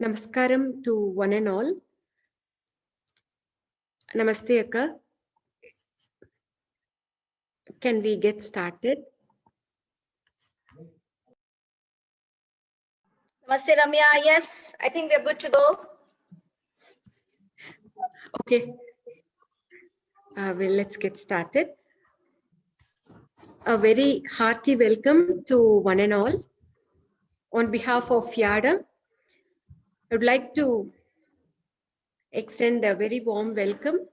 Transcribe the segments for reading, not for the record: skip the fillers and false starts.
Namaskaram to one and all. Namaste, Akka. Can we get started? Namaste, Ramya. Yes, I think we're good to go. Okay. Well, let's get started. A very hearty welcome to one and all. On behalf of YADA, I would like to extend a very warm welcome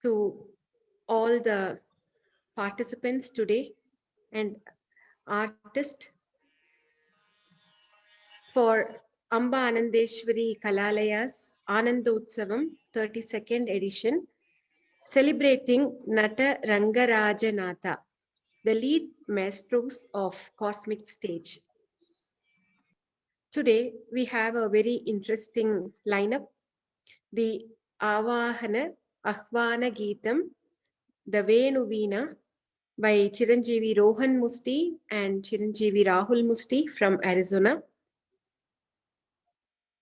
to all the participants today and artists for Amba Anandeshwari Kalalaya's Anandotsavam 32nd edition, celebrating Nata Ranga Natha, the lead maestros of cosmic stage. Today, we have a very interesting lineup. The Ahvana Geetam, the Venuveena by Chiranjeevi Rohan Musti and Chiranjeevi Rahul Musti from Arizona.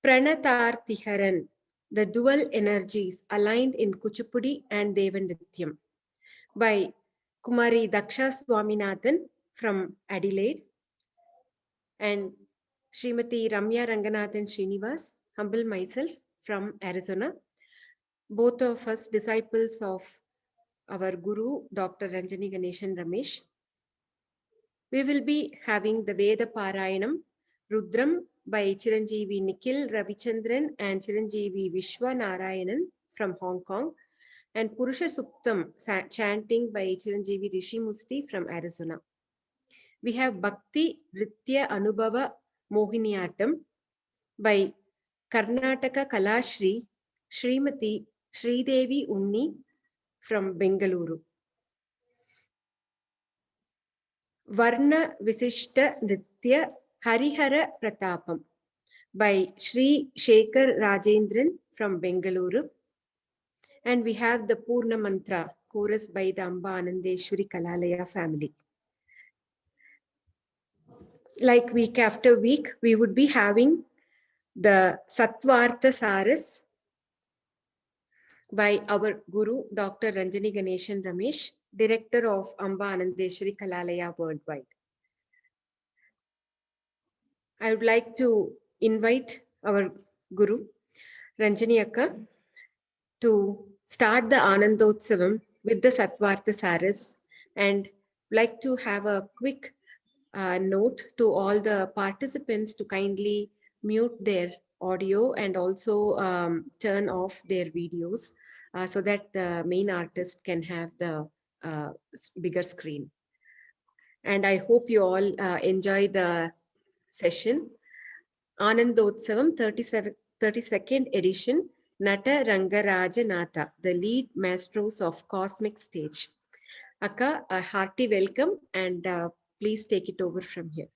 Pranatarthiharan, the dual energies aligned in Kuchipudi and Devandityam by Kumari Daksha Swaminathan from Adelaide and Srimati Ramya Ranganathan Srinivas, humble myself from Arizona. Both of us disciples of our Guru, Dr. Ranjani Ganeshan Ramesh. We will be having the Veda Parayanam, Rudram by Chiranjeevi Nikhil Ravichandran and Chiranjeevi Vishwa Narayanan from Hong Kong, and Purusha Suptam chanting by Chiranjeevi Rishi Musti from Arizona. We have Bhakti Ritya Anubhava Mohiniyattam by Karnataka Kalashri Srimati Sridevi Unni from Bengaluru. Varna Visishta Nritya Harihara Pratapam by Sri Shekhar Rajendran from Bengaluru. And we have the Purna Mantra chorus by the Amba Anandeshwari Kalalaya family. Like week after week, we would be having the Sattvartha Saras by our Guru, Dr. Ranjani Ganeshan Ramesh, Director of Amba Anandeshwari Kalalaya Worldwide. I would like to invite our Guru, Ranjani Akka, to start the Anandotsavam with the Sattvartha Saras, and like to have a quick note to all the participants to kindly mute their audio and also turn off their videos so that the main artist can have the bigger screen. And I hope you all enjoy the session. Anandotsavam 32nd edition, Nata Ranga Natha, the lead maestros of cosmic stage. Akka, a hearty welcome, and please take it over from here.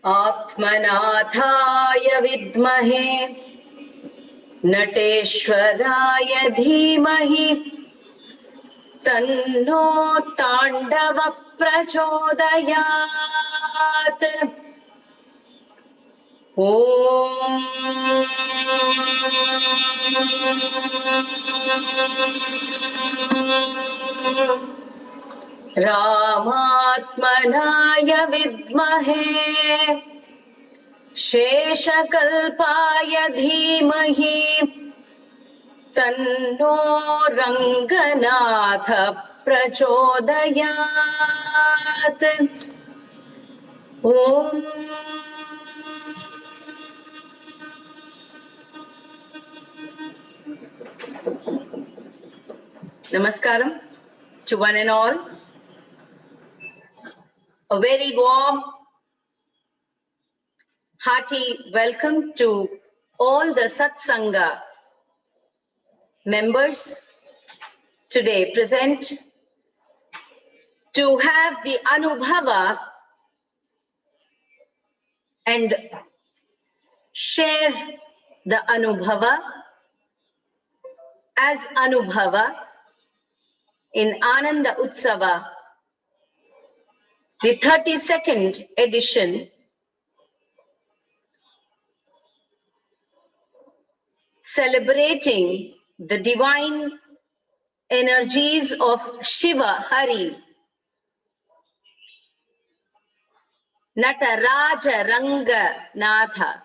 Atmanathaya vidmahe Nateshwaraya dhimahi Tanno Tandava prachodayat. Om Ramatmanaya vidmahe Sheshakalpaya dhimahi Tanno Ranganatha prachodayat. Om Namaskaram to one and all. A very warm, hearty welcome to all the Satsanga members today present to have the Anubhava and share the Anubhava as Anubhava in Anandotsav, the 32nd edition, celebrating the divine energies of Shiva Hari, Nata Ranga Natha,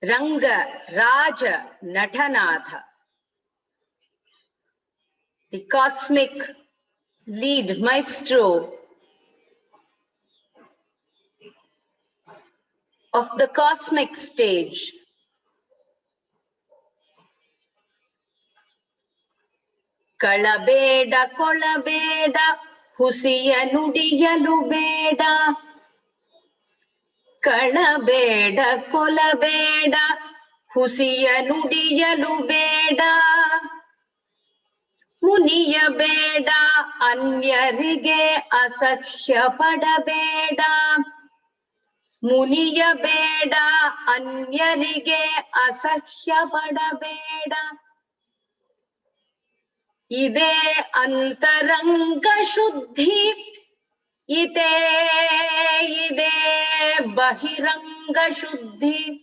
Ranga Raja Natha, the cosmic lead maestro of the cosmic stage, Kalabeda Kolabeda Husiya Nudiyalu Beda, Kalabeda Kolabeda Husiya Nudiyalu Beda, Muniya Beda Anyarige Asakya Padabeda, Muniya Beda Anyarige Asakya Padabeda, Ide Antaranga Shuddhi, Ide Bahiranga Shuddhi,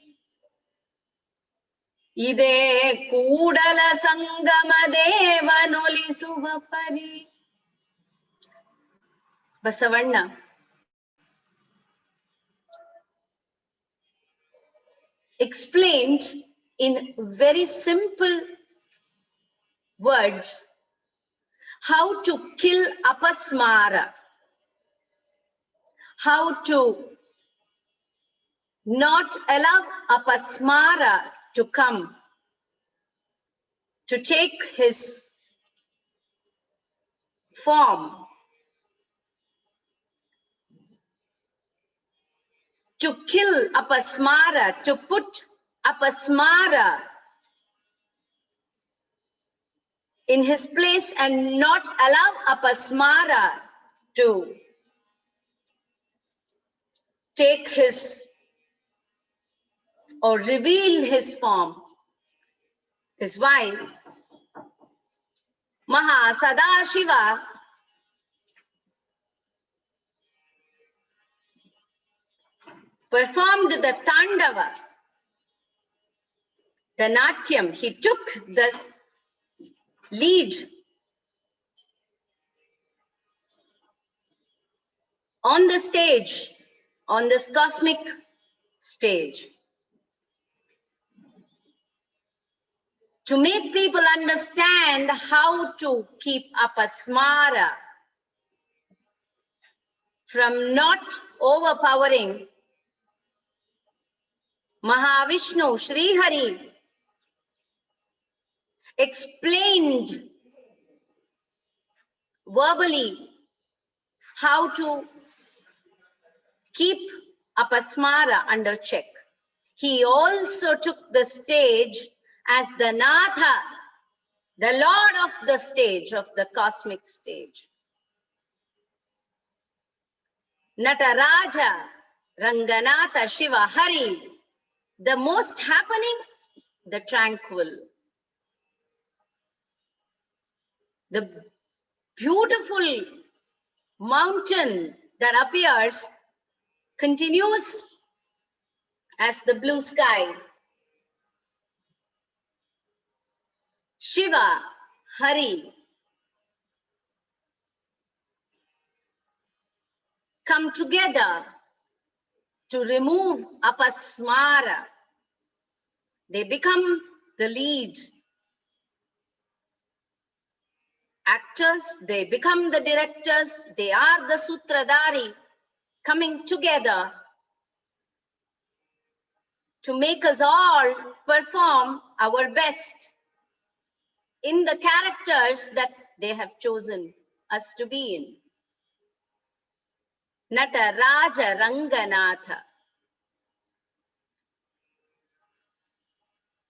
Ide Kudala Sangama Deva Nolisuva Pari. Basavanna explained in very simple words how to kill apasmara, how to not allow apasmara to come, to take his form, to kill apasmara, to put apasmara in his place and not allow apasmara to take his or reveal his form, is why Maha Sadashiva performed the Tandava, the Natyam. He took the lead on the stage, on this cosmic stage, to make people understand how to keep apasmara from not overpowering Mahavishnu. Sri Hari explained verbally how to keep apasmara under check. He also took the stage as the Natha, the Lord of the stage, of the cosmic stage. Nataraja, Ranganatha, Shiva, Hari, the most happening, the tranquil, the beautiful mountain that appears, continues as the blue sky. Shiva, Hari, come together to remove apasmara. They become the lead actors, they become the directors, they are the sutradhari, coming together to make us all perform our best in the characters that they have chosen us to be in. Nata Raja Ranga Natha.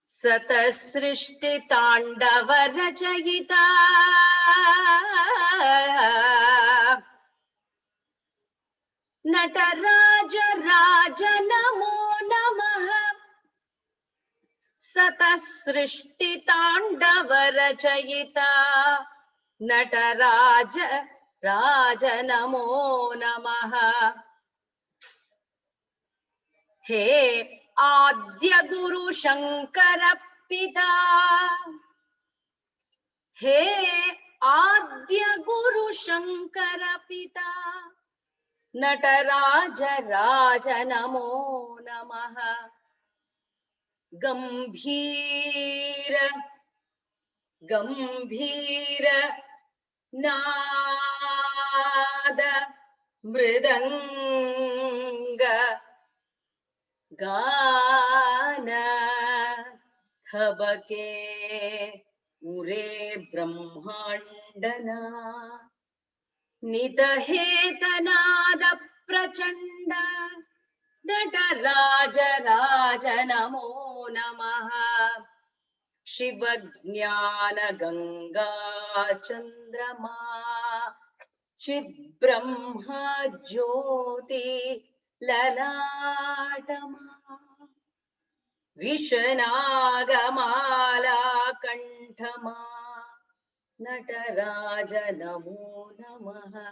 Sata Srishti Tandava Rachayita Nataraja Raja Namo Namaha Sata Srishti Tandava Rachayita Nataraja Raja Namo Namaha. He Adya Guru Shankara Pita. He Adya Guru Shankara Pita. Nataraja Raja Namo Namaha. Gambhira Nada Mridanga Gana Thabake Ure Brahmandana Nitahetanada Prachanda Nataraja Raja Namo Namaha. Shiva Jnana Ganga Chandrama Chid Brahma Jyoti Lalatama Vishanagamala Kantama Nataraja Namo Namaha.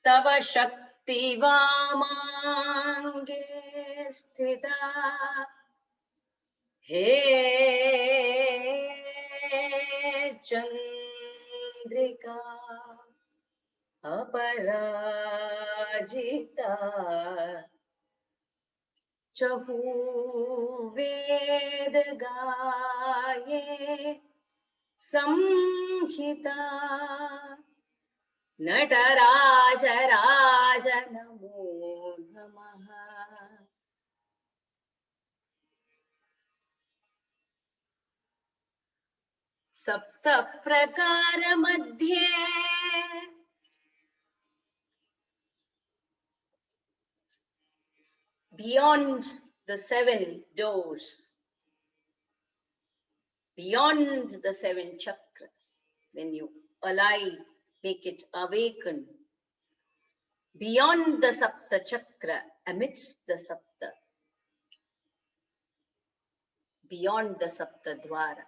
Tava Shakti Vamange Sthita He Chandrika Aparajita Chahu Ved Gaye Samhita Nataraja Raja Namo Namaha. Sapta Prakara Madhye beyond the 7 doors, beyond the 7 chakras, when you alive, make it awaken, beyond the Sapta Chakra, amidst the Sapta, beyond the Sapta Dwara.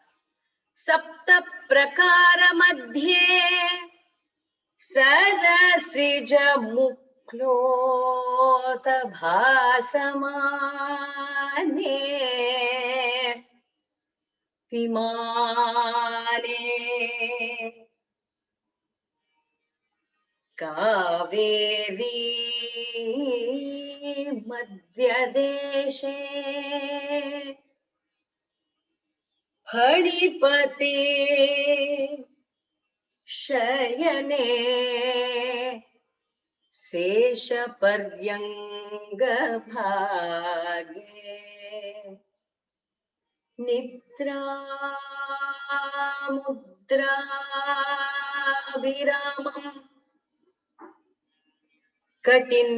Sapta Prakara Madhye Sarasija Muklota Bhasamane Vimane Kaveri Madhyadeshe Hadipate Shayane Sesha Paryanga Bhage Nitra Mudra Viramam Katin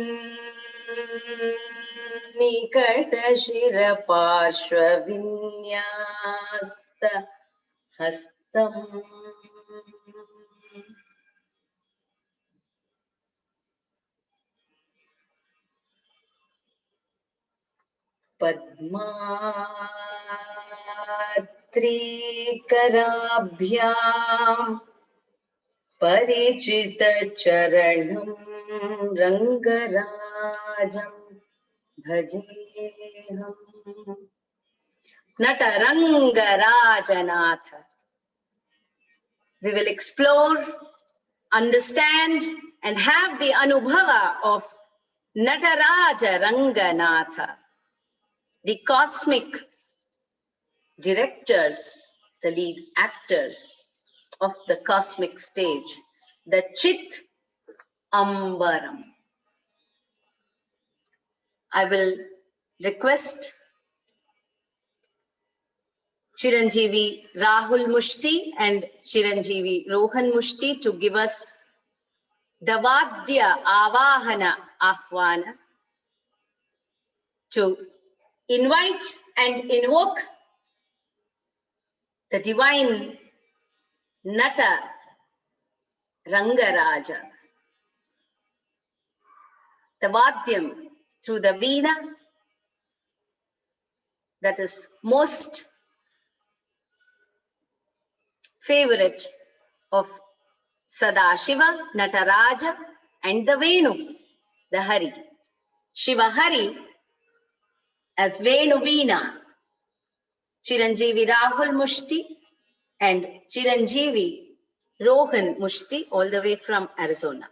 Nikata Shira Pashva Vinyasta Hastam Padmatrikaraabhyam Parichita Charanam Rangarajam Bhajeham. Nata Rangaraja Natha. We will explore, understand, and have the anubhava of Nataraja Ranganatha, the cosmic directors, the lead actors of the cosmic stage, the Chit Ambaram. I will request Chiranjeevi Rahul Mushti and Chiranjeevi Rohan Mushti to give us the Vadya Avahana Ahvana, to invite and invoke the divine Nata Rangaraja, the Vadyam through the Veena, that is most favorite of Sadashiva, Nataraja, and the Venu, the Hari. Shiva Hari as Venu Veena, Chiranjeevi Rahul Mushti, and Chiranjeevi Rohan Mushti, all the way from Arizona.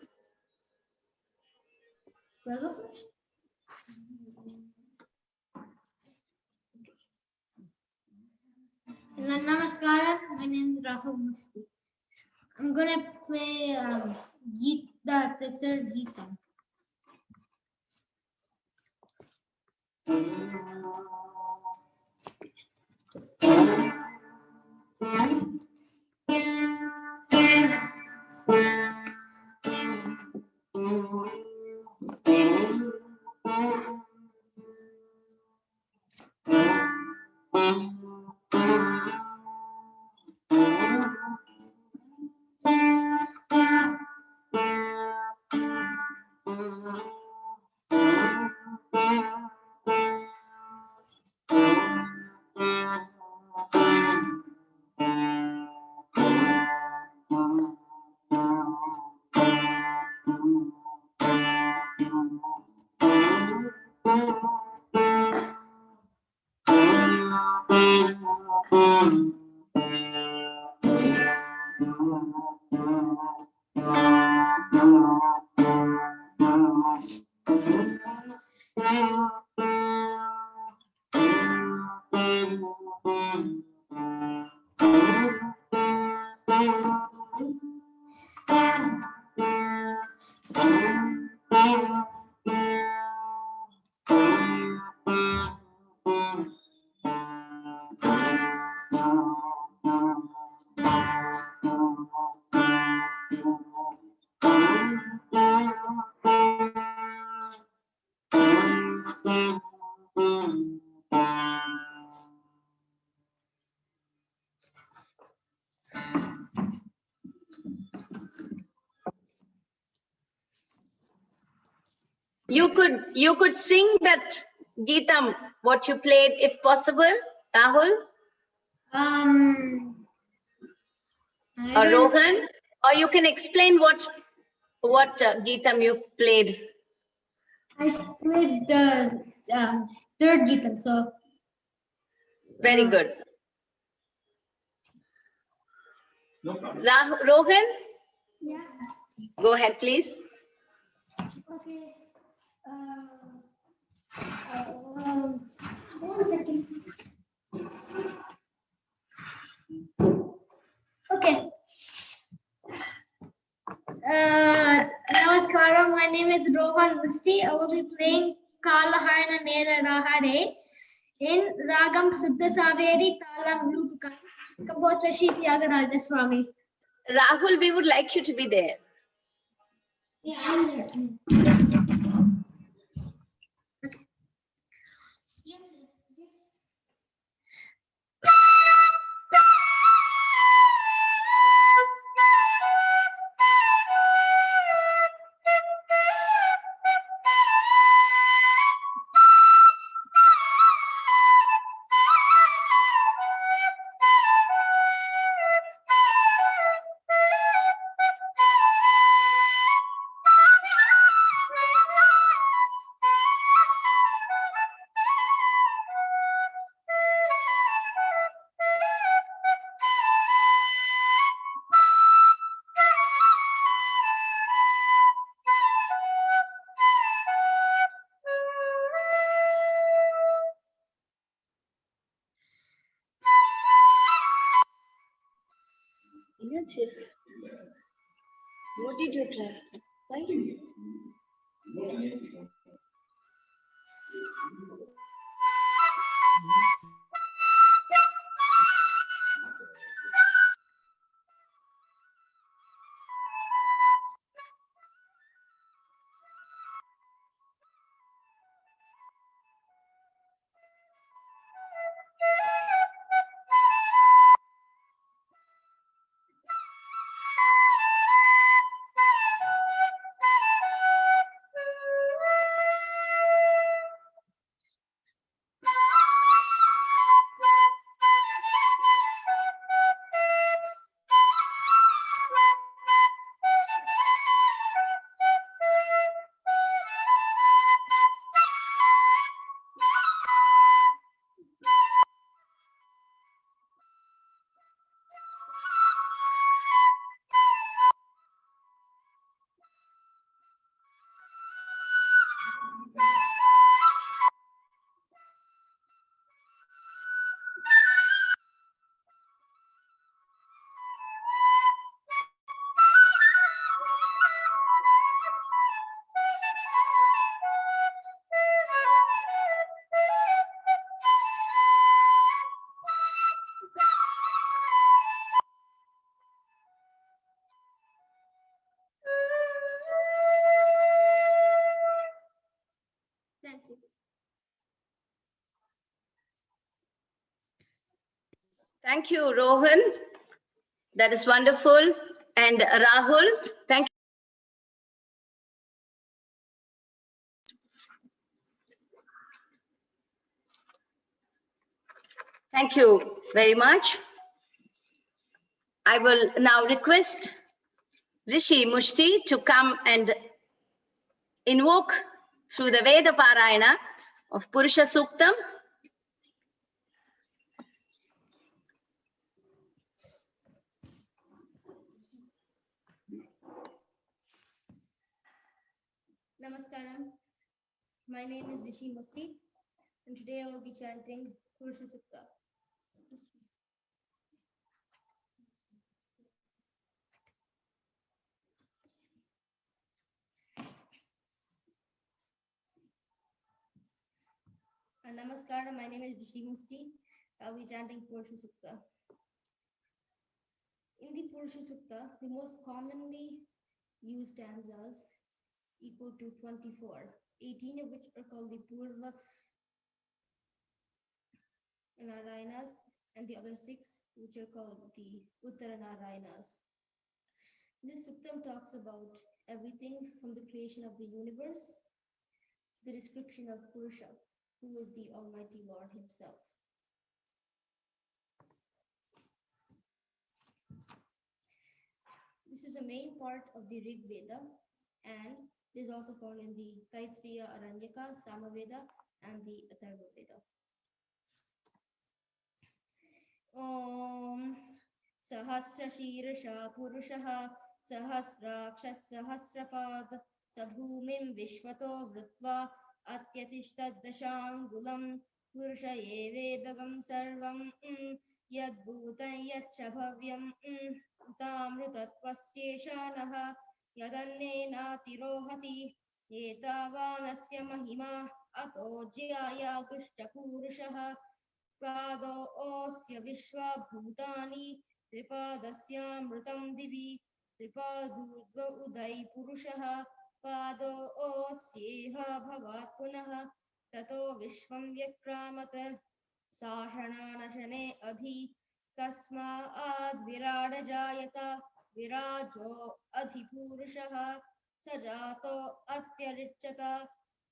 Namaskara, my name is Rahul Musti. I'm gonna play the third Gita. You could sing that Geetam, what you played, if possible, Rahul or Rohan, or you can explain what Geetam you played. I played the third Gita, so Very good. Rohan, yeah. go ahead, please. Okay. 1 second. Okay. Namaskaram, my name is Rohan Musti. I will be playing Kalaharana Mela Rahare in Ragam Suddha Saveri Talam Rupakam, composed by Sri Tyagaraja Swami. Rahul, we would like you to be there. Yeah, I'm there. What did you try? Why? Thank you, Rohan. That is wonderful. And Rahul, thank you. Thank you very much. I will now request Rishi Mushti to come and invoke through the Veda Parayana of Purusha Suktam. Namaskaram. My name is Rishi Musti, and today I will be chanting Purusha Sukta. Namaskaram. My name is Rishi Musti. I will be chanting Purusha Sukta. In the Purusha Sukta, the most commonly used stanzas equal to 24, 18 of which are called the Purva Narayanas, and the other 6 which are called the Uttara Narayanas. This Suktam talks about everything from the creation of the universe, the description of Purusha, who is the Almighty Lord Himself. This is a main part of the Rig Veda, and it is also found in the Taittiriya Aranyaka, Samaveda, and the Atharva Veda. Om Sahasrashirsha Purushaha Sahasrakshas Sahasrapad Sabhumim Vishvato Vrutva Atyatishtaddashangulam Purusha Evedagam Sarvam Yadbhutam Yaccha Bhavyam Utamrutatvasyeşanaha Yadannena Tirohati Etavanasya Mahima Ato Jyaya Dushya Purushaha Pado osya vishwa bhutani tripadasyaamrutam divi tripadurdva udai purushaha pado osyeha bhavat punaha tato vishvam vyakramat sashananashane abhi tasmaad virada jayata virajo adhipurushaha sajato atyarichata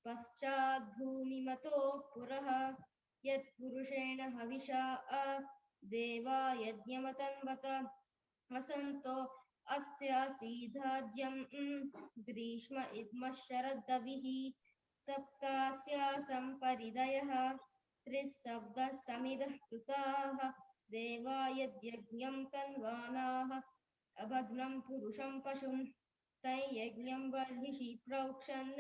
paschad bhumimato puraha Yat Purushena Havisha Deva Yajnamatanvata Vasanto Asya Siddhajyam Grishma Idma Sharadavihi Saptasya Samparidayaha Trisabda Samidah Krutaha Deva Yajnam Tanvanaha Abhagnam Purusham Pashum Tayajnam Varhishi Praukshan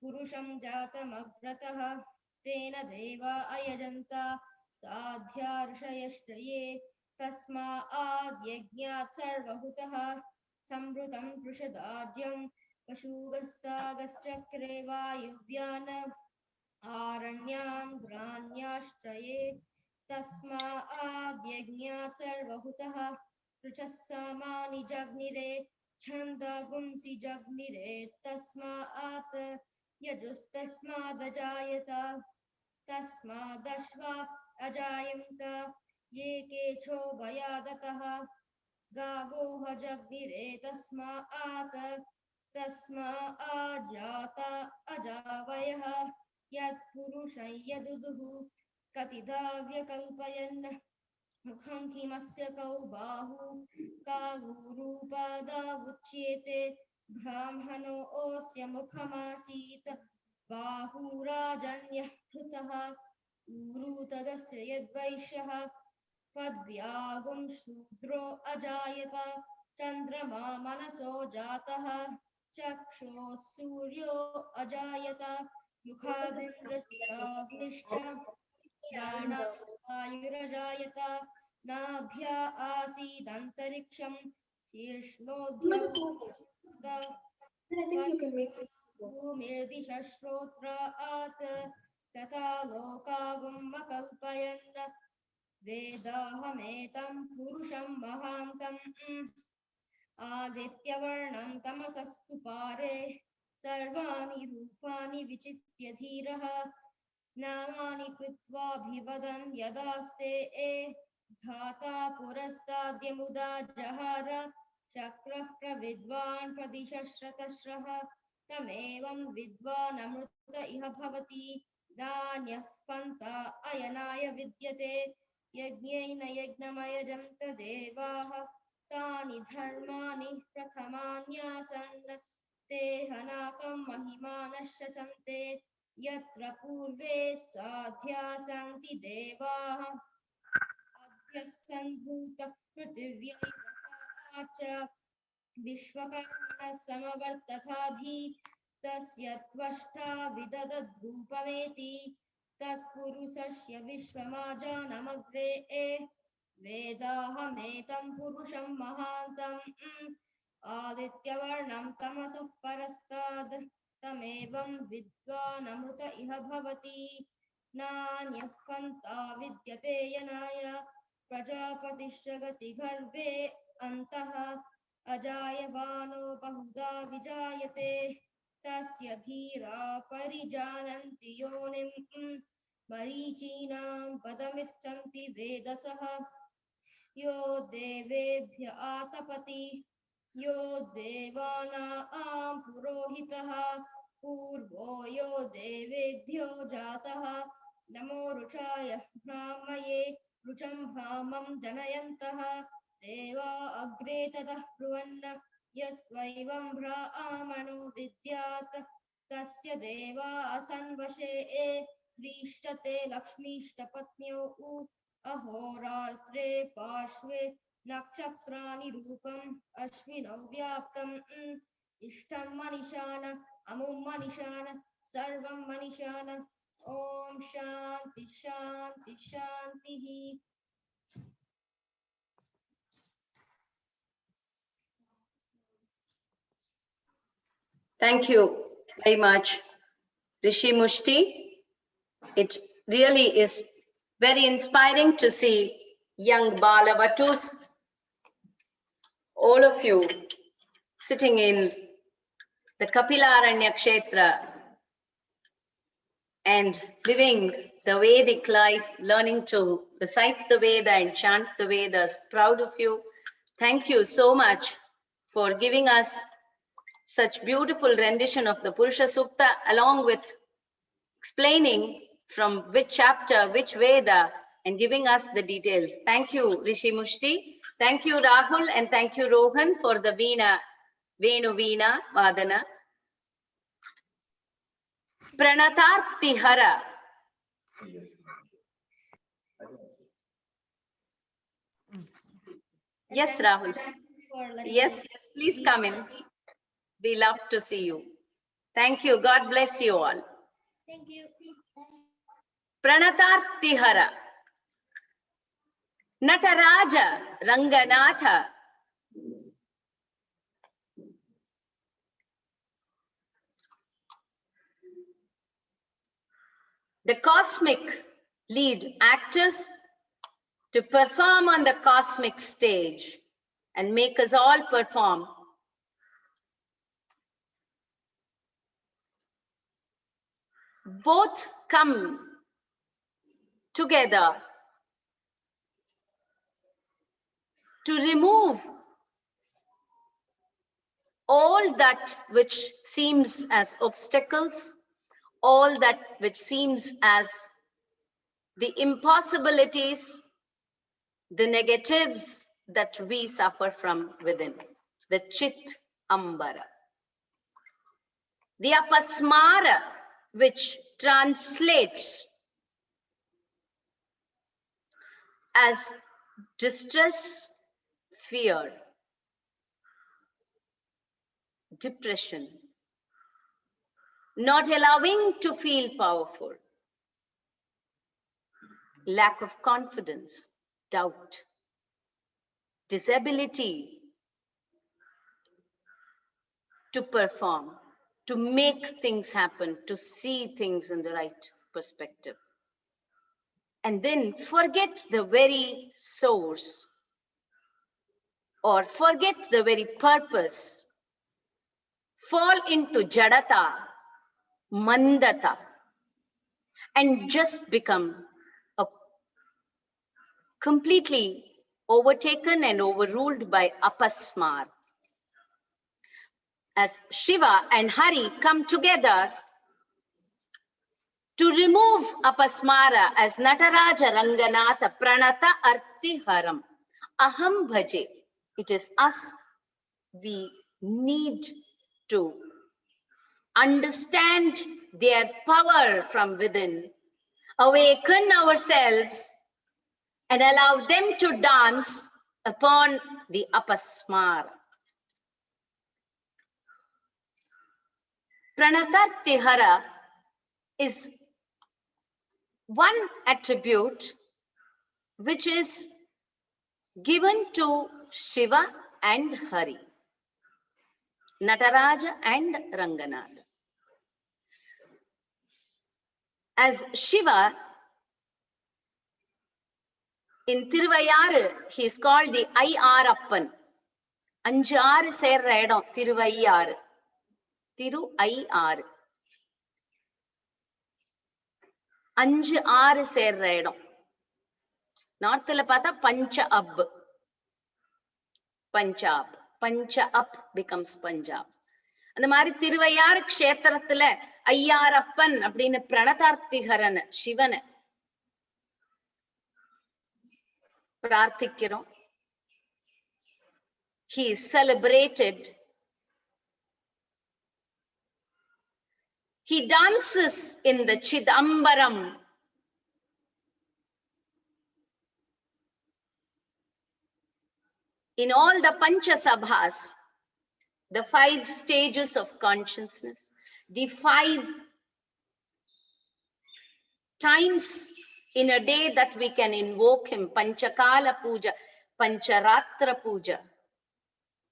Purusham Jatam Agrataha Tena deva ayajanta sadhyarshayashtraye tasmaad yajñat sarvahutaha samrutam prishadajyam pashugastagaschakre vayuvyana aranyam granyashtraye tasmaad yajñat sarvahutaha pruchasamani jagnire chandagumsi jagnire tasmaat yajustasmadajayata Tasmadashva ajayamta ye kecho vayadataha gavo hajagnire tasmaat tasmaajata ajavayaha yad purushan yaduduhu katidavya kalpayan mukham kimasya kau bahu kavurupada vuchyete brahmano osya mukhamasita बाहुराजन्यः कृतः ऊरुतदस्य यद्वैश्यः पद्व्यागुं शूद्रो अजायत चन्द्रमा मनसो जातः चक्षुः सूर्यो अजायत मुखादिन्द्रश्चाग्निश्च प्राणवायुरजायत नाभ्या आसीदन्तरिक्षं शीर्ष्णोऽध्यौ भूमिर्दिशश्रोत्रात् तथा लोकागुमकल्पयन् वेदाहमेतं पुरुषं महान्तम् आदित्यवर्णं तमसस्तु पारे सर्वाणि रूपाणि विचित्य धीरः नामानि कृत्वाभिवदन् यदास्ते धाता पुरस्ताद्यमुदा जहार शक्रः प्रविद्वान् प्रदिशश्रतश्रः तमेवं विद्वानमृत इह भवति दान्यः पन्था अयनाय विद्यते यज्ञेन यज्ञमयजन्त देवाः तानि धर्माणि प्रथमान्यासन् ते हनाकं महिमानः शचन्ते यत्र पूर्वे साध्यासन्ति देवाः अभ्यस्सन्भूत पृथिव्यै विश्वकर्मणः समवर्तथाधि तस्य त्वष्टा विदधद्रूपमेति तत्पुरुषस्य विश्वमाजानमग्रे वेदाहमेतं पुरुषं महान्तम् आदित्यवर्णं तमसः परस्ताद् तमेवं विद्वानमृत इह भवति नान्यः पन्था विद्यते यनाय प्रजापतिश्च गतिगर्भे अन्तः अजायमानो बहुधा विजायते तस्य धीरा परिजानन्ति योनिम् मरीचीनां पदमिच्छन्ति वेदसः यो देवेभ्य आतपति यो देवानां पुरोहितः पूर्वो यो देवेभ्यो जातः नमो रुचाय ब्राह्मये रुचं ब्राह्मं जनयन्तः देवा अग्रे ततः ब्रुवन् यस्त्वैवं ब्राह्मणो विद्यात् तस्य देवा असन्वशे ह्रीष्टते लक्ष्मीष्टपत्न्यौ अहोरात्रे पार्श्वे नक्षत्राणि रूपम् अश्विनौ व्याप्तम् इष्टं मनिशान अमुं मनिशान सर्वं मनिशान ॐ शान्ति शान्ति शान्तिः. Thank you very much, Rishi Mushti. It really is very inspiring to see young Balavatus, all of you sitting in the Kapilaranya Kshetra and living the Vedic life, learning to recite the Veda and chant the Vedas. Proud of you. Thank you so much for giving us such beautiful rendition of the Purusha Sukta, along with explaining from which chapter, which Veda, and giving us the details. Thank you, Rishi Mushti. Thank you, Rahul, and thank you, Rohan, for the Veena, Venu Veena Vadana. Pranatartihara. Yes, Rahul. Yes, please come in. We love to see you. Thank you. God bless you all. Thank you. Pranatartihara. Nataraja Ranga Natha. The cosmic lead actors to perform on the cosmic stage and make us all perform. Both come together to remove all that which seems as obstacles, all that which seems as the impossibilities, the negatives that we suffer from within, the Chit Ambara. The Apasmara, which translates as distress, fear, depression, not allowing to feel powerful, lack of confidence, doubt, disability to perform, to make things happen, to see things in the right perspective. And then forget the very source or forget the very purpose, fall into Jadata, Mandata, and just become a completely overtaken and overruled by apasmar. As Shiva and Hari come together to remove apasmara as Nataraja Ranganatha Pranata Artiharam Aham Bhaje. It is us. We need to understand their power from within, awaken ourselves, and allow them to dance upon the apasmara. Pranatartihara is one attribute which is given to Shiva and Hari, Nataraja and Ranganatha. As Shiva, in Thiruvayaru, he is called the Ayarappan. Anjaru serra idam Thiruvayaru. Thiru Ayaru. Anju ஆறு சேர்ற இடம். நார்த்ல பார்த்தா பஞ்சஅப். Punjab. பஞ்சஅப் becomes Punjab. அந்த மாதிரி திருவையாறு க்ஷேத்திரத்துல ஐயாரப்பன் அப்படின்னு பிரணதார்த்திகரன் சிவனை பிரார்த்திக்கிறோம். He is celebrated. He dances in the Chidambaram. In all the Panchasabhas, the 5 stages of consciousness, the 5 times in a day that we can invoke him, Panchakala Puja, Pancharatra Puja,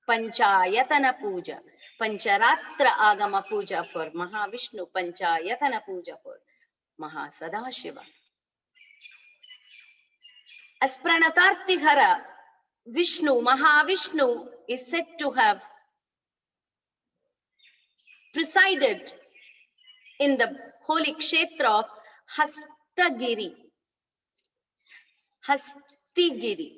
Panchayatana Puja, Pancharatra Agama Puja for Mahavishnu, Panchayatana Puja for Mahasadashiva. As Pranatartihara, Vishnu, Mahavishnu is said to have presided in the holy kshetra of Hastigiri. Hastigiri.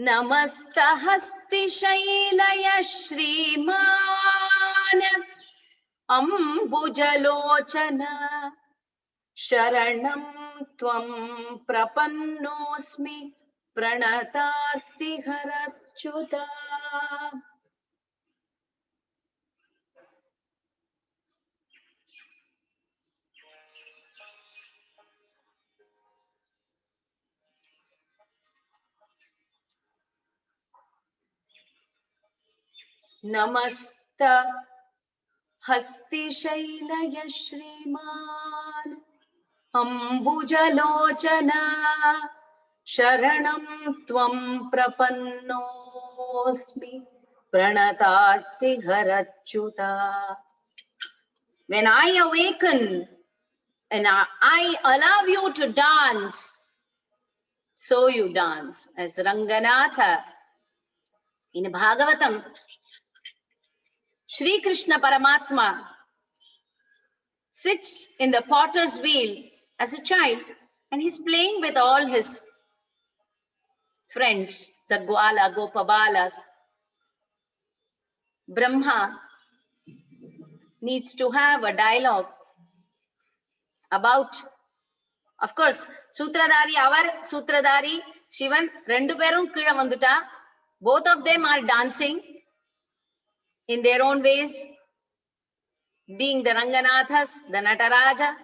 Namasta Hasti Shailaya Shriman Ambujalochana Sharanam Tvam Prapannosmi Pranatartiharachuta. Namasta Hasti Shailaya Shriman Ambujalochana Sharanam Tvam Prapannosmi Pranatartiharachuta. When I awaken and I allow you to dance, so you dance. As Ranganatha in Bhagavatam, Shri Krishna Paramatma sits in the potter's wheel as a child and he's playing with all his friends, the Gwala, Gopabalas. Brahma needs to have a dialogue about, of course, Sutradari, our Sutradari, Shivan, rendu perum kizha vanduta. Both of them are dancing in their own ways, being the Ranganathas, the Nataraja.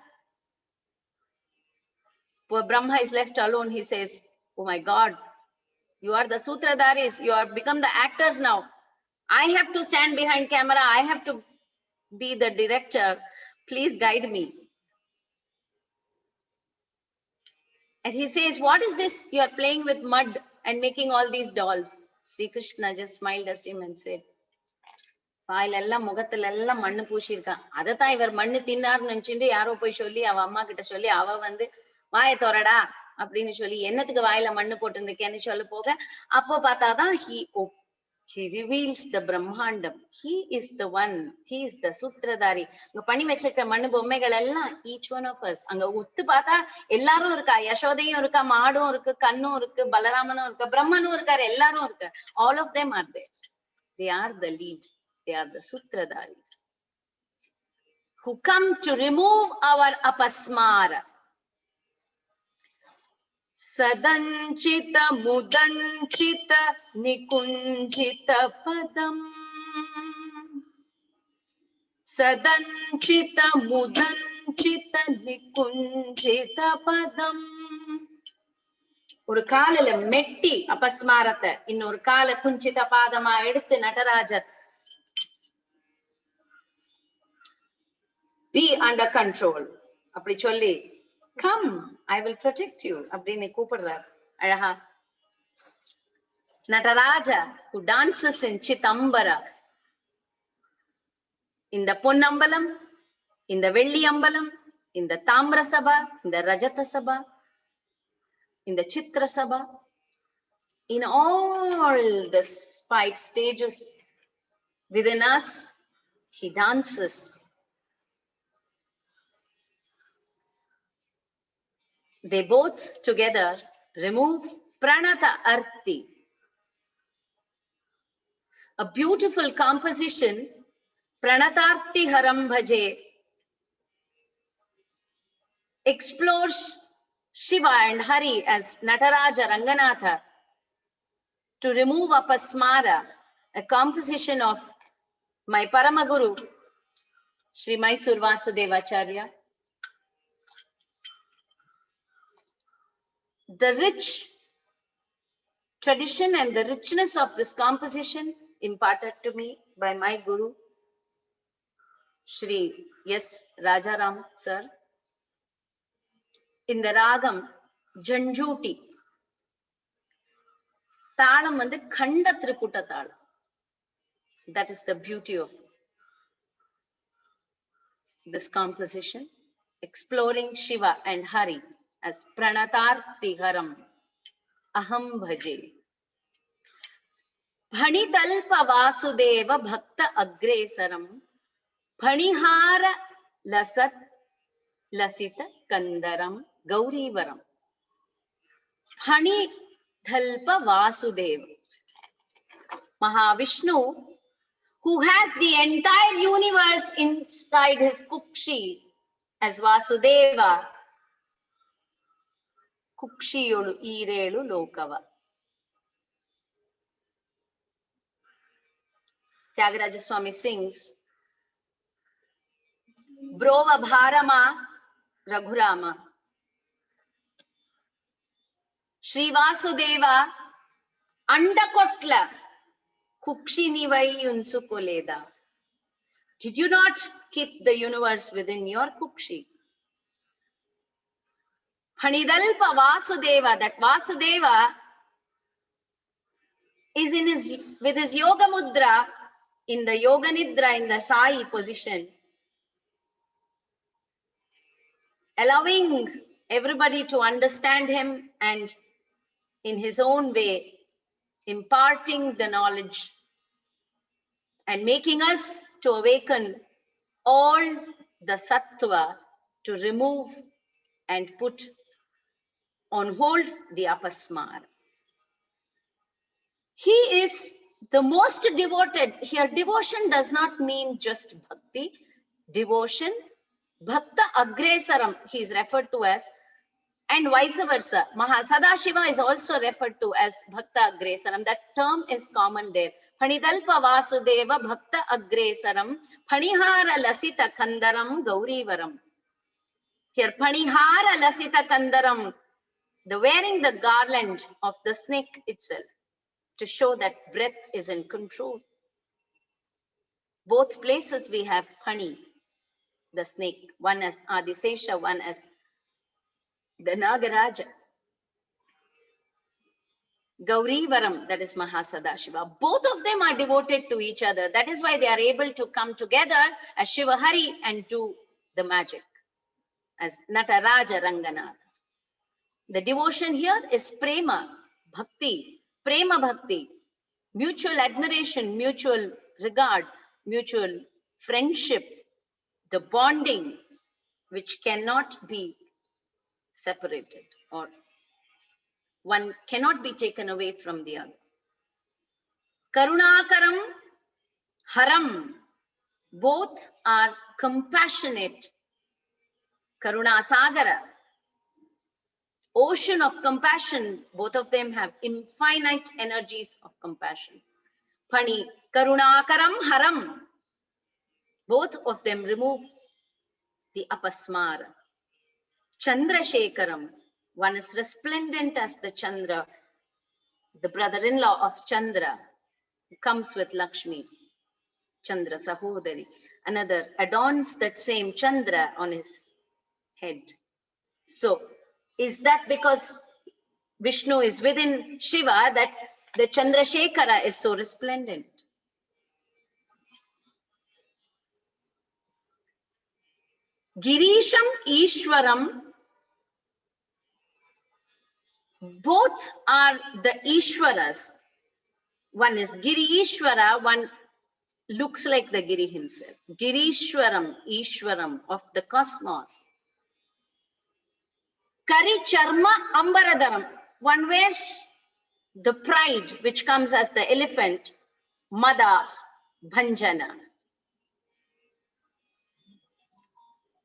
Poor Brahma is left alone. He says, oh my God, you are the Sutradaris. You have become the actors now. I have to stand behind camera. I have to be the director. Please guide me. And he says, what is this? You are playing with mud and making all these dolls. Sri Krishna just smiled at him and said, வாயிலெல்லாம் முகத்துல மண்ணு பூசிருக்கான். அதைத்தான் இவர் மண்ணு தின்னார்னு நினைச்சுட்டு யாரோ போய் சொல்லி அவ அம்மா கிட்ட சொல்லி அவ வந்து வாய தோறடா அப்படின்னு சொல்லி என்னத்துக்கு வாயில மண்ணு போட்டு இருக்கேன்னு சொல்ல போக அப்போ பார்த்தாதான் He reveals the Brahmandam. He is the one. He is the Sutradhari. Pani vechikra mannu bommegal ella, each one of us. Anga uttu paatha ellarum irukka. Yashodayum irukka, maadum irukku, kannum irukku, Balaramanum irukku, Brahmanum irukkaru, ellarum irukku. All of them are there. They are the lead. They are the Sutradharis who come to remove our apasmara. Sadanchita mudanchita nikunjita padam. Sadanchita mudanchita nikunjita padam. ஒரு காலில மெட்டி அபஸ்மாரத்தை இன்னொரு கால குஞ்சித பாதமா எடுத்து Natarajar be under control அப்படி சொல்லி come I will protect you அப்படின்னு கூப்பிடுறார் அழகா. Nataraja who dances in Chitambara, இந்த பொன்னம்பலம், இந்த வெள்ளி அம்பலம், இந்த தாமிர சபா, இந்த ரஜத சபா, இந்த சித்திர சபா, in all the 5 stages within us, he dances. They both together remove pranata arti, a beautiful composition. Pranatarti haram bhaje explores Shiva and Hari as Nataraja Ranganatha to remove apasmara, a composition of my Paramaguru, Sri Mysore Vasudevacharya. The rich tradition and the richness of this composition imparted to me by my Guru, Sri S. Rajaram sir. In the ragam Janjuti, தாளம் வந்து கண்ட திரிபுட்ட தாளம். That is the beauty of this composition, exploring Shiva and Hari as Pranatartiharam Aham Bhaje. Bhanitalpa Vasudeva Bhakta Agresaram Bhanihara Lasat Lasita Kandaram Gaurivaram. Bhanidhalpa Vasudeva, Mahavishnu, who has the entire universe inside his kukshi as Vasudeva, kukshiyolu irelu lokava. Tyagaraja Swami sings, Brova Bharama Raghurama, Sri Vasudeva Andakotla Kukshi Nivai Unsukoleda. Did you not keep the universe within your kukshi? Hanidalpa Vasudeva, that Vasudeva is with his yoga mudra in the yoga nidra, in the sai position, allowing everybody to understand him and in his own way imparting the knowledge and making us to awaken all the sattva to remove and put on hold the apasmara. He is the most devoted. Here, devotion does not mean just bhakti. Devotion, bhakta agresaram, he is referred to as, and vice versa. Sadashiva is also referred to as bhakta agresaram. That term is common there. Phanidalpa Vasudeva bhakta agresaram, Phanihara lasita kandaram gaurivaram. Here, Phanihara lasita kandaram, the wearing the garland of the snake itself, to show that breath is in control. Both places we have Pani, the snake, one as Adisesha, one as the Nagaraja. Gaurivaram, that is Mahasadashiva. Both of them are devoted to each other. That is why they are able to come together as Shiva Hari and do the magic as Nataraja Ranganatha. The devotion here is prema, bhakti, prema bhakti. mutual admiration, mutual regard, mutual friendship, the bonding which cannot be separated, or one cannot be taken away from the other. Karunakaram, haram, both are compassionate. Karuna Sagara, ocean of compassion, both of them have infinite energies of compassion. Pani, Karunakaram, haram, both of them remove the apasmara. Chandrashekaram, one is resplendent as the Chandra, the brother-in-law of Chandra, who comes with Lakshmi, Chandra Sahodari. Another adorns that same Chandra on his head. So, is that because Vishnu is within Shiva that the Chandrasekhara is so resplendent? Girisham Ishwaram, both are the Ishwaras. One is Giri Ishwara, one looks like the Giri himself. Girishwaram, Ishwaram of the cosmos. Kari Charma Ambaradaram, one wears the pride which comes as the elephant, Mada Bhanjana.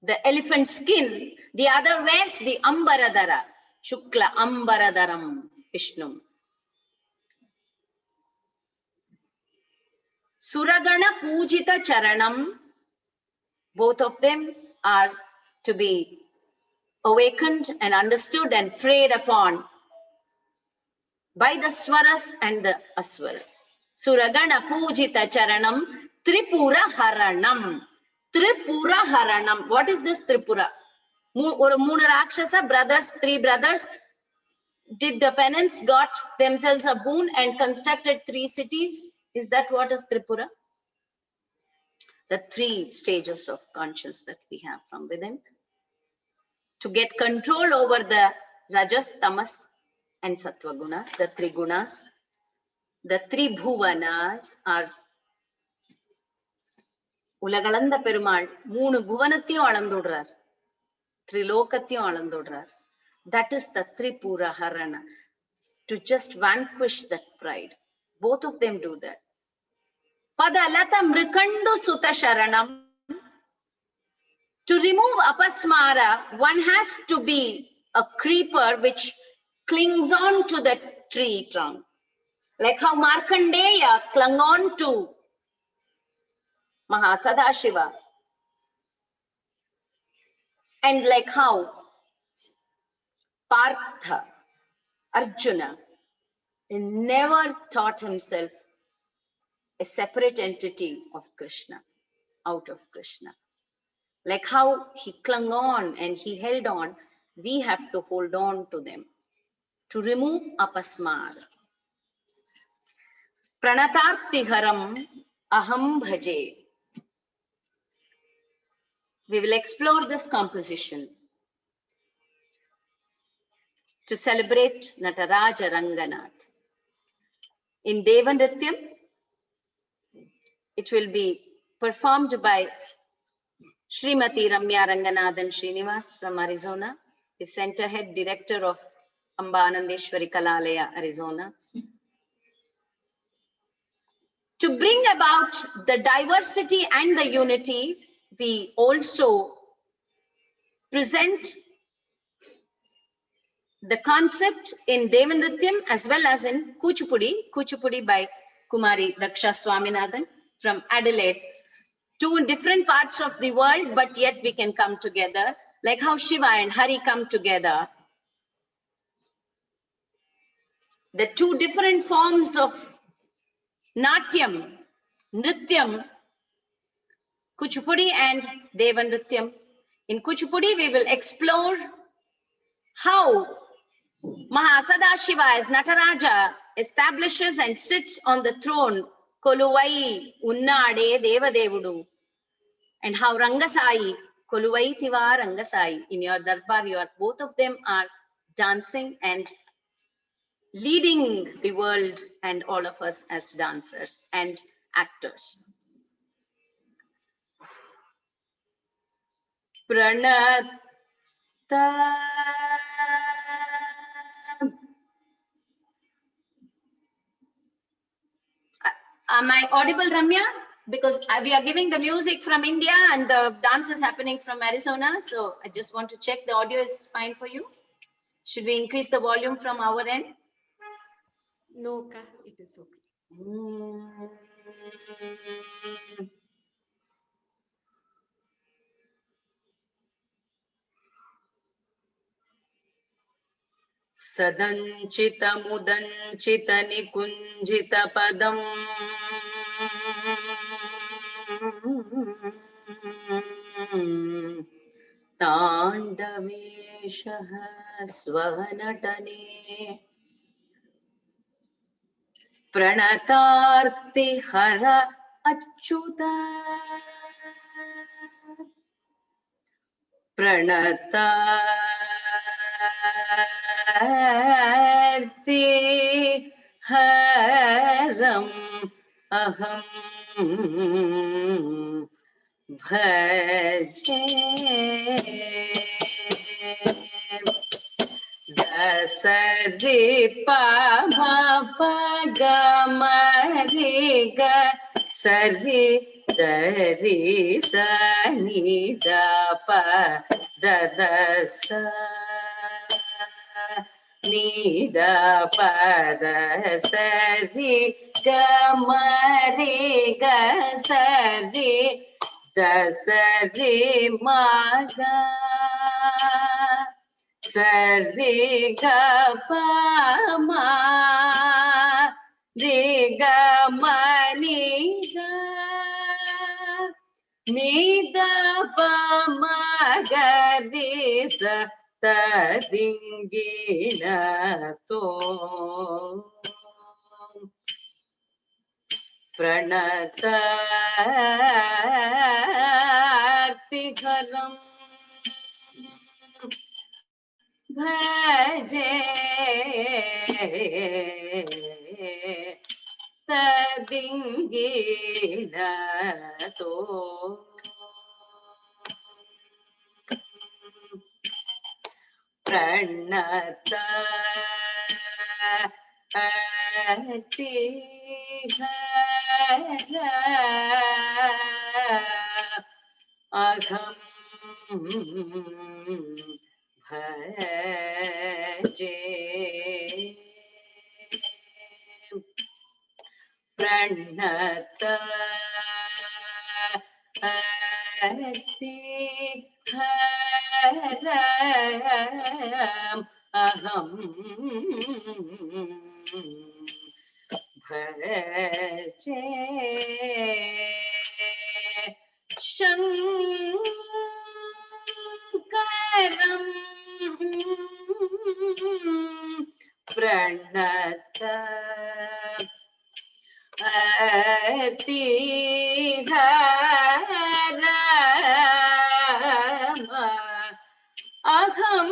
The elephant skin, the other wears the Ambaradara, Shukla Ambaradaram, Vishnu. Suragana Pujita Charanam, both of them are to be awakened and understood and prayed upon by the Swaras and the Aswaras. Suragana Pujita Charanam, Tripura Haranam. Tripura Haranam. What is this Tripura? Moona Rakshasa, brothers, 3 brothers, did the penance, got themselves a boon and constructed 3 cities. Is that what is Tripura? The 3 stages of conscience that we have from within. To get control over the Rajas, Tamas and Sattva gunas, the 3 gunas. The 3 bhuvanas are Ulagalanda Perumal, 3 bhuvanatiyum alandudrar, 3 lokatiyum alandudrar. That is the Tripura Harana. To just vanquish that pride. Both of them do that. Padalata Mrikandu Sutta Sharanam. To remove apasmara, one has to be a creeper which clings on to the tree trunk. Like how Markandeya clung on to Mahasadashiva. And like how Partha, Arjuna, never thought himself a separate entity of Krishna, out of Krishna. Like how he clung on and he held on, we have to hold on to them. To remove apasmara. Pranatartiharam aham bhaje. We will explore this composition to celebrate Nataraja Ranganath. In Devandrityam, it will be performed by Srimati Ramya Ranganathan Srinivas from Arizona, the center head director of Amba Anandeshwari Kalalaya, Arizona. To bring about the diversity and the unity, we also present the concept in Devandrityam as well as in Kuchipudi by Kumari Daksha Swaminathan from Adelaide. 2 different parts of the world, but yet we can come together, like how Shiva and Hari come together. The 2 different forms of Natyam, Nrityam, Kuchipudi and Devandrityam. In Kuchipudi, we will explore how Mahasadashiva as Nataraja establishes and sits on the throne, Koluvai Unnade Devadevudu, and how Rangasai, Koluvai Tiva Rangasai, in your darbar, both of them are dancing and leading the world and all of us as dancers and actors. Pranata. Am I audible, Ramya? Because we are giving the music from India and the dance is happening from Arizona. So I just want to check the audio is fine for you. Should we increase the volume from our end? No, Ka, it is okay. Sadanchita-mudanchita-nikunjita-padam Tandaveshaha swahanatane Pranatarti hara achyuta Pranatarti haram aham bhaje Dasari pa ma pa ga ma ri ga sari dari sa ni da pa da da sa ni da pa da sa ri ga ma ri ga sari da sa ri ma ga Sari ga pa ma re ga ma ni ga ni da pa ma ga re sa ta dingina to Pranatarti-haram bhaje tadingina to Pranata aham bhaje Pranata arti haram aham bhaje Shankaram Pranata Ati harama aham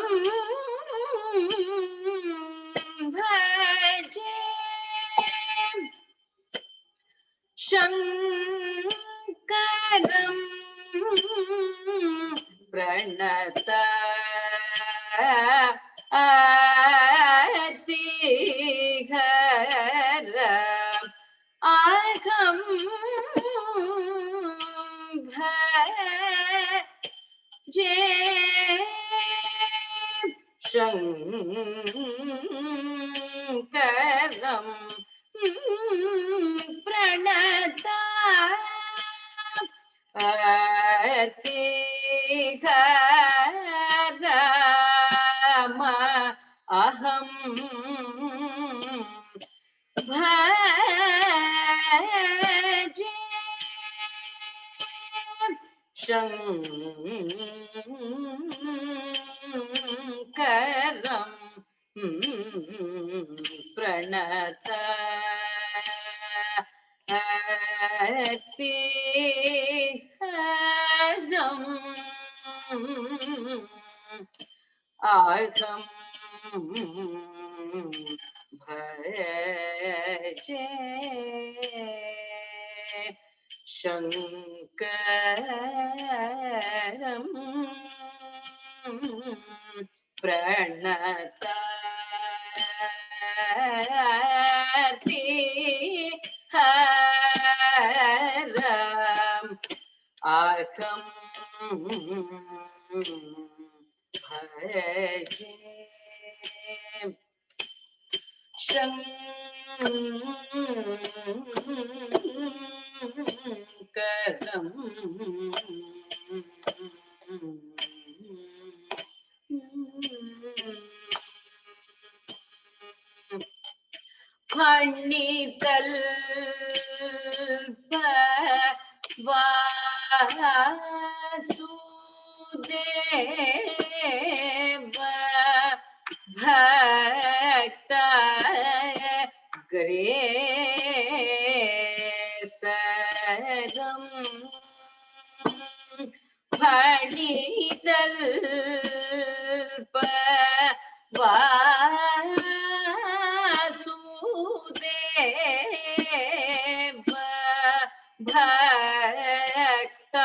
bhaje Shankaram Pranata Arti haram aham bhaje Shankaram Pranata Arti harama aham bhaje Shankaram Pranata Arti haram aham भजे शङ्करम् प्रणतार्ति हरम् अहं भजे शङ्करम् फणितल्प वासुदेव भक्त ग्रेसरम् फणितल्प वासुदेव भक्त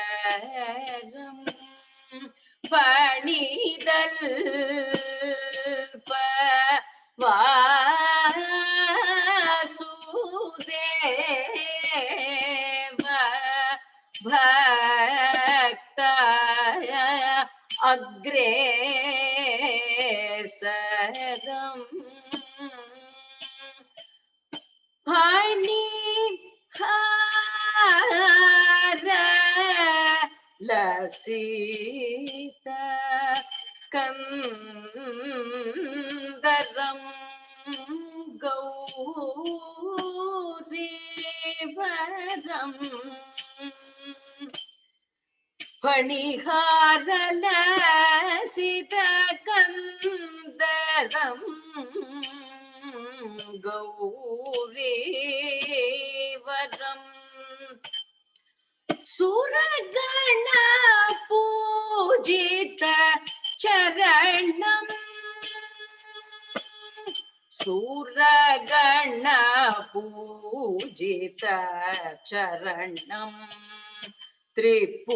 अग्रेसरम् फणितल्प वासुदेव भक्त अग्रेसरम् फणिहार लसिता कंदरम् गौरीवरम् फणिहार लसिता कंदरम् गौरीवरम् सुरगण पूजित चरणम् सुरगण पूजित चरणम् त्रिपुराहरणम्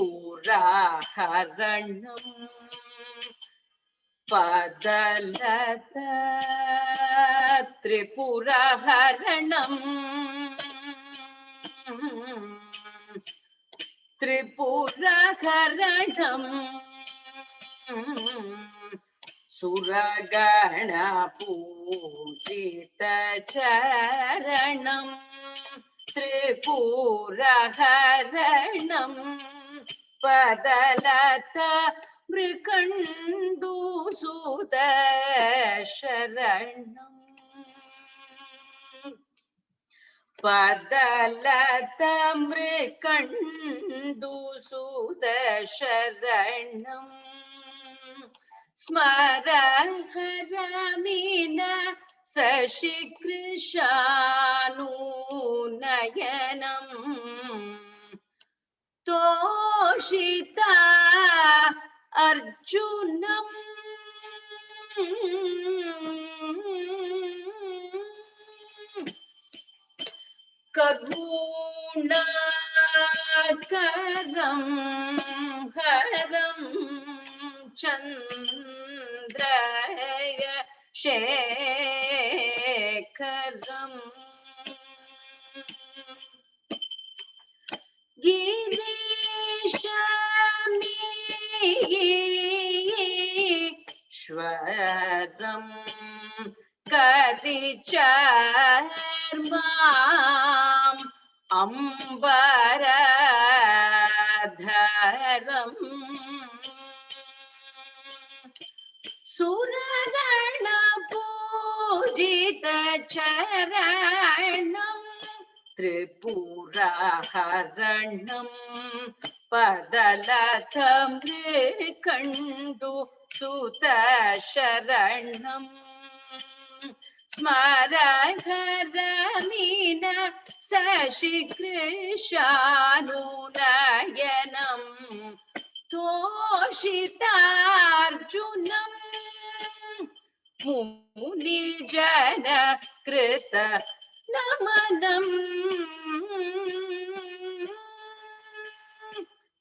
पदलता त्रिपुराहरणम् त्रिपुराहरणम् सुरगण पूजित चरणम् त्रिपुराहरणम् पदलता मृकण्डूसुत शरणम् पदलता मृकण्डूसुत शरणम् स्मरहरमीन शशिकृशानूनयनम् तोषिता अर्जुनम् करुणाकरम् हरम् चन्द्रय शेखरम् गिरीशमीश्वरम् करिचर्माम् अम्बरधरम् सुरगण पूजित चरणम् त्रिपुराहरणम् पदलता मृकण्डूसुत शरणम् स्मरहरमीन शशिकृशानूनयनम् तोषिता तोषितार्जुनम् मुनिजन कृत नमनम्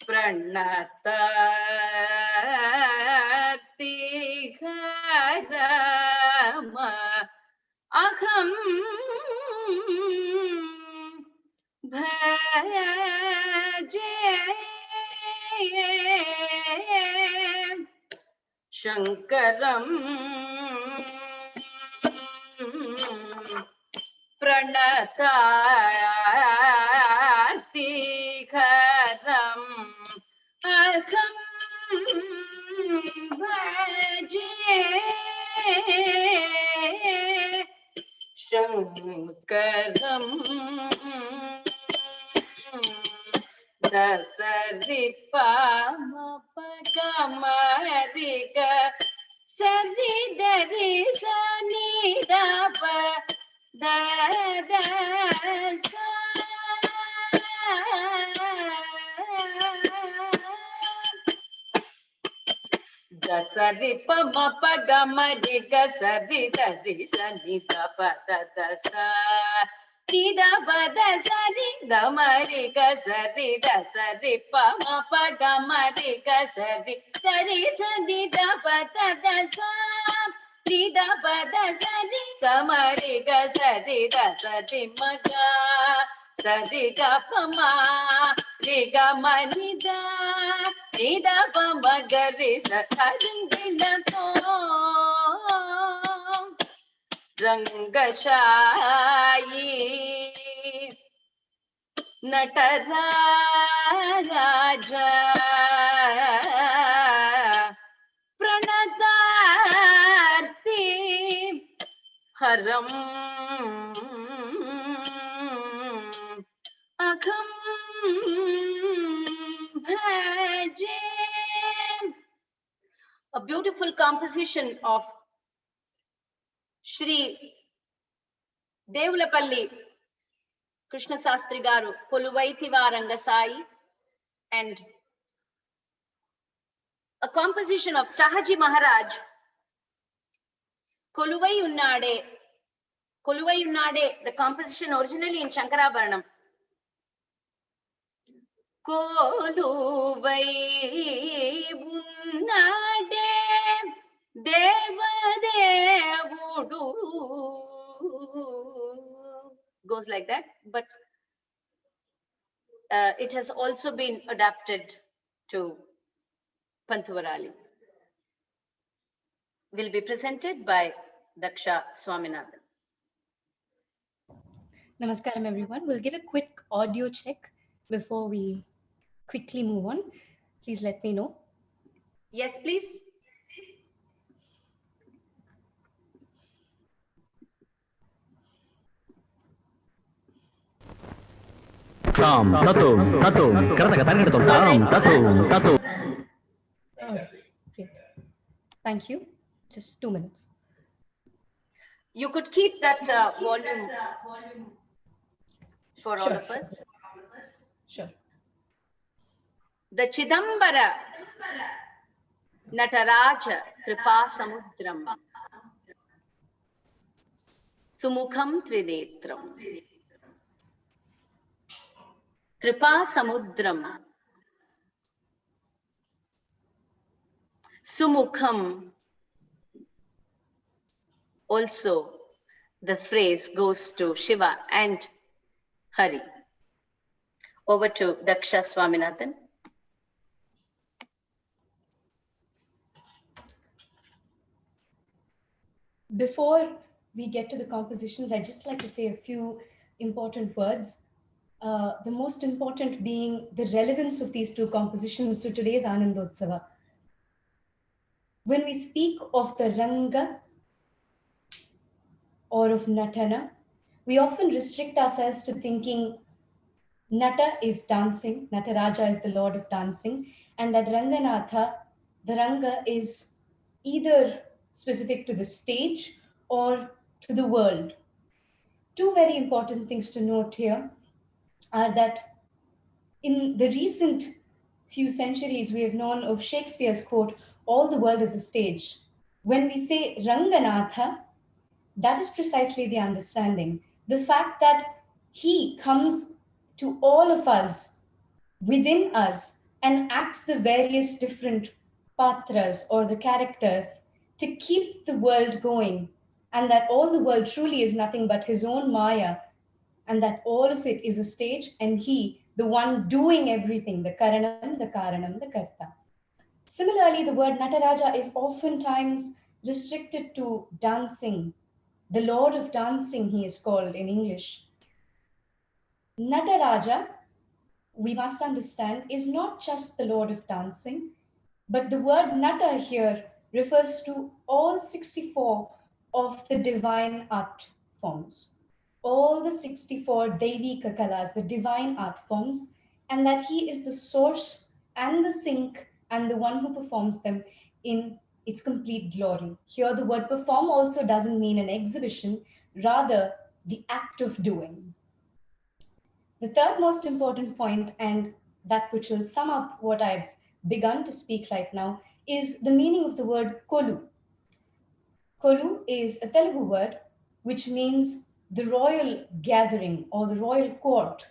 प्रणतातिघरम अहं भजे शङ्करम् प्रणतातिघरम् अहं भजे शङ्करम् दसरिपमपगमरिग सरिदरि सनिदप ददस दसरिपमपगमरिग सरिदरि सनिदप ददस निदपद सरि गमरि गसरि दसरि पम पगमरि गसरि सरि सनि दपद दस निदपद सरि गमरि गसरि दसरि मग सरि गपम रि गमनि द निदप मगरि सरिंगिणतो रंगशायी नटराज प्रणतार्ति हरम अघम भजे. A beautiful composition of Shri Devulapalli Krishna Sastri Garu, Koluvaithiva Ranga Sai, and a composition of Shahaji Maharaj, Koluvai Unnade, the composition originally in Shankarabharanam. Koluvai Unnade Devadevudu goes like that, but it has also been adapted to Panthavarali. Will be presented by Daksha Swaminathan. Namaskaram everyone. We'll give a quick audio check before we quickly move on. Please let me know. Yes, please. Tam, tatum, tatum, karata katanitum, tam, tatum, tatum. Oh, great. Thank you. Just 2 minutes. You could keep that volume for all of us. Sure. The Chidambara Nataraja Kripa Samudram Sumukham Trinetram Kripa Samudram Sumukham. Also, the phrase goes to Shiva and Hari. Over to Daksha Swaminathan. Before we get to the compositions, I'd just like to say a few important words. The most important being the relevance of these two compositions to today's Anandotsav. When we speak of the Ranga or of Natana, we often restrict ourselves to thinking Nata is dancing, Nataraja is the lord of dancing, and that Ranganatha, the Ranga, is either specific to the stage or to the world. Two very important things to note here are that in the recent few centuries, we have known of Shakespeare's quote, all the world is a stage. When we say Ranganatha, that is precisely the understanding. The fact that he comes to all of us, within us, and acts the various different patras or the characters to keep the world going, and that all the world truly is nothing but his own Maya, and that all of it is a stage, and he, the one doing everything, the Karanam, the Karanam, the Karta. Similarly, the word Nataraja is oftentimes restricted to dancing. The Lord of Dancing, he is called in English. Nataraja, we must understand, is not just the Lord of Dancing, but the word Nata here refers to all 64 of the divine art forms, all the 64 Devika Kalas, the divine art forms, and that he is the source and the sink and the one who performs them in its complete glory. Here, the word perform also doesn't mean an exhibition, rather, the act of doing. The third most important point, and that which will sum up what I've begun to speak right now, is the meaning of the word kolu. Kolu is a Telugu word which means the royal gathering or the royal court.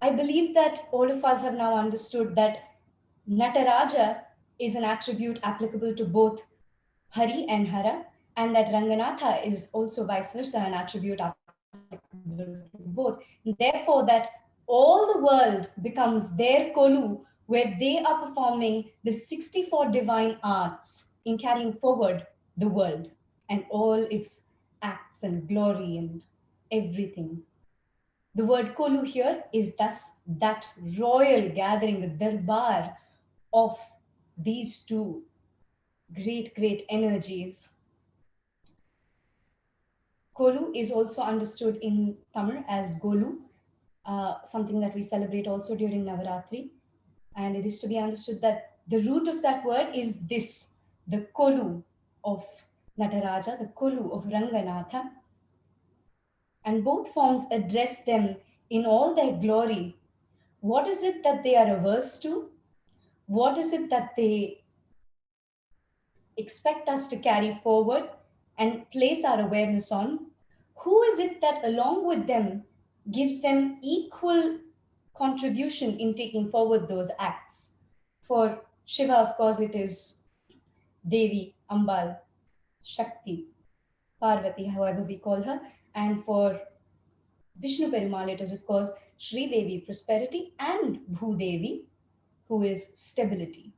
I believe that all of us have now understood that Nataraja is an attribute applicable to both Hari and Hara, and that Ranganatha is also vice versa, an attribute applicable to both. Therefore, that all the world becomes their kolu, where they are performing the 64 divine arts in carrying forward the world and all its acts and glory and everything. The word kolu here is thus that royal gathering, the darbar of these two great energies. Kolu is also understood in Tamil as Golu, something that we celebrate also during Navaratri. And it is to be understood that the root of that word is this, the Kolu of Nataraja, the Kolu of Ranganatha. And both forms address them in all their glory. What is it that they are averse to? What is it that they expect us to carry forward and place our awareness on? Who is it that along with them gives them equal contribution in taking forward those acts? For Shiva, of course, it is Devi, Ambal, Shakti, Parvati, however we call her. And for Vishnu Perumal, it is, of course, Sri Devi, prosperity, and Bhudevi, who is stability.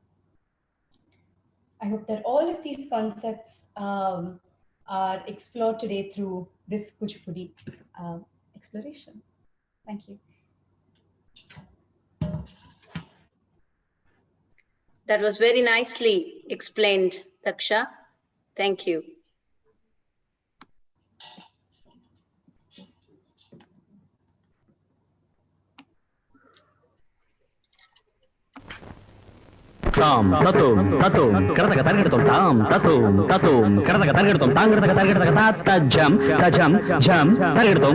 I hope that all of these concepts are explored today through this Kuchipudi exploration. Thank you. That was very nicely explained, Daksha. Thank you. Tam, tatum, tatum, karataka targetum, tam, tatum, tatum, karataka targetum, tangataka targetaka tata jam, tajam, jam, targetum,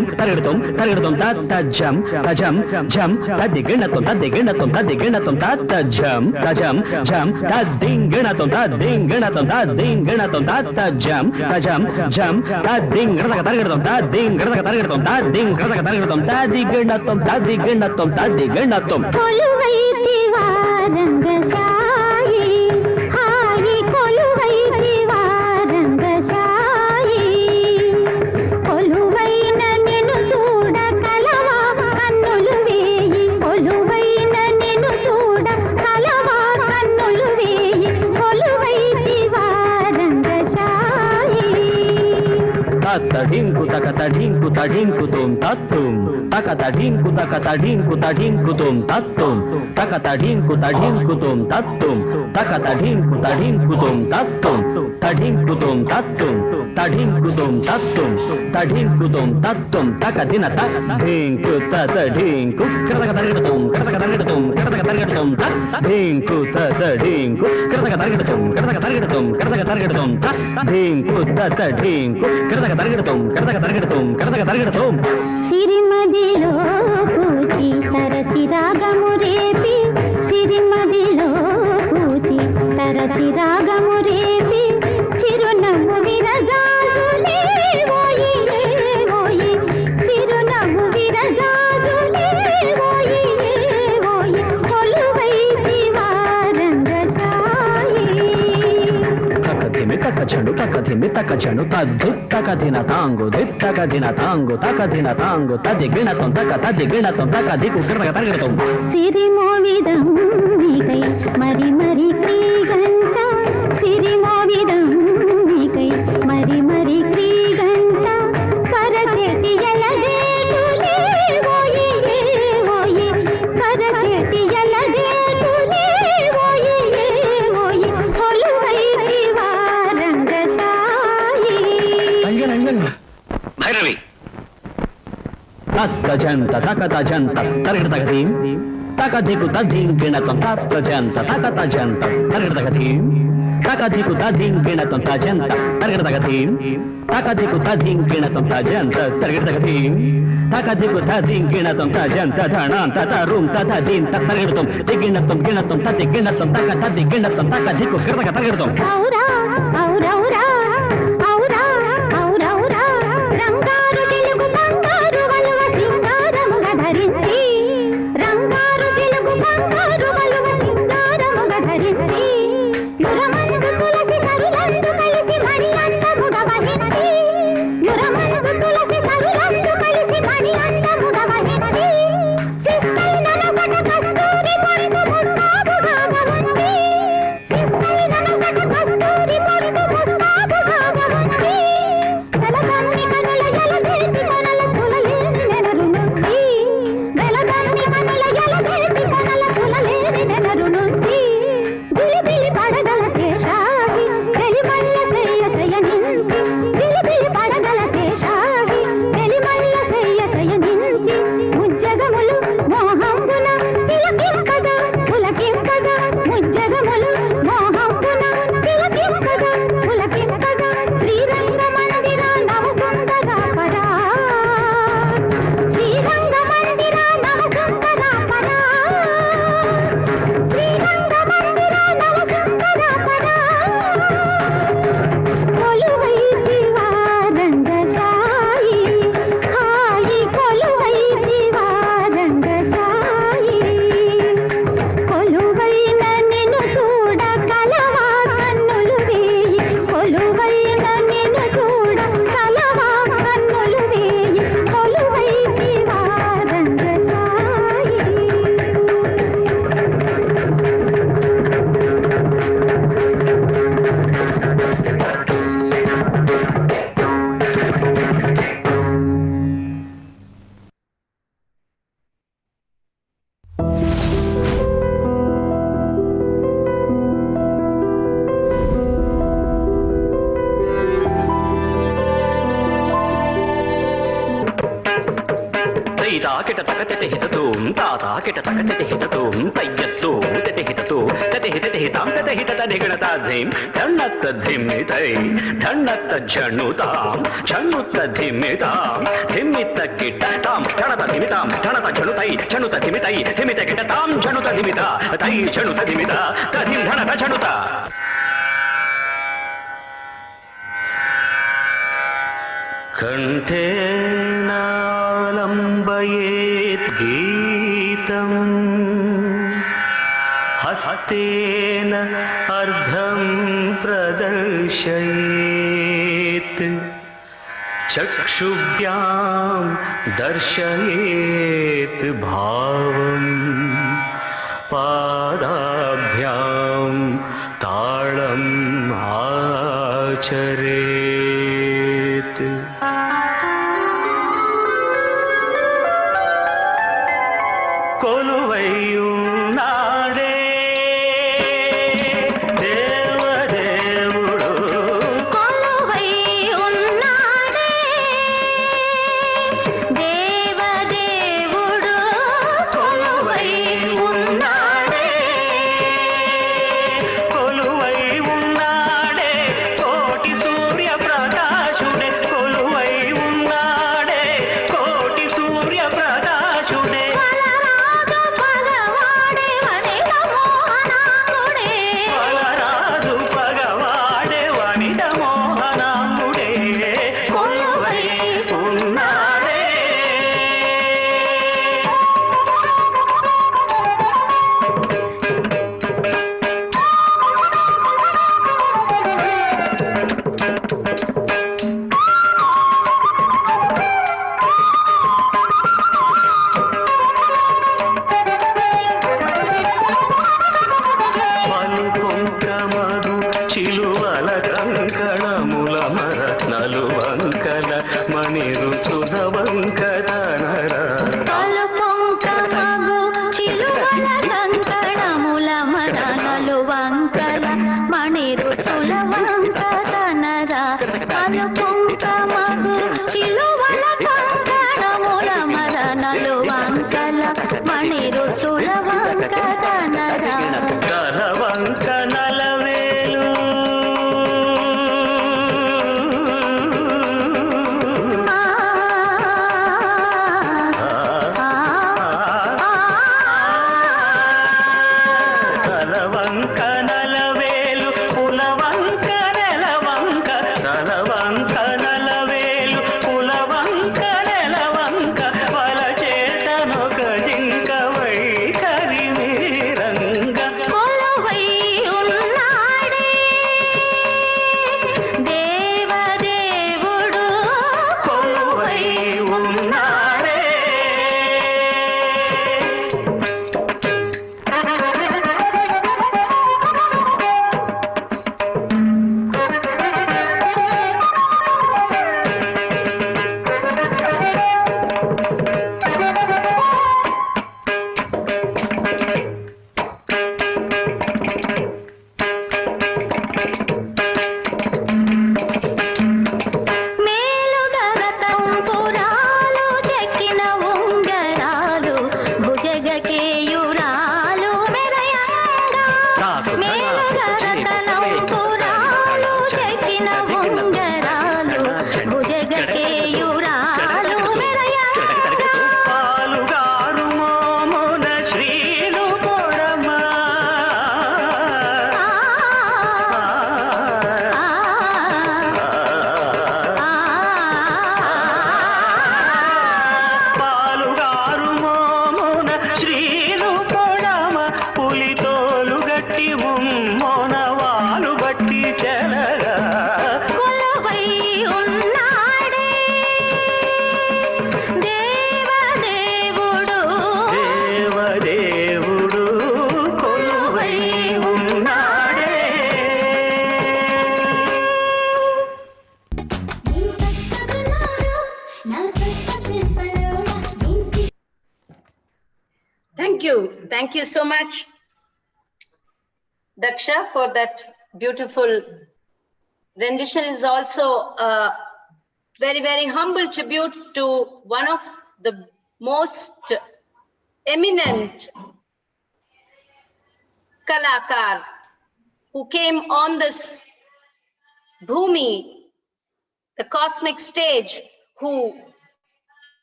tata jam, tajam, jam, tadiginatum, tata jam, tajam, jam, tadinginatum, tata jam, tajam, jam, tadingrataka targetum, tadiginatum. Tadinku tadinku tum tatum, takatadinku tum tatum, takatadinku tum tatum, takatadinku tum tatum, tadinku tum tatum, tadinku tum tatum, takadina tadinku tadinku, karatakatargatum, dinku tadinku, karatakatargatum, dinku tadinku, సిరిమదిలో పూచి సరసి రాగము రేపి సిరిమదిలో పూచి తరచి రాగము రేపి చిరునవ్వు విరజాజులే ఓయి ఓయి చిరునవ్వు విరజాజులే ఓయి ఓయి కొలువైతి వారంగసాయి తకధిమి తక చెడు తకధిమి తక చెడు తకధిన తాంగు తకధిన తాంగు తకధిన తాంగు తది గిణతం తది గిణతం తదికు గిరగ తరగడం సిరిమోవిదం మీకై మరి మరి క్రీగంట సిరిమోవిదం మీకై మరి మరి క్రీగంట పరచేతి ఎలదేటులే ఓయి ఓయి పరచేతి ఎలదేటులే ఓయి ఓయి కొలువైతి వారంగసాయి భైరవి తత్జంత తకతజంత తరగడతగదీం తకధికు తద్ధీం గిణతం తత్జంత తకతజంత తరగడతగదీం తకధికు తద్ధీం గిణతం తజంత తరగడతగదీం తకధికు తద్ధీం గిణతం తజంత తరగడతగదీం తకధికు తద్ధీం గిణతం తజంత ధణాంత తరుం తదీం తరగడతం దిగిణతం గిణతం తది గిణతం తది గిణతం తకధికు గిరగ తరగడతం ఔరా ఔరౌరా ఔరా ఔరౌరా రంగారు తెలుగు బంగారు వలువ సింగారముగ ధరించి రంగారు తెలుగు బంగారు వలువ సింగారముగ ధరించి మురమందు తులసి సరులందు కలిసి మణి అందముగ వహించి మురమందు తులసి సరులందు కలిసి మణి అందముగ వహించి శిస్తైన నొసట కస్తూరి పొందు ముస్తాబుగా గమనించి శిస్తైన నొసట కస్తూరి పొందు ముస్తాబుగా గమనించి వెలగమ్మి కనుల ఎలదేటి కొనల కులలేని నెనరు నుంచి వెలగమ్మి కనుల ఎలదేటి కొనల కులలేని నెనరు నుంచి దిలిబిలి పడగల శేషాహి వెలిమల్ల శయ్య శయనించి దిలిబిలి పడగల శేషాహి వెలిమల్ల శయ్య శయనించి ముజ్జగములు మోహంబున తిలకింపగా పులకింపగా ముజ్జగములు మోహంబున తిలకింపగా పులకింపగా శ్రీరంగ మందిర నవసుందర పరా శ్రీరంగ మందిర నవసుందర పరా శ్రీరంగ మందిర నవసుందర పరా కొలువైతి వారంగసాయి హాయి కొలువైతి వారంగసాయి కొలువైన నిన్ను చూడ కలవా కన్నులు వేయి కొలువైన నిన్ను చూడ కలవా కన్నులు వేయి కొలువైతి వారంగసాయి తైతాకిట తకతెతి హితతూం తాతాకిట తకతెతి హితతూం తయ్యత్తూ తెతి హితతూ తెతి హితతి హితాం తెతి హితత ధిగణతాధిం ధన్నత్త ధిమ్మితై ధన్నత్త ఝణుతాం ఝణుత్త ధిమ్మితాం ధిమ్మిత్త కిట్టతాం ఝణత ధిమితాం ఝణత ఝణుతై ఝణుత ధిమితై ధిమిత కిట్టతాం ఝణుత ధిమిత తై ఝణుత ధిమిత తధిం ధణత ఝణుత కంఠేనాలంబయేత్ గీతం హస్తేన అర్ధం ప్రదర్శయేత్ చక్షుభ్యాం దర్శయేత్ భావం పాదాభ్యాం తాళం ఆచరేత్ కొలువైయున్నాడే దేవదేవుడు కొలువై ఉన్నాడే దేవదేవుడు కొలువై ఉన్నాడే కొలువై ఉన్నాడే కోటి సూర్య నలువంకల మణిరుచుల వంక కనరా అనుకుంకమగు చిలువల కంకణముల మర నలువంకల మణిరుచుల వంక కనరా కలవంక నలవేలు కలవంక నలవేలు పులవంక నెలవంక కలవంక నలవేలు పులవంక నెలవంక వల చేతనొక జింక వైఖరి వీరంగ కొలువై ఉన్నాడే దేవదేవుడు కొలువై ఉన్నాడే మేలుగరతంపురాలు చెక్కిన ఉంగరాలు భుజగకేయురాలు మెరయంగా మేలుగరతంపురాలు చెక్కిన ఉంగరాలు భుజగకేయురాలు మెరయంగా పాలుగారు మోమున శ్రీలు పొడమా పాలుగారు మోమున శ్రీలు పొడమ పులితోలు గట్టి ఉమ్మోన వాలు బట్టి చెలగా కొలువై ఉన్నాడే దేవదేవుడు దేవదేవుడు కొలువై ఉన్నాడే Thank you so much, Daksha, for that beautiful rendition. Is also a very, very humble tribute to one of the most eminent Kalakar who came on this Bhumi, the cosmic stage, who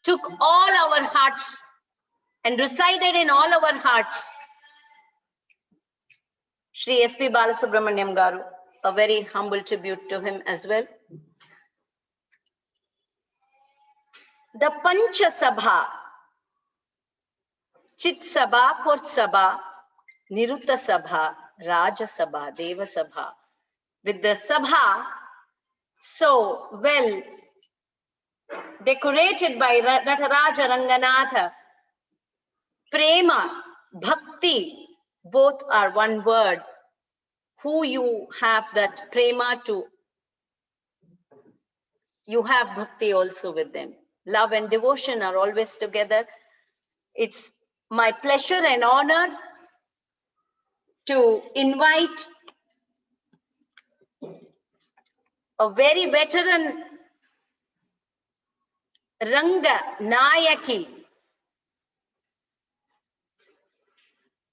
took all our hearts and resided in all our hearts. Shri S.P. Balasubramaniam Garu, a very humble tribute to him as well. The Pancha Sabha, Chit Sabha, Pur Sabha, Niruta Sabha, Raja Sabha, Deva Sabha. With the Sabha so well decorated by Nataraja Ranganatha, Prema, Bhakti, both are one word. Who you have that Prema to, you have Bhakti also with them. Love and devotion are always together. It's my pleasure and honor to invite a very veteran Ranga Nayaki,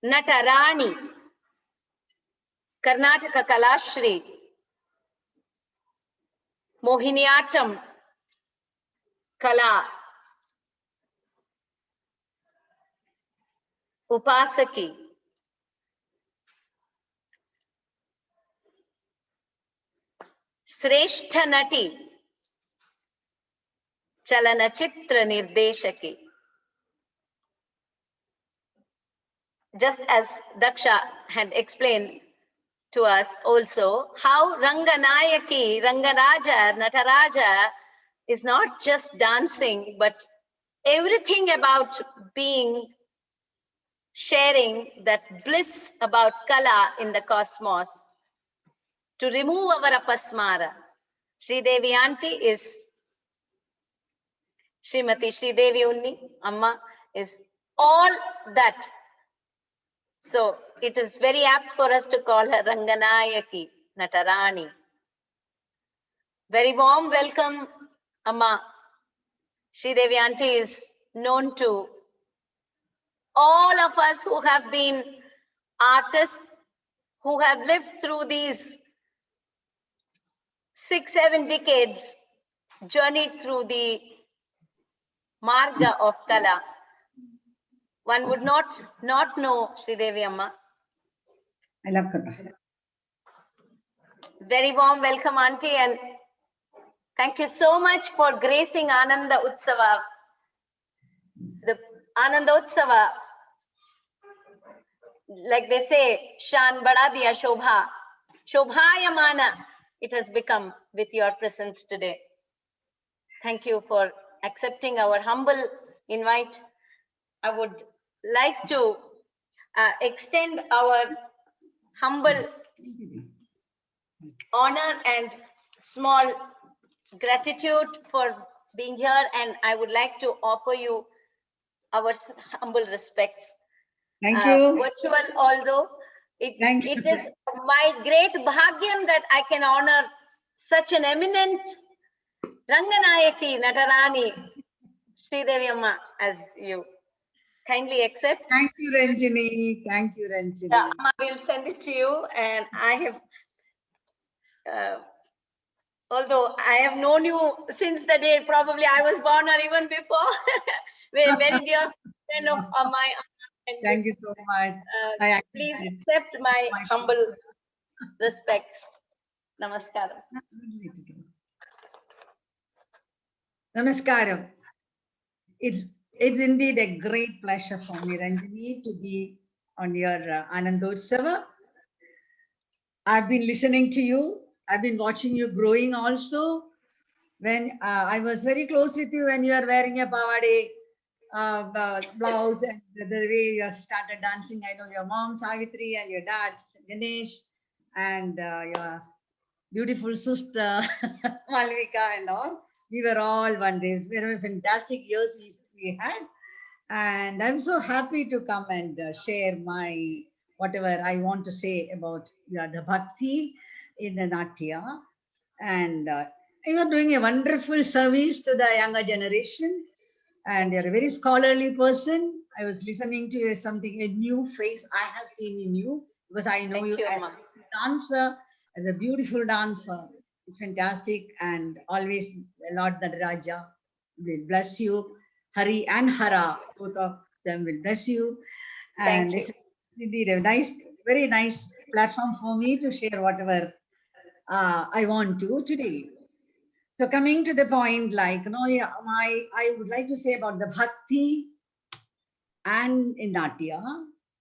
Natarani, Karnataka Kalashri, Mohiniyattam Kala, Upasaki, Sreshtha Nati, Chalanachitra Nirdeshaki. Just as Daksha had explained to us also, how Ranganayaki, Rangaraja, Nataraja is not just dancing, but everything about being, sharing that bliss about Kala in the cosmos, to remove our apasmara. Sri Devi Auntie is, Srimati Sri Devi Unni, Amma is all that So it is very apt for us to call her Ranganayaki, Natarani. Very warm welcome, Amma. Sridevi Auntie is known to all of us who have been artists, who have lived through these 6-7 decades, journeyed through the marga of Kala. One would not know Sridevi Amma. I love her. Very warm welcome, Auntie, and thank you so much for gracing Ananda Utsava. The Anandotsav, like they say, Shan Bada Diya Shobha, Shobhayamana, it has become with your presence today. Thank you for accepting our humble invite. I would like to extend our humble honor and small gratitude for being here, and I would like to offer you our humble respects. Thank you. Virtual, although Thank you. it is my great bhagyam that I can honor such an eminent Ranganayaki, Natarani, Sridevi Amma, as you kindly accept. Thank you, Ranjini. Thank you, Ranjini. Yeah, Amma will send it to you, and I have, although I have known you since the day probably I was born or even before, very dear friend of my. And Thank you so much. please accept my humble respects. Namaskaram. Namaskaram. It's indeed a great pleasure for me, Ranjini, to be on your Anandotsava. I've been listening to you. I've been watching you growing also. When I was very close with you when you are wearing a pavade blouse and the way you started dancing. I know your mom Savitri and your dad Ganesh and your beautiful sister Malvika and all. We were all one day. Very fantastic years we had, and I'm so happy to come and share my whatever I want to say about the bhakti in the Natya, and you are doing a wonderful service to the younger generation, and you're a very scholarly person. I was listening to you as something, a new face I have seen in you, because I know you as a dancer, as a beautiful dancer. It's fantastic, and always Lord Nataraja will bless you. Hari and Hara, both of them will bless you. And it's indeed a nice, very nice platform for me to share whatever I want to today. So coming to the point, like, I would like to say about the bhakti and in Natya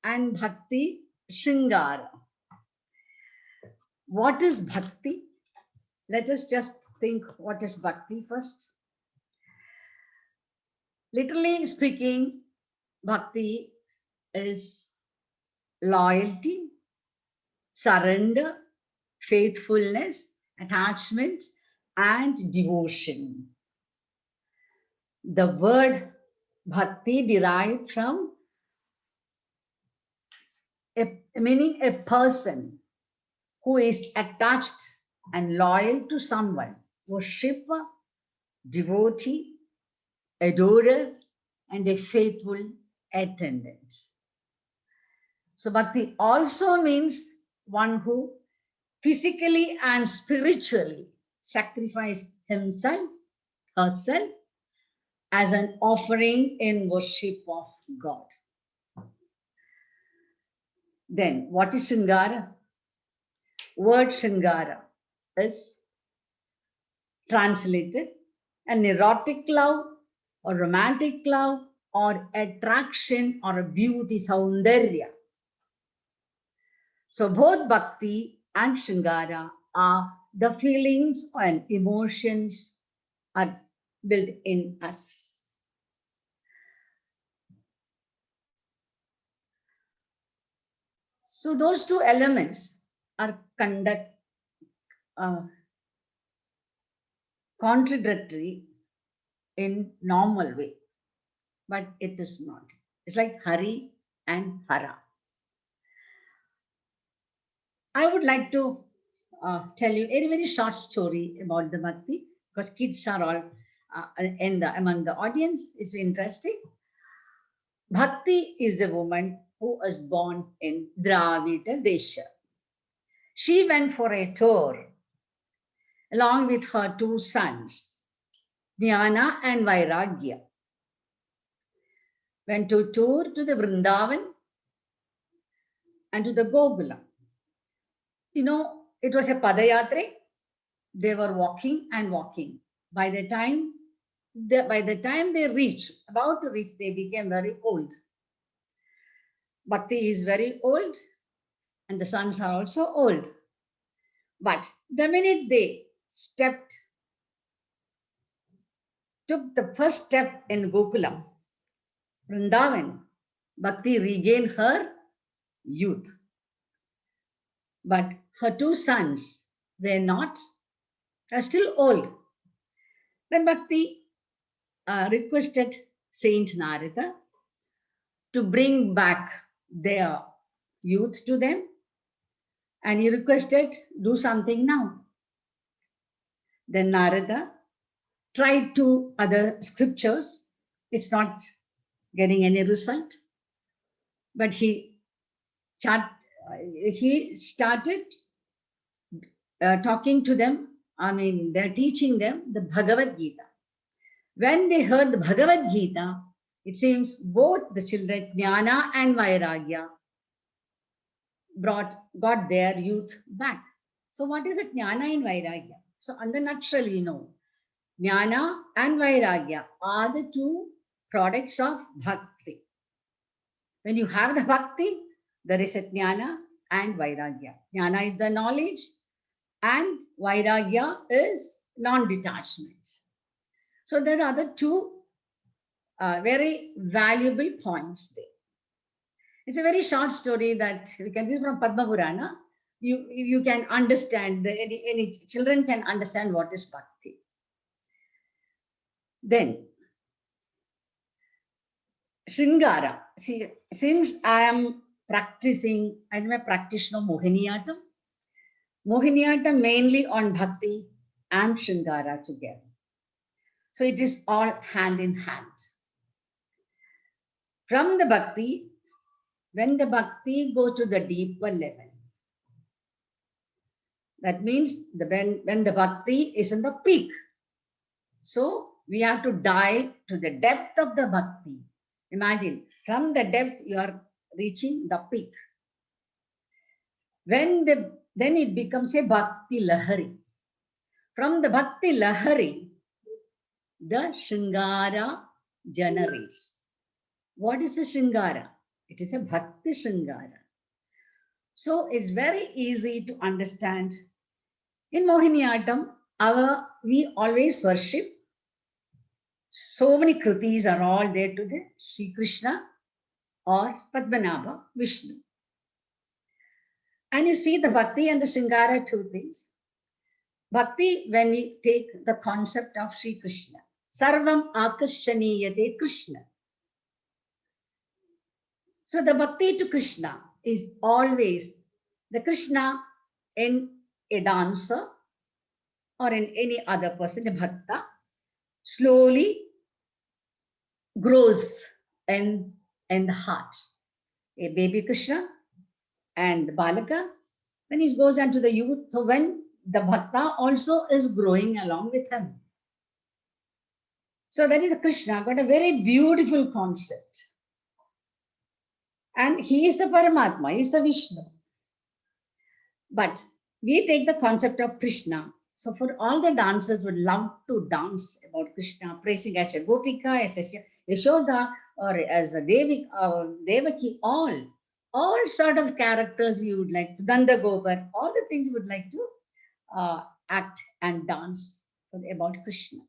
and bhakti shringara. What is bhakti? Let us just think what is bhakti first. Literally speaking, bhakti is loyalty, surrender, faithfulness, attachment, and devotion. The word bhakti derived from meaning a person who is attached and loyal to someone, worshipper, devotee, adorer, and a faithful attendant. So bhakti also means one who physically and spiritually sacrificed himself, herself, as an offering in worship of God. Then what is Shringara? Word Shringara is translated an erotic love or romantic love or attraction or a beauty, saundarya. So both bhakti and Shringara are the feelings and emotions are built in us. So those two elements are contradictory in normal way, but it is not. It's like Hari and Hara. I would like to tell you a very short story about the bhakti because kids are all among the audience. It's interesting. Bhakti is a woman who was born in Dravida Desha. She went for a tour along with her two sons, Jnana and Vairagya. Went to tour to the Vrindavan and to the Gokula. You know, it was a Padayatre. They were walking and walking. By the time they reached, about to reach, they became very old. Bhakti is very old, and the sons are also old. But the minute they took the first step in Gokula, Vrindavan, Bhakti regained her youth. But her two sons were not, are still old. Then Bhakti requested Saint Narada to bring back their youth to them, and he requested, do something now. Then Narada tried two other scriptures. It's not getting any result. But he started talking to them. I mean, they're teaching them the Bhagavad Gita. When they heard the Bhagavad Gita, it seems both the children, Jnana and Vairagya, got their youth back. So what is it, Jnana and Vairagya? So in the nutshell, you know, Jnana and Vairagya are the two products of Bhakti. When you have the Bhakti, there is a Jnana and Vairagya. Jnana is the knowledge and Vairagya is non-detachment. So there are the two very valuable points there. It's a very short story that we can, this is from Padma Purana. You can understand, any children can understand what is Bhakti. Then, Shringara. See, since I am practicing, I am a practitioner of Mohiniyattam. Mohiniyattam mainly on Bhakti and Shringara together. So it is all hand in hand. From the Bhakti, when the Bhakti goes to the deeper level, that means when the Bhakti is in the peak. So we have to dive to the depth of the Bhakti. Imagine, from the depth you are reaching the peak. Then it becomes a Bhakti Lahari. From the Bhakti Lahari, the Shringara generates. What is the Shringara? It is a Bhakti Shringara. So it's very easy to understand. In Mohiniyattam, we always worship. So many kritis are all there to the Sri Krishna or Padmanabha Vishnu. And you see the Bhakti and the Shringara, two things. Bhakti, when we take the concept of Sri Krishna, Sarvam Akashaniyate Krishna. So the Bhakti to Krishna is always the Krishna in a dancer or in any other person, a Bhakta, slowly grows in the heart. A baby Krishna and the Balaka, then he goes into the youth. So when the Bhakta also is growing along with him. So that is the Krishna, got a very beautiful concept. And he is the Paramatma, he is the Vishnu. But we take the concept of Krishna. So for all the dancers would love to dance about Krishna, praising as a Gopika, as a Yashoda, or as a Devaki, all sort of characters we would like to, Nanda Gopar, all the things we would like to act and dance about Krishna.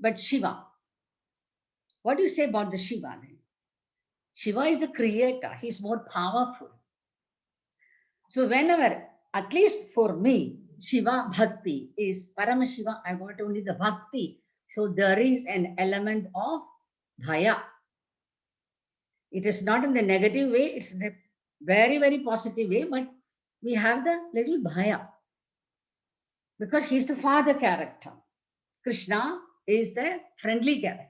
But Shiva, what do you say about the Shiva then? Shiva is the creator, he's more powerful. So whenever, at least for me, Shiva Bhakti is Paramashiva, I got only the Bhakti. So there is an element of Bhaya. It is not in the negative way, it's in the very, very positive way, but we have the little Bhaya, because he's the father character. Krishna is the friendly character.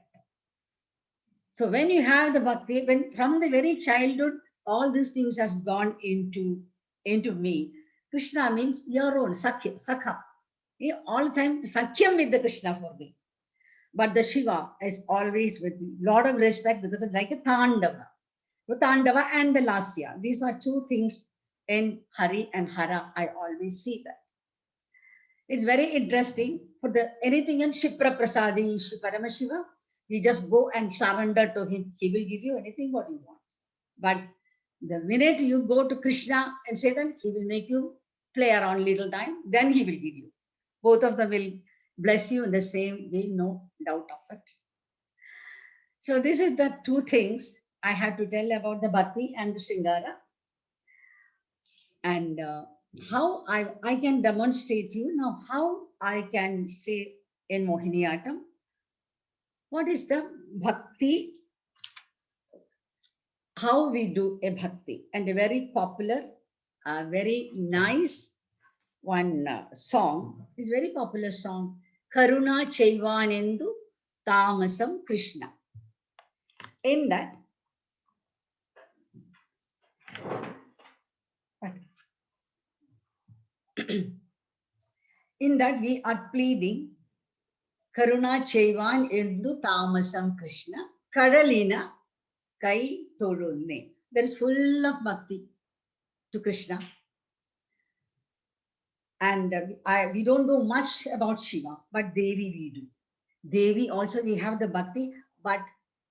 So when you have the bhakti, when from the very childhood, all these things has gone into me. Krishna means your own, Sakya, Sakha. All the time, Sakyam with the Krishna for me. But the Shiva is always with a lot of respect because it's like a Tandava. The Tandava and the Lasya. These are two things in Hari and Hara. I always see that. It's very interesting for the anything in Shipra Prasadi, Paramashiva. You just go and surrender to him. He will give you anything what you want. But the minute you go to Krishna and Satan, he will make you play around little time. Then he will give you. Both of them will bless you in the same way, no doubt of it. So this is the two things I had to tell about the Bhakti and the Singara. And how I can demonstrate you now, how I can say in Mohiniyattam, what is the Bhakti, how we do a Bhakti. And a very popular, very nice one song, is very popular song, Karuna Chaivanendu Tamasam Krishna. In that, in that we are pleading Karuna Chaivan Endu Tamasam Krishna Kadalina Kai Tolunne. There is full of bhakti to Krishna. And we don't know much about Shiva, but Devi we do. Devi also we have the bhakti, but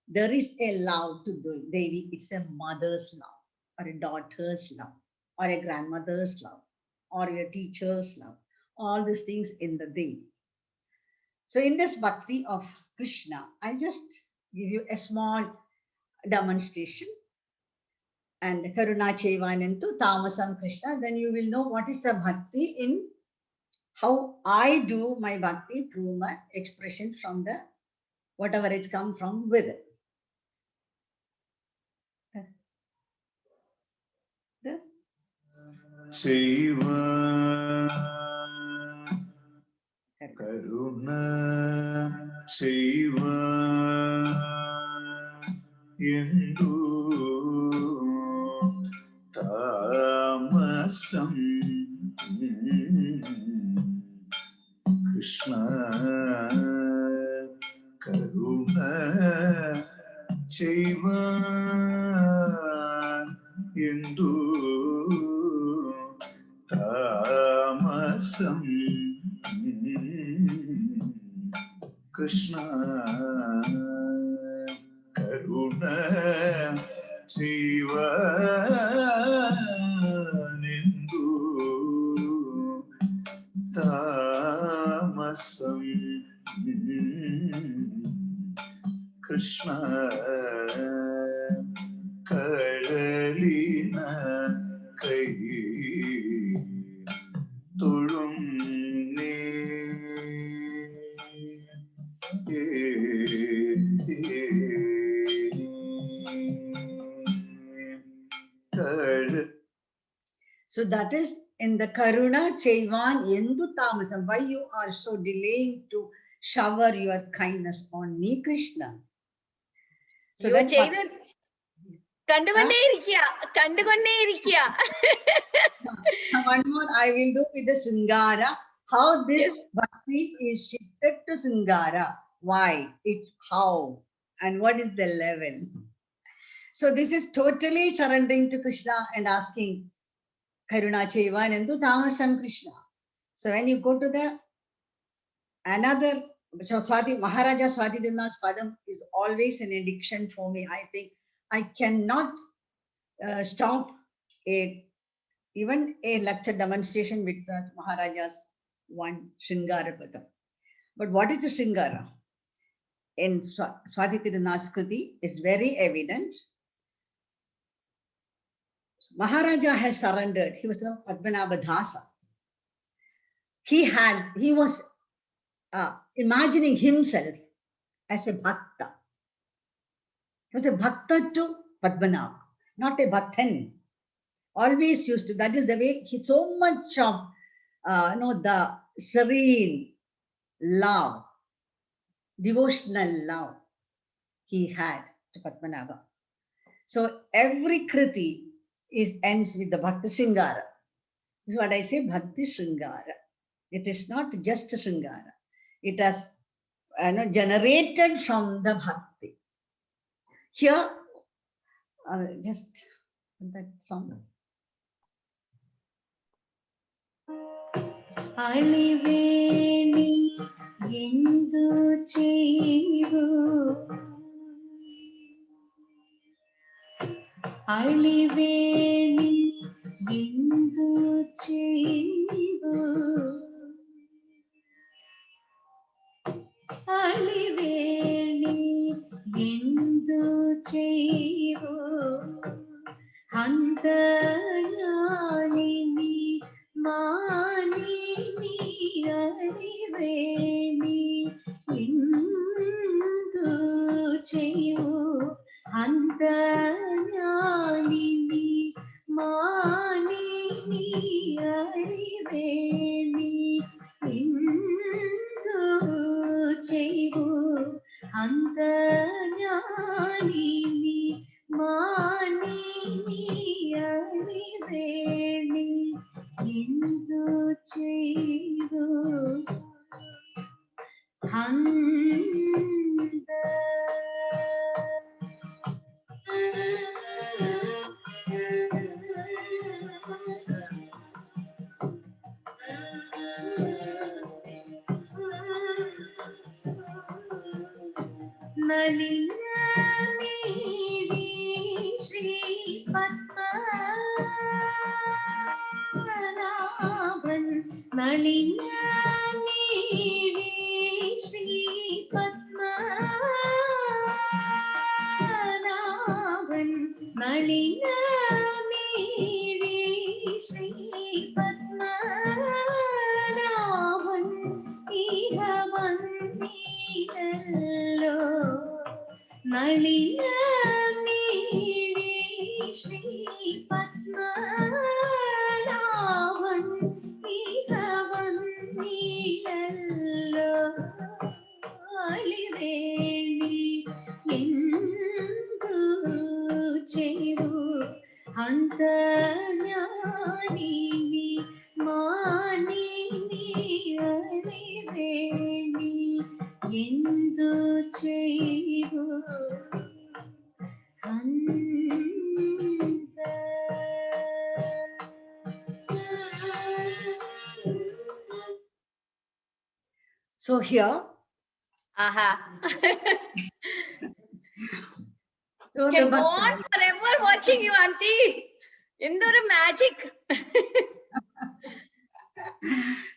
there is a love to do Devi. It's a mother's love, or a daughter's love, or a grandmother's love, or a teacher's love. All these things in the Devi. So in this bhakti of Krishna, I just give you a small demonstration. And Karuna Chaivanentu Tamasam Krishna, then you will know what is the bhakti in how I do my bhakti through my expression from the whatever it come from with it. Shiva Karuna Shiva Yendu Tamasam Krishna Karuna Shiva Yendu Tamasam Krishna Karuna Shiva Nindu Tamasam Krishna Kadalina Kai Tolunne. So that is in the Karuna Chaivan Yendu Tamasam. Why you are so delaying to shower your kindness on me, Krishna? So You that ചെയ്ത് കണ്ടുകൊണ്ടേ ഇരിക്കുക കണ്ടുകൊണ്ടേ ഇരിക്കുക. one more I will do with the Singara. How this bhakti is shifted to Singara. Why? It how? And what is the level? So this is totally surrendering to Krishna and asking Karuna Chaivan Endu Tamasam Krishna. So when you go to the another, so Maharaja Swadhidina's Padam is always an addiction for me. I think I cannot stop even a lecture demonstration with the Maharaja's one Shringara Padam. But what is the Shringara? In Swadhitirana's Kriti is very evident. Maharaja has surrendered. He was a Padmanabhadasa. He was imagining himself as a bhakta. He was a bhakta to Padmanabha, not a bhaktan. Always used to. That is the way he so much of the serene love, devotional love he had to Padmanabha. So every kriti ends with the Bhakti Shringara. This is what I say, Bhakti Shringara. It is not just Shringara. It has generated from the Bhakti. Here, just that song. ಅಳಿವೇಣಿ ಎಂದು ಚೇವು ಅಳಿವೇಣಿ ಎಂದು ಚೇವು ಅಳಿವೇಣಿ ಎಂದು ಚೇವು ಹಂತಯಾನಿನಿ ಮಾನಿನಿ ಅಳಿವೇಣಿ ಎಂದು ಚೇವು ಹಂತಯಾನಿನಿ ಮಾನಿನಿ ಅಳಿವೇಣಿ ಎಂದು ಚೇವು ಹಂತಯಾನಿನಿ ಮಾನಿನಿ ಅಳಿವೇಣಿ ಎಂದು ಚೇವು ಹಂತ ನಳಿನ ಮೇರಿ ಶ್ರೀ ಪದ್ಮನಾಭನ್ ನಳಿನ ಮೇರಿ ಶ್ರೀ ಪದ್ಮನಾಭನ್ ನಳಿನ ಮೇರಿ ಶ್ರೀ ಪದ್ಮನಾಭನ್ ಈಗ ಬಂದಿರಲ್ಲೋ ನಳಿನ ಮೇರಿ ಶ್ರೀ ಪದ್ಮನಾಭನ್ ಈಗ ಬಂದಿರಲ್ಲೋ ಅಳಿವೇಣಿ ಎಂದು ಚೇವು ಹಂತಯಾನಿನಿ ಮಾನಿನಿ ಅಳಿವೇಣಿ ಎಂದು ಚೇವು ಹಂತ So here, Aha. so Can the go on forever watching you, Auntie. Indore magic.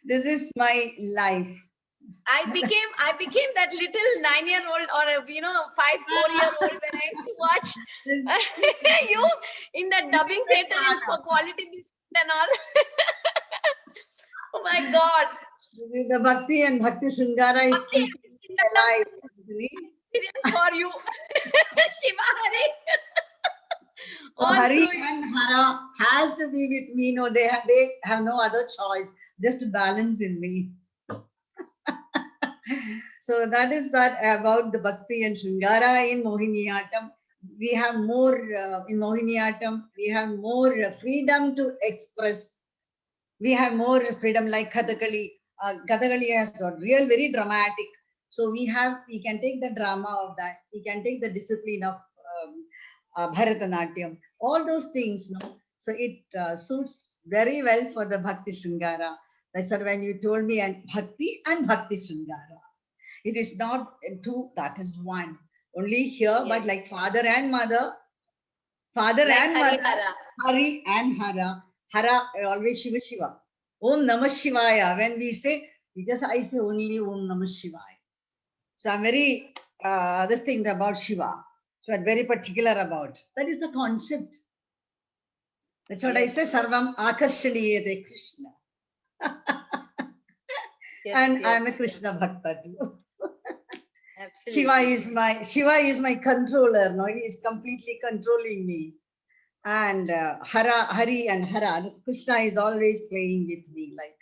this is my life. I became that little 9-year-old or 4-year-old when I used to watch you in the dubbing theater for quality biscuit and all. Oh my God. The Bhakti and Bhakti Shringara is Bhakti keeping alive. experience for you. Shiva Hari. So All Hari through you. and Hara has to be with me. No, they have no other choice. Just to balance in me. So that is that about the Bhakti and Shringara in Mohiniyattam. We have more in Mohiniyattam. We have more freedom to express. We have more freedom like Kathakali. Kathakali has got real very dramatic. So we can take the drama of that. We can take the discipline of Bharatanatyam. All those things, no. So it suits very well for the Bhakti Shringara. That's what when you told me and Bhakti Shringara. It is not two, that is one. Only here, but Yes. like father and mother, father Like and Hari mother, Hara. Hari and Hara. Hara always Shiva Shiva. Om Namah Shivaya. When we say, I say only Om Namah Shivaya. So I'm very this thing about Shiva. So I'm very particular about. That is the concept. That's what I Yes. say. Sarvam Akarshaniye Krishna. Yes, And yes. I'm a Krishna Bhakta too. Absolutely. Shiva is my controller. No, he is completely controlling me. And Hari and Hara, Krishna is always playing with me. Like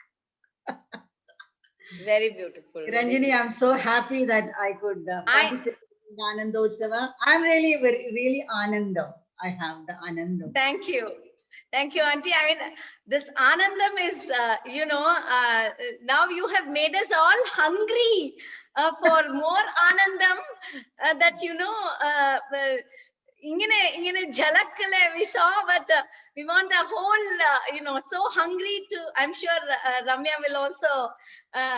Very beautiful. Very Ranjini, beautiful. I'm so happy that I could participate in the Anandotsava. I'm really Anandam. I have the Anandam. Thank you. Thank you, Auntie. I mean, this Anandam is, now you have made us all hungry for more Anandam that, ingine jalakkale we saw, but we want a whole, so hungry to, I'm sure Ramya will also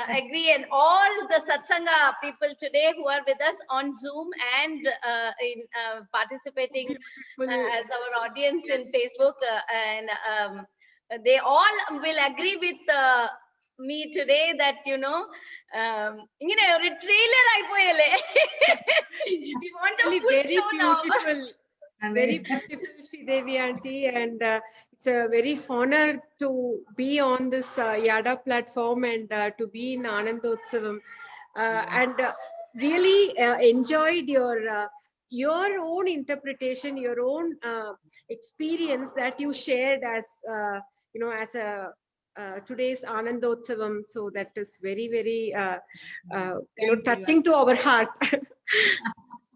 agree, and all the satsanga people today who are with us on Zoom and in participating as our audience in Facebook, and they all will agree with me today that, ingine oru trailer aipoyale. We want a full very show now. beautiful. Very beautiful, Sridevi auntie, and it's a very honor to be on this Yada platform and to be in Anandotsavam, and really enjoyed your own interpretation, your own experience that you shared as as a today's Anandotsavam. So that is very, very touching to our heart.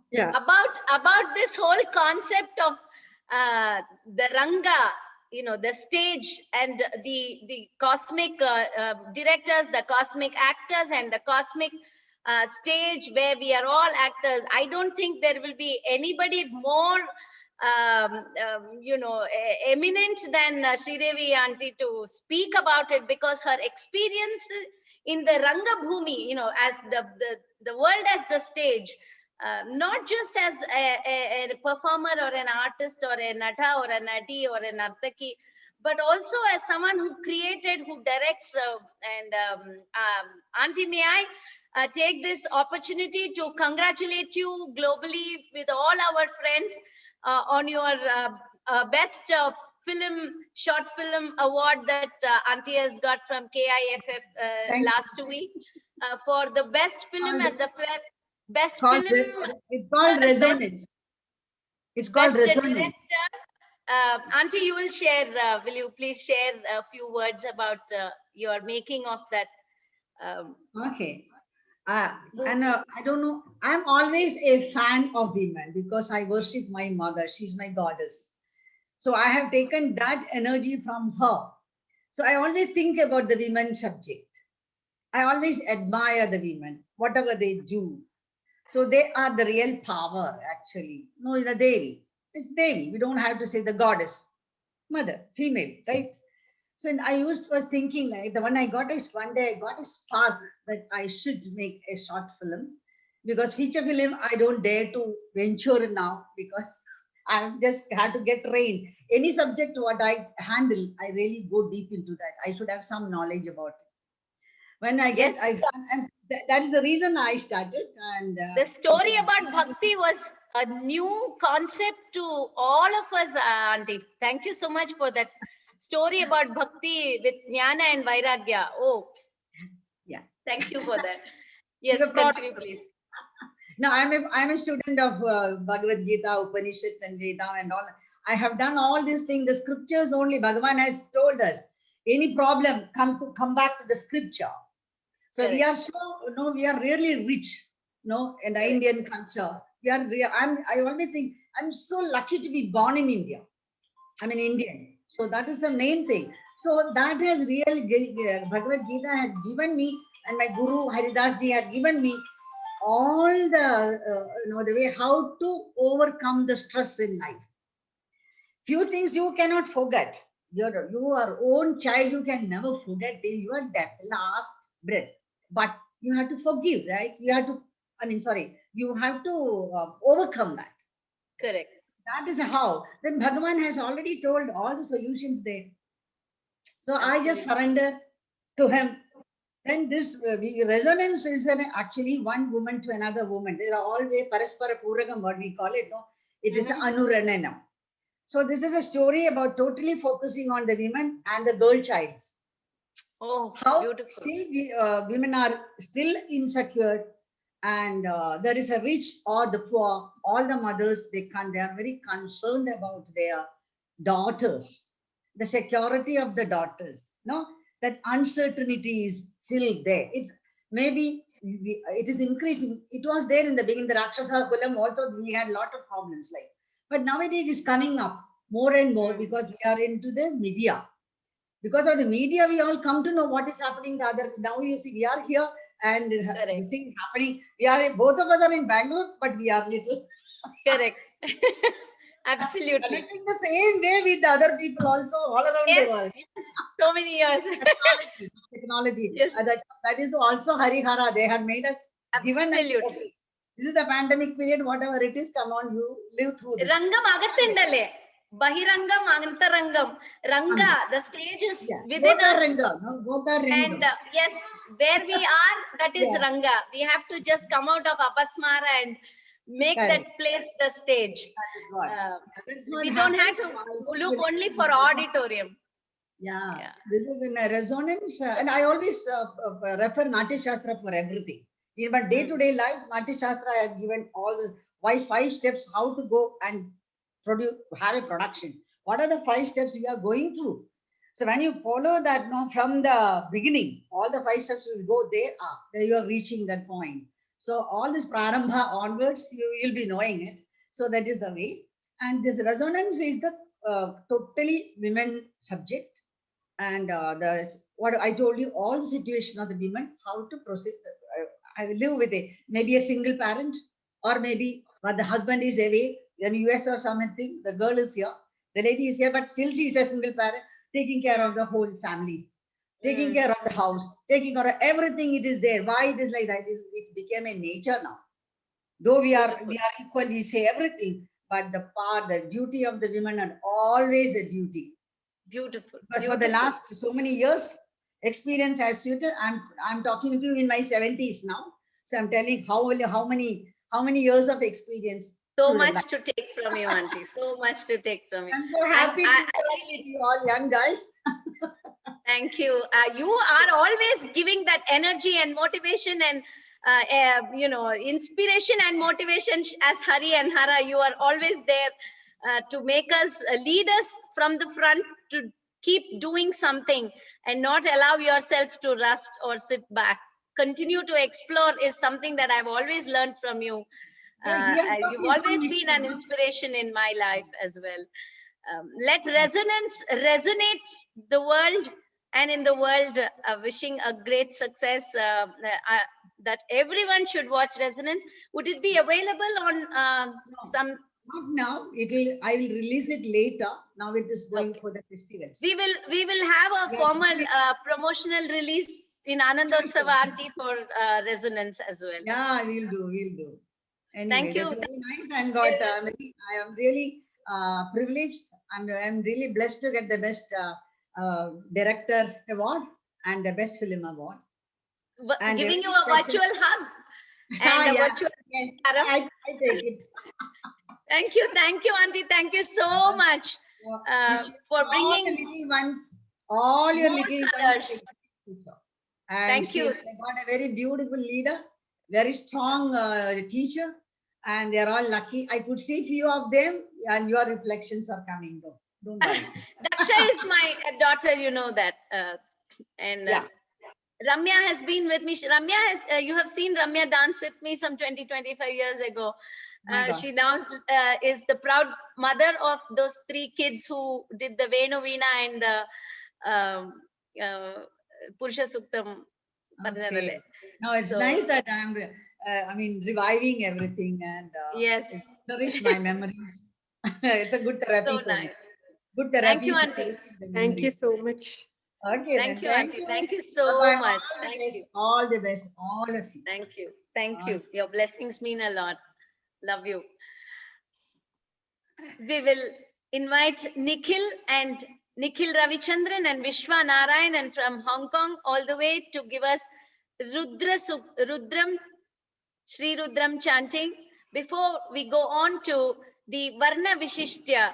Yeah. About this whole concept of the Ranga, the stage, and the cosmic directors, the cosmic actors, and the cosmic stage where we are all actors. I don't think there will be anybody more eminent than Sridevi auntie to speak about it, because her experience in the Ranga Bhumi, as the world as the stage, not just as a performer or an artist or a Nata or a Nati or a Nartaki, but also as someone who created, who directs. Auntie, may I take this opportunity to congratulate you globally with all our friends on your best short film award that Auntie has got from KIFF last week for the best film as the best film. It's called Resonance. It's called Resonance. Auntie, you will share, will you please share a few words about your making of that? Okay. And I don't know, I'm always a fan of women because I worship my mother. She's my goddess. So I have taken that energy from her. So I always think about the women subject. I always admire the women, whatever they do. So they are the real power, actually. No, the Devi. It's Devi. We don't have to say the goddess. Mother, female, right? So was thinking like the one I got is one day I got a spark that I should make a short film, because feature film I don't dare to venture now because I just had to get trained. Any subject what I handle, I really go deep into that. I should have some knowledge about it. When I get, and that is the reason I started. And the story about Bhakti was a new concept to all of us, Auntie. Thank you so much for that story about Bhakti with Jnana and Vairagya. Oh, yeah. Thank you for that. Yes, continue, please. No, I'm a student of Bhagavad Gita, Upanishads, and Veda and all. I have done all these things. The scriptures only. Bhagavan has told us. Any problem, come back to the scripture. So correct. We are really rich, in the Indian culture. I always think I'm so lucky to be born in India. I'm an Indian. So that is the main thing. So that has Bhagavad Gita had given me, and my Guru Haridas ji had given me all the way how to overcome the stress in life. Few things you cannot forget. Your own child you can never forget till your death, last breath. But you have to forgive, right? You have to overcome that. Correct. That is how. Then Bhagavan has already told all the solutions there. So absolutely. I just surrender to him. Then this resonance is actually one woman to another woman. They are always paraspara puragam, what we call it. No, it is anurananam. So this is a story about totally focusing on the women and the girl child. Oh, how beautiful. Still women are still insecure, and there is a rich or the poor, all the mothers, they are very concerned about their daughters, the security of the daughters, no, that uncertainty is still there. It's maybe it is increasing. It was there in the beginning, the Rakshasa Kulam also, we had a lot of problems like, but nowadays it is coming up more and more because we are into the media. Because of the media, we all come to know what is happening. The other now you see, we are here and this thing happening. We are both of us are in Bangalore, but we are little. Correct. Absolutely. Connecting the same way with the other people also all around the world. Yes. So many years. Technology. Yes. That is also Harihara. They have made us given. Absolutely. Okay, this is the pandemic period. Whatever it is, come on, you live through this. Rangam agattindale. Bahirangam, Antarangam. Ranga, the stage is within Both are us. Ranga. No, both are Ranga. And yes, where we are, that is Yeah. Ranga. We have to just come out of Apasmara and make Correct. that place the stage. That is what. That's what We don't have happens. to Almost look will- only for auditorium. Yeah, this is in a resonance, and I always refer Natya Shastra for everything. In my day-to-day life, Natya Shastra has given all the why 5 steps how to go and produce, have a production. What are the 5 steps we are going through? So when you follow that, no, from the beginning, all the 5 steps will go there. There you are reaching that point. So all this prarambha onwards, you will be knowing it. So that is the way. And this resonance is the totally women subject. And what I told you, all the situation of the women, how to proceed. I live with it. Maybe a single parent, or maybe but the husband is away in US or something. The girl is here, the lady is here, but still she is a single parent, taking care of the whole family, taking care of the house, taking care of everything. It is there. Why it is like that? It became a nature now. Though we are equal, we say everything, but the duty of the women are always a duty. Beautiful. Because for the last so many years, experience has suited. I'm talking to you in my 70s now. So I'm telling how many years of experience. So much to take from you, Auntie. So much to take from you. I'm so happy to interact with you all young guys. Thank you. You are always giving that energy and motivation and inspiration and motivation as Hari and Hara. You are always there to make us lead us from the front to keep doing something and not allow yourself to rust or sit back. Continue to explore is something that I've always learned from you. You've always been an inspiration in my life as well. Let resonance resonate the world, and in the world, wishing a great success. That everyone should watch Resonance. Would it be available on some? Not now. I will release it later. Now it is going for the festivals. We will have a formal promotional release in Anandotsav Auntie for Resonance as well. Yeah, we'll do. Anyway, thank you. That's very nice, and got I am really privileged. I'm really blessed to get the best director award and the best film award. And giving you a virtual hug and a virtual. Yes, I take it. Thank you, Auntie. Thank you so much for bringing all the little ones, all your little colors. Ones. Thank you. They got a very beautiful leader, very strong teacher, and they are all lucky. I could see few of them, and your reflections are coming though. Don't worry. Daksha is my daughter, you know that, Ramya has been with me. Ramya has, you have seen Ramya dance with me some 20-25 years ago. She now is the proud mother of those 3 kids who did the Venu Veena and the Purusha Suktam. Okay. Now it's nice that I'm, reviving everything and yes, nourish my memories. It's a good therapy so for nice. me. Good therapy. Thank you, Auntie. Thank you so much. Okay. Thank you, Auntie. Thank you so much. Thank you. All the best, all of you. Thank you. Thank you. Your blessings mean a lot. Love you. We will invite Nikhil Ravichandran and Vishwa Narayanan from Hong Kong all the way to give us Rudram, Sri Rudram chanting. Before we go on to the Varna Vishishtya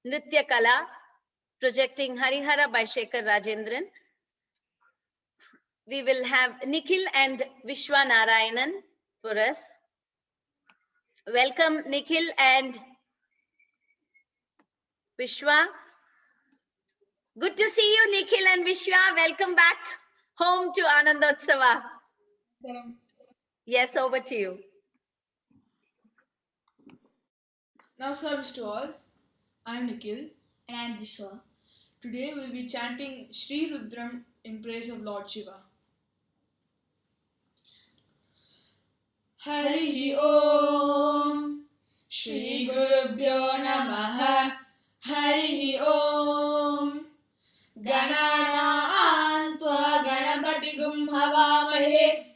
Nritya Kala, projecting Harihara by Shekhar Rajendran, we will have Nikhil and Vishwa Narayanan for us. Welcome, Nikhil and Vishwa. Good to see you, Nikhil and Vishwa. Welcome back home to Anandotsav. Yes, over to you. Namaskar to all. I am Nikhil. And I am Vishwa. Today we will be chanting Sri Rudram in praise of Lord Shiva. Harihi Om Shri Gurubhyo Namaha Harihi Om Ganana Tva Ganapati Gum Havamahe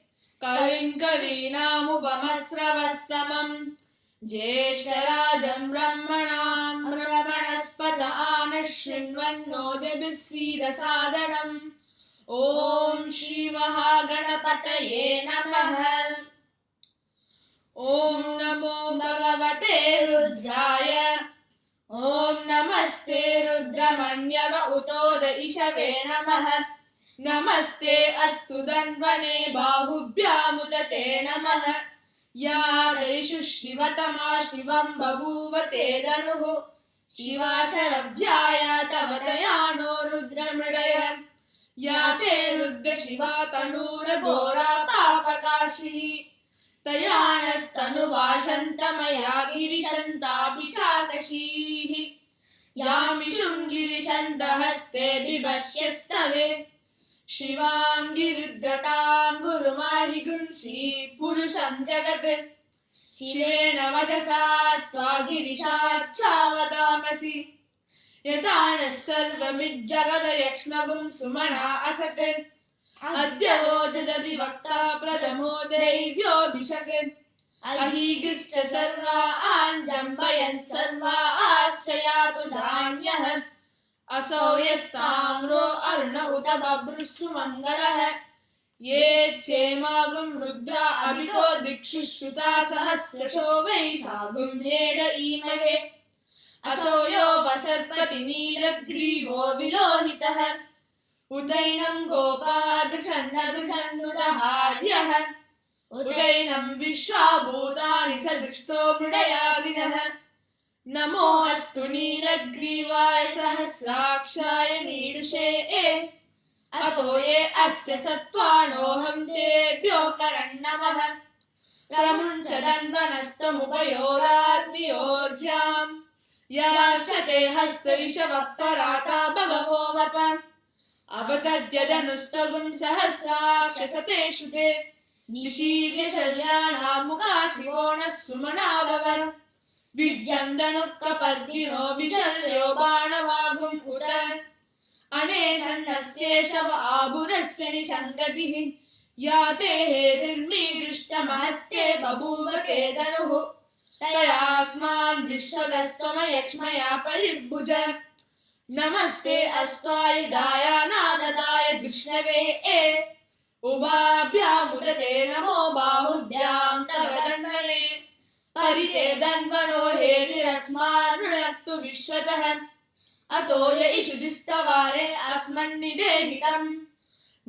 Kavim Kavinamupamastravastamam Jeshtarajam Brahmanam Brahmanaspata Anashrinvannodebhisida Sadanam Om Shri Mahaganapataye Namaha Om Namo Bhagavate Rudraya Om Namaste Rudramanyava Utoda Ishave Namaha Namaste Astu Danvane Bahubhyamudate Namaha Yadeishu Shivatama Shivam Babhuvate Danuhu Shivasharabhyaya Tavatayano Rudramridaya Yate Rudra Shiva Tanura Gora Papakashini Tayanastanu-vashantamaya girishantapichakashihi Yamishum girishantahaste bibashyastave Shivam giridratam gurumahigum Shri Purusham Jagat Shivena vajasa tva girishatchavadamasi Yatanas sarvamidjagada yakshmagum sumana asate Adhyavo jadati vakta pradamo devyo bishakir Ahigischa sarva anjambayant sarva aschayatu dhanyah Aso yastamro aruna uta babrusu mangalah Ye chemagum rudra abhito dikshu shruta sahasrasho vaisagum heda imahe Aso yo vasarpati nilagrivo vilohitah Udainam gopadrishannadushannutaharyah Udainam vishwabhutani sadrishto mridayadinah Namo astu nilagrivaaya sahasrakshaya nidushe Ato ye asya sattvanoham tebhyo karannamah Pramunchadanvanastamupayoradniyorjam Yasyate hastavishavapparata bhagavo vapa Avatadyadhanustagum sahasrakshasate shute Nishilya shalyana mukha shivona sumana bhava Vijjandanukkapargino vishalyo banavagum uta Aneshannasyeshava abhurasya nishangatihi Yate hedirmirishtamahastye babhuvate danuhu Tayasman vishwadastama yakshmaya paribhuja Namaste Astayudaya Nadadaya Krishnave Ubabhyamudate Namo Bahubhyam Tavadandane Parite Danvano Hedirasman Runaktu Vishwatah Atoya Ishudistavare Asman Nidehitam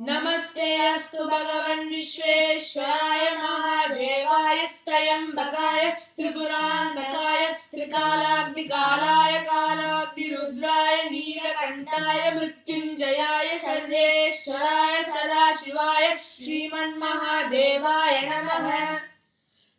Namaste Astu Bhagavan Vishweshwaraya Mahadevaya Trayambakaya Tripurantakaya Trikalagnikalaya Kalagnirudraya Neelakantaya Mrityunjayaya Sarveshwaraya Sadashivaya Shriman Mahadevaya Namaha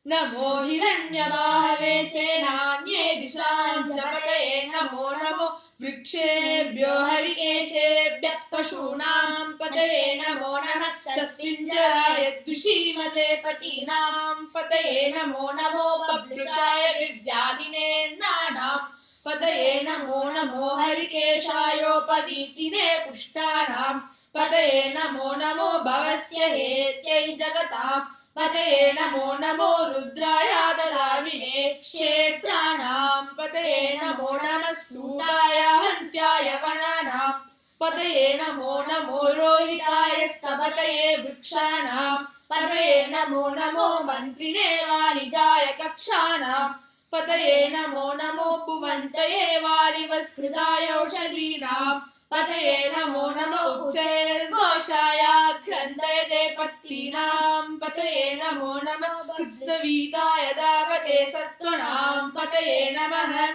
Namo Hiranyabahave Senanye Disajapataye Namo Namo Vrikshebhyo Harikeshebhya Pashunam Pataye Namo Namah Saspinjaraya Dushimate Patinam Pataye Namo Namo Bablushaya Vidyadine Nanam Pataye Namo Namo Harikeshayo Pavitine Pushtanam Pataye Namo Namo Bhavasya Hetyai Jagatam Pataye Namo Namo Rudraya Dadavine Kshetranam Pataye Namo Namah Sudaya Hantyaya Vananam Pataye Namo Namo Rohitaya Stapataye Vrikshanam Pataye Namo Namo Mantrine Vanijaya Kakshanam Pataye Namo Namo Bhuvantaye Varivaskridaya Ushadinam Pataye Namo Namo Ukcher Goshaya Krantayate Pattinam Pataye Namo Namo Kritsnavitaya Davate Sattvanam Pataye Namaha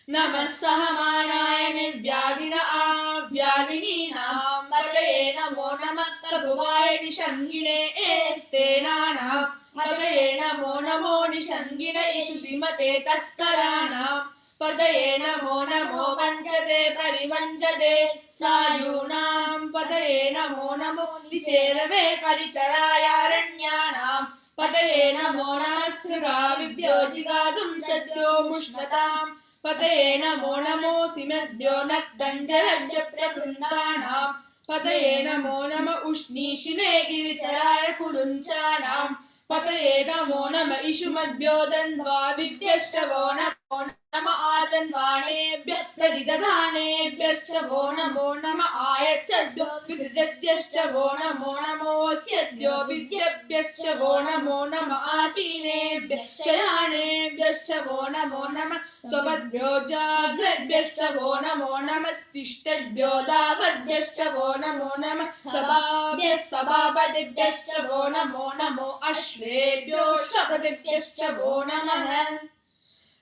नमः सहमानाय निर्व्याधिन आव्याधिनीनां पतये नमो नमः ककुवाय निषङ्गिणे एस्तेनानां पतये नमो नमो निषङ्गिन इषुधिमते तस्कराणां पतये नमो नमो वञ्चते परिवञ्चते सायूनां पतये नमो नमो निचेरवे परिचरायारण्यानां पतये नमो नमः सृगाविभ्यो जिगातुं सद्यो मुष्णताम् पतये नमो नमोऽसिमद्यो नक्तञ्जलद्य प्रकृन्दानां पतये नमो नम उष्णीशिने गिरिचराय कुरुञ्चानां पतये नमो नम इषुमद्यो दन्वाविभ्यश्च वो नमो नम आदन्वाणेभ्यः प्रतिदधानेभ्यश्च वो नमो नम आयच्छद्भ्यो विसृजद्भ्यश्च वो नमो नमोऽस्यद्भ्यो विद्यभ्यश्च वो नमो नम आसीनेभ्यश्च यानेभ्यश्च वो नमो नमः स्वपद्भ्यो जाग्रद्भ्यश्च वो नमो नमस्तिष्ठद्भ्यो दावद्भ्यश्च वो नमो नमः सभाभ्यः सभापतिभ्यश्च वो नमो नमो अश्वेभ्यो श्वपतिभ्यश्च वो नमः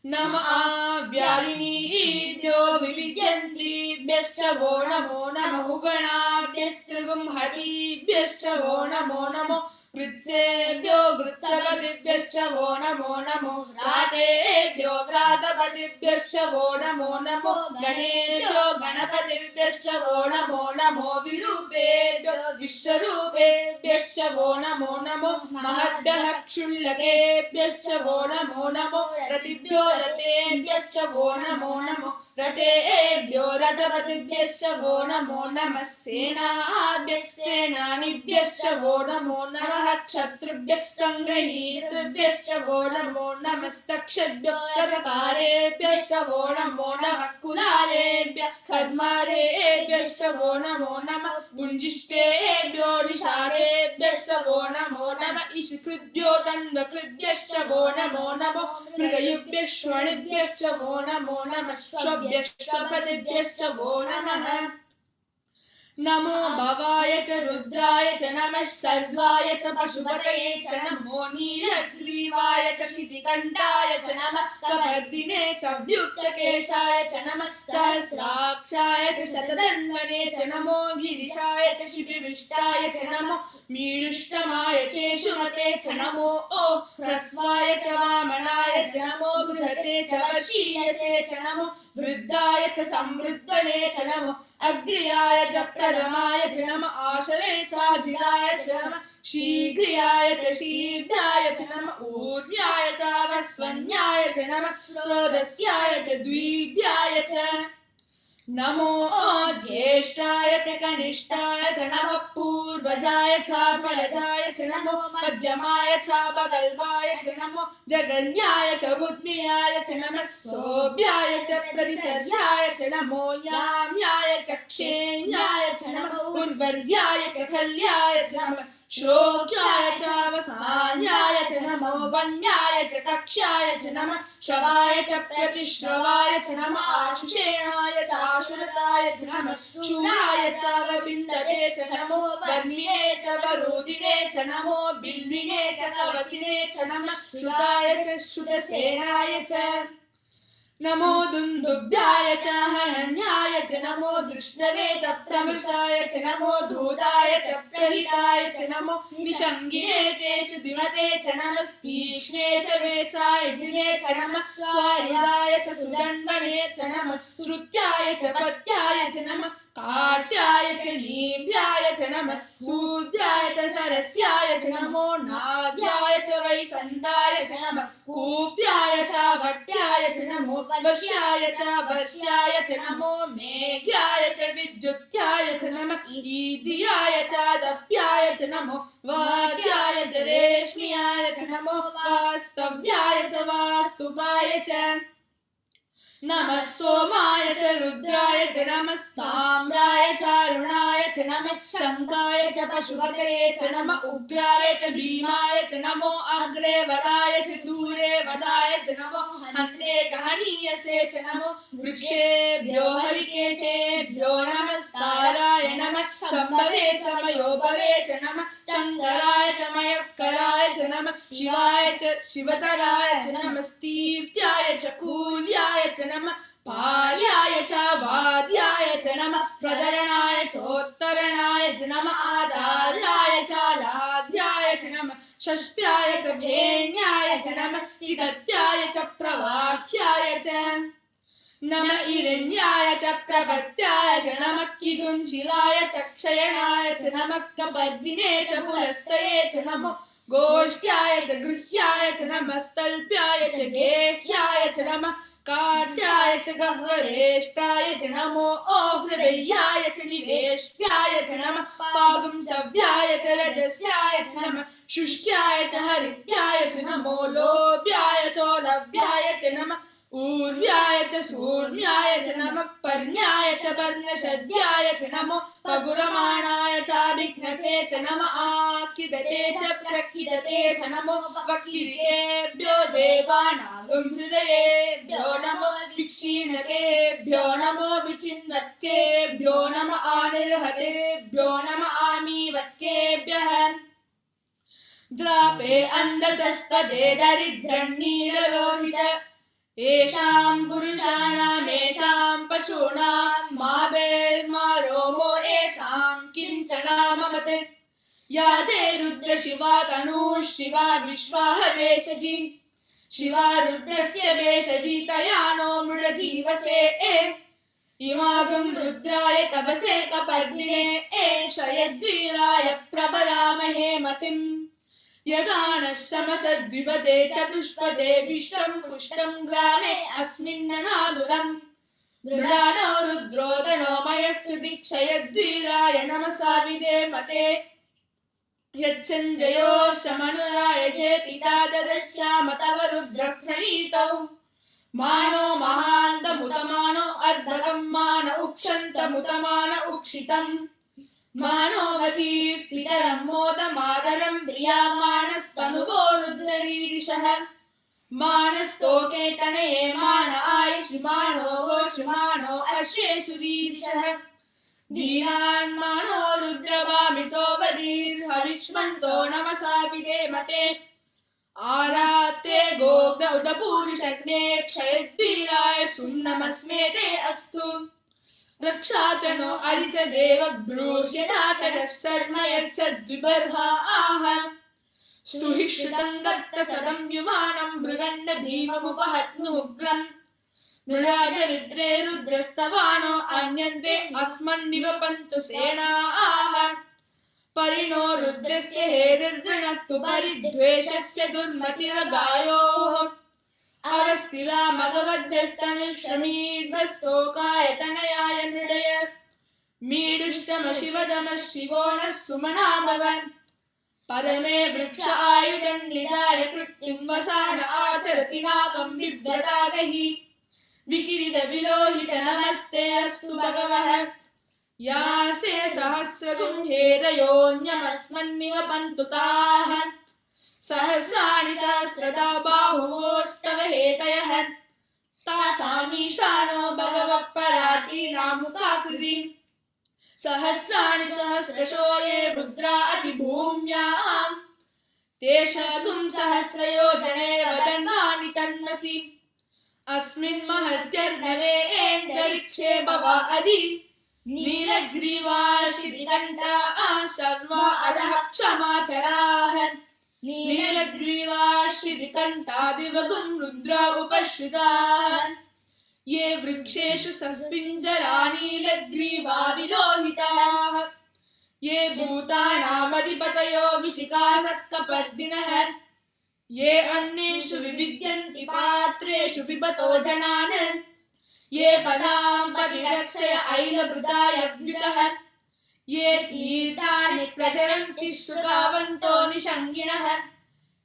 नम आव्याधिनीभ्यो विविद्यन्तीभ्यश्च वो नमो नमः उगणाभ्यस्त्रिगुंहतीभ्यश्च वो नमो नमो वृत्सेभ्यो वृत्सपतिभ्यश्च वो नमो रातेभ्यो व्रातपतिभ्यश्च वो नमो गणेभ्यो गणपतिभ्यश्च वो नमो विरूपेभ्यो विश्वरूपेभ्यश्च वो नमो महद्भ्यः क्षुल्लकेभ्यश्च वो नमो रतिभ्यो रतेभ्यश्च वो नमो रतेभ्यो रथपतिभ्यश्च वो नमो नमः सेनाभ्यः सेनानिभ्यश्च वो नमो नमः क्षत्रिभ्यः सङ्गृहीतृभ्यश्च वो नमो नमस्तक्षद्भ्यो रथकारेभ्यश्च वो नमो नमः कुलालेभ्यः खद्मारेभ्यश्च वो नमो नमः गुञ्जिष्ठेभ्यो निषादेभ्यश्च वो नमो नमः इषुकृद्भ्यो दण्डकृद्भ्यश्च वो नमो मृगयुभ्यः श्वणिभ्यश्च वो नमो नमः श्वभ्यश्वपतिभ्यश्च वो नमः नमो भवाय च रुद्राय च नमः सर्वाय च पशुपतये च नमो नीलग्रीवाय च शितिकण्ठाय च नमः कपर्दिने च व्युक्तकेशाय च नमः सहस्राक्षाय च शतधन्वने च नमो गिरिशाय च शिबिविष्टाय च नमो मीडुष्टमाय चेषुमते च नमो ह्रस्वाय च वामनाय च नमो बृहते च वशीयसे च नमो वृद्धाय च संवृद्धने च नमो अग्र्याय च प्रथमाय च नमः आशवे चाजिलाय च नमः शीघ्रियाय च शीघ्राय च नमः ऊर्व्याय च वस्वन्याय च नमः स्रोदस्याय च द्विभ्याय च नमो ज्येष्ठाय च कनिष्ठाय च नमः पूर्वजाय च फलजाय च नमो मध्यमाय च बगल्वाय च नमो जगन्याय च बुद्धियाय च नमः सोभ्याय च प्रतिसर्याय च नमो याम्याय च क्षेम्याय च नमः उर्वर्याय च खल्याय च नमः श्लोक्याय च वसान्याय च नमो वन्याय च कक्ष्याय च नमः श्रवाय च प्रतिश्रवाय च नमः आशुषेणाय च आशुरताय च नमः शूराय च वबिन्दते च नमो वर्मिणे च वरोदिने च नमो बिल्विने च कवसिने च नमः श्रुताय च श्रुतसेनाय च नमो दुन्दुभ्याय च हनन्याय च नमो दृष्णवे च प्रमृषाय च नमो धूताय च प्रहिताय च नमो निषङ्गिने चेषु दिमते च नमस्तीक्ष्णे च वेचायुधिने च नमः स्वायुधाय च सुदण्डने च नमः श्रुत्याय च पत्याय च नमः काट्याय च नीभ्याय च नमः सूद्याय च सरस्याय च नमो नाद्याय च वैसन्ताय च नमः कूप्याय च भट्याय च नमो वर्ष्याय च वर्ष्याय च नमो मेघ्याय च विद्युत्याय च नमः ईद्रियाय च दप्याय च नमो वाद्याय च रेश्म्याय च नमो वास्तव्याय च वास्तुपाय च नमः सोमाय च रुद्राय च नमस्ताम्राय च अरुणाय च नमः शङ्काय च पशुपतये च नमः उग्राय च भीमाय च नमो अग्रे वदाय च दूरे वदाय च नमो हन्त्रे च हनीयसे च नमो वृक्षेभ्यो हरिकेशेभ्यो नमस्काराय नमः शम्भवे च मयोभवे च नमः शङ्कराय च मयस्कराय च नमः शिवाय च शिवतराय च नमस्तीर्थ्याय च कूल्याय च नमः पायाय च वाद्याय च नमः प्रदरणाय चोत्तरणाय च नमः आधार्याय च लाध्याय च नमः षष्ठ्याय च भेण्याय च नमः सिगत्याय च प्रवाह्याय च नमः इरण्याय च प्रपत्याय च नमः किगुंशिलाय च क्षयणाय च नमः कपर्दिने च पुलस्तये च नमो गोष्ठ्याय च गृह्याय च नमः स्तल्प्याय च गेह्याय च नमः काट्याय च गह्वरेष्ठाय च नमो हृदयाय च निवेश्याय च नमः पागुंसव्याय च रजस्याय च नमः शुष्क्याय च हरित्याय च नमो लोभ्याय चोलभ्याय च नमः ऊर्व्याय च सूर्म्याय च नमः पर्ण्याय च पर्णशद्याय च नमो पगुरमाणाय चाभिघ्नते च नमः आकिदते च प्रकिदते च नमो वक्किरितेभ्यो देवानागं हृदयेभ्यो नमो विक्षीणकेभ्यो नमो विचिन्वत्केभ्यो नमः आनिर्हतेभ्यो नमः आमीवत्केभ्यः द्रापे अन्धसस्तदे दरिद्रन्नीललोहित येषां पुरुषाणामेषां पशूनां मा वेर्मा रोमो येषां किञ्चनाममत् या ते रुद्रशिवा तनूः शिवा विश्वाहवेशजी शिवा रुद्रस्य वेशजी तया नो मृडजीवसे इमागं रुद्राय तपसे कपर्दिने क्षयद्वीराय प्रबलामहे मतिम् यदानः शमसद्विपदे चतुष्पदे विश्वं पुष्टं ग्रामे अस्मिन्ननादुरम् मृडानो रुद्रोदनो मयस्कृति क्षयद्वीराय नमसा विधेमते यच्छञ्जयो शमनुराय चे पिता ददश्याम तव रुद्रप्रणीतौ मानो महान्तमुतमानो अर्धकं मान उक्षन्तमुतमान उक्षितम् मानोवती पितरं मोदमादरं प्रियामाणस्तनुवो रुद्ररीरिषः मानस्तोके तनये मान आयुषिमाणो गोषुमाणो अश्वेषु रीरिषः धीरान्मानो रुद्रवामितो वदीर्हविष्मन्तो नमसा विधेमते आरात्ते गोग्ध उदपूरिषग्ने क्षयद्वीराय सुन्नमस्मेते अस्तु रक्षा च नो अरि च देव ब्रूह्यता च शर्म यच्चद्विबर्हा आह स्तुहि श्रुतं गत्त सदं युवानं मृगण्ड भीममुपहत्नुग्रम् मृडाचरित्रे रुद्रस्तवानो अन्यन्ते अस्मन्निवपन्तु सेनाः परिणो रुद्रस्य हेरिर्वृणक्तु परिद्वेषस्य दुर्मतिरगायोः अवस्थिरा मगवद्यस्तनुश्रमीड्भस्तोकाय तनयाय मृडय मीडुष्टम शिवदमः शिवो नः सुमनाभव परमे वृक्ष आयुधन्निधाय कृत्तिं वसान आचर पिनाकं बिभ्रतागहि विकिरित विलोहित नमस्ते अस्तु भगवः यास्ते सहस्रतुं हेदयोऽन्यमस्मन्निवपन्तु ताः सहस्राणि सहस्रदा बाहुवोस्तव हेतयः तासामीशानो भगवः पराचीनामुखाकृति सहस्राणि सहस्रशो ये रुद्रा अतिभूम्यां तेषां सहस्रयोजने वदन्मानि तन्मसि अस्मिन् महत्यर्णवे एन्दरिक्षे भवा अधि नीलग्रीवाशितिकण्ठा शर्वा अधः क्षमाचराः नीलग्रीवाशितिकण्ठादिवगुं रुद्रा उपश्रिताः ये वृक्षेषु सस्पिञ्जरा नीलग्रीवा विलोहिताः ये भूतानामधिपतयो विशिखासक्तपर्दिनः ये अन्येषु विविद्यन्ति पात्रेषु पिबतो जनान् ये पदां पतिरक्षय ऐलभृतायव्युतः ये तीर्थानि प्रचरन्ति शुकावन्तो निषङ्गिणः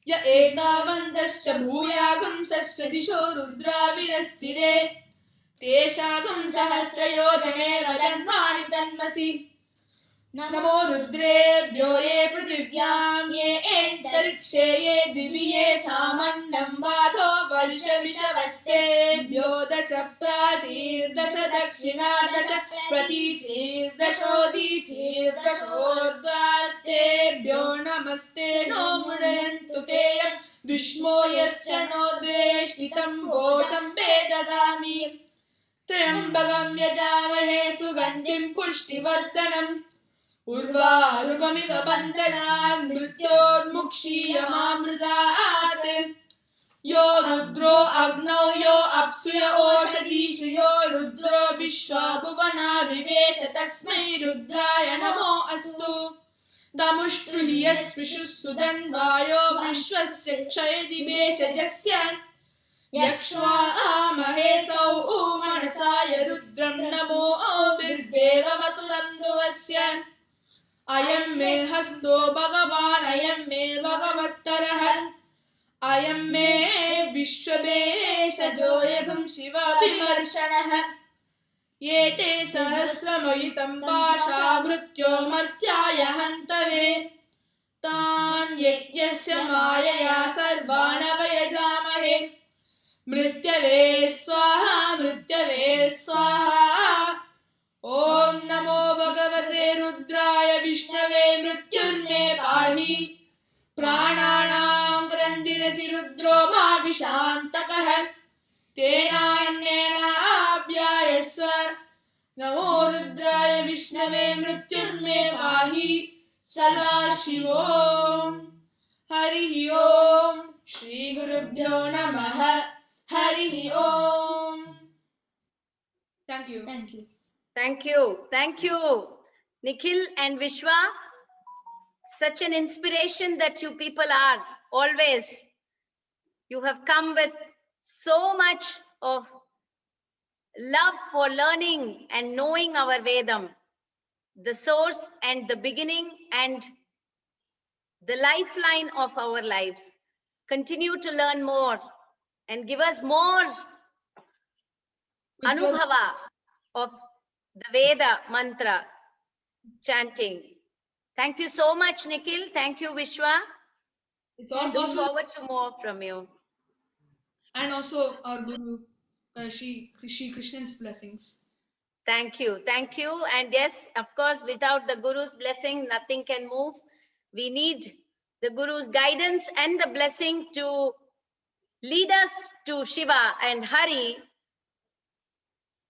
य एतावन्तश्च भूयागुंसश्च दिशो रुद्राविरस्थिरे तेषागुं सहस्रयोजने वदन्मानि तन्मसि नमो रुद्रेभ्यो ये पृथिव्यां ये एन्तरिक्षे ये दिवि ये सामण्डं वाधो वर्षविषवस्तेभ्यो दश प्राचीर्दश दक्षिणा दश प्रतीचीर्दशोदीचीर्दशोर्ध्वास्तेभ्यो नमस्ते नो मृडयन्तु तेयं दुष्मो यश्च नो द्वेष्टितं भोजं ददामि त्र्यम्बकं यजामहे सुगन्धिं पुष्टिवर्धनम् उर्वारुकमिव बन्धनान् मृत्योर्मुक्षीयमामृतात् यो रुद्रो अग्नौ यो अप्सुय ओषधीषु यो रुद्रो विश्वा भुवना विवेश तस्मै रुद्राय नमो अस्तु दमुष्टु हि यस्विषुः सुदन्वायो विश्वस्य क्षयति वेषजस्य यक्ष्वामहे सौः मनसाय रुद्रं नमो बिर्देवमसुरं दुवस्य अयं मे हस्तो भगवान् अयं मे भगवत्तरः अयं मे विश्वभेषजो यगं शिवाभिमर्शनः ये ते सहस्रमयुतं पाशा मृत्यो मर्त्याय हन्तवे तान् यज्ञस्य मायया सर्वान् अवयजामहे मृत्यवे स्वाहा ॐ नमो भगवते रुद्राय विष्णवे मृत्युर्मे पाहि प्राणानां क्रन्दिरसि रुद्रो मा विशान्तकः तेनान्येनाभ्यायस्व नमो रुद्राय विष्णवे मृत्युर्मे पाहि सदाशिवो हरिः ओम श्री गुरुभ्यो नमः हरिः ओम thank you Thank you, Nikhil and Vishwa. Such an inspiration that you people are always. You have come with so much of love for learning and knowing our Vedam, the source and the beginning and the lifeline of our lives. Continue to learn more and give us more anubhava of the Veda mantra chanting. Thank you so much, Nikhil. Thank you, Vishwa. It's all Look possible. forward to more from you. And also our Guru, Shri Krishnan's blessings. Thank you. And yes, of course, without the Guru's blessing, nothing can move. We need the Guru's guidance and the blessing to lead us to Shiva and Hari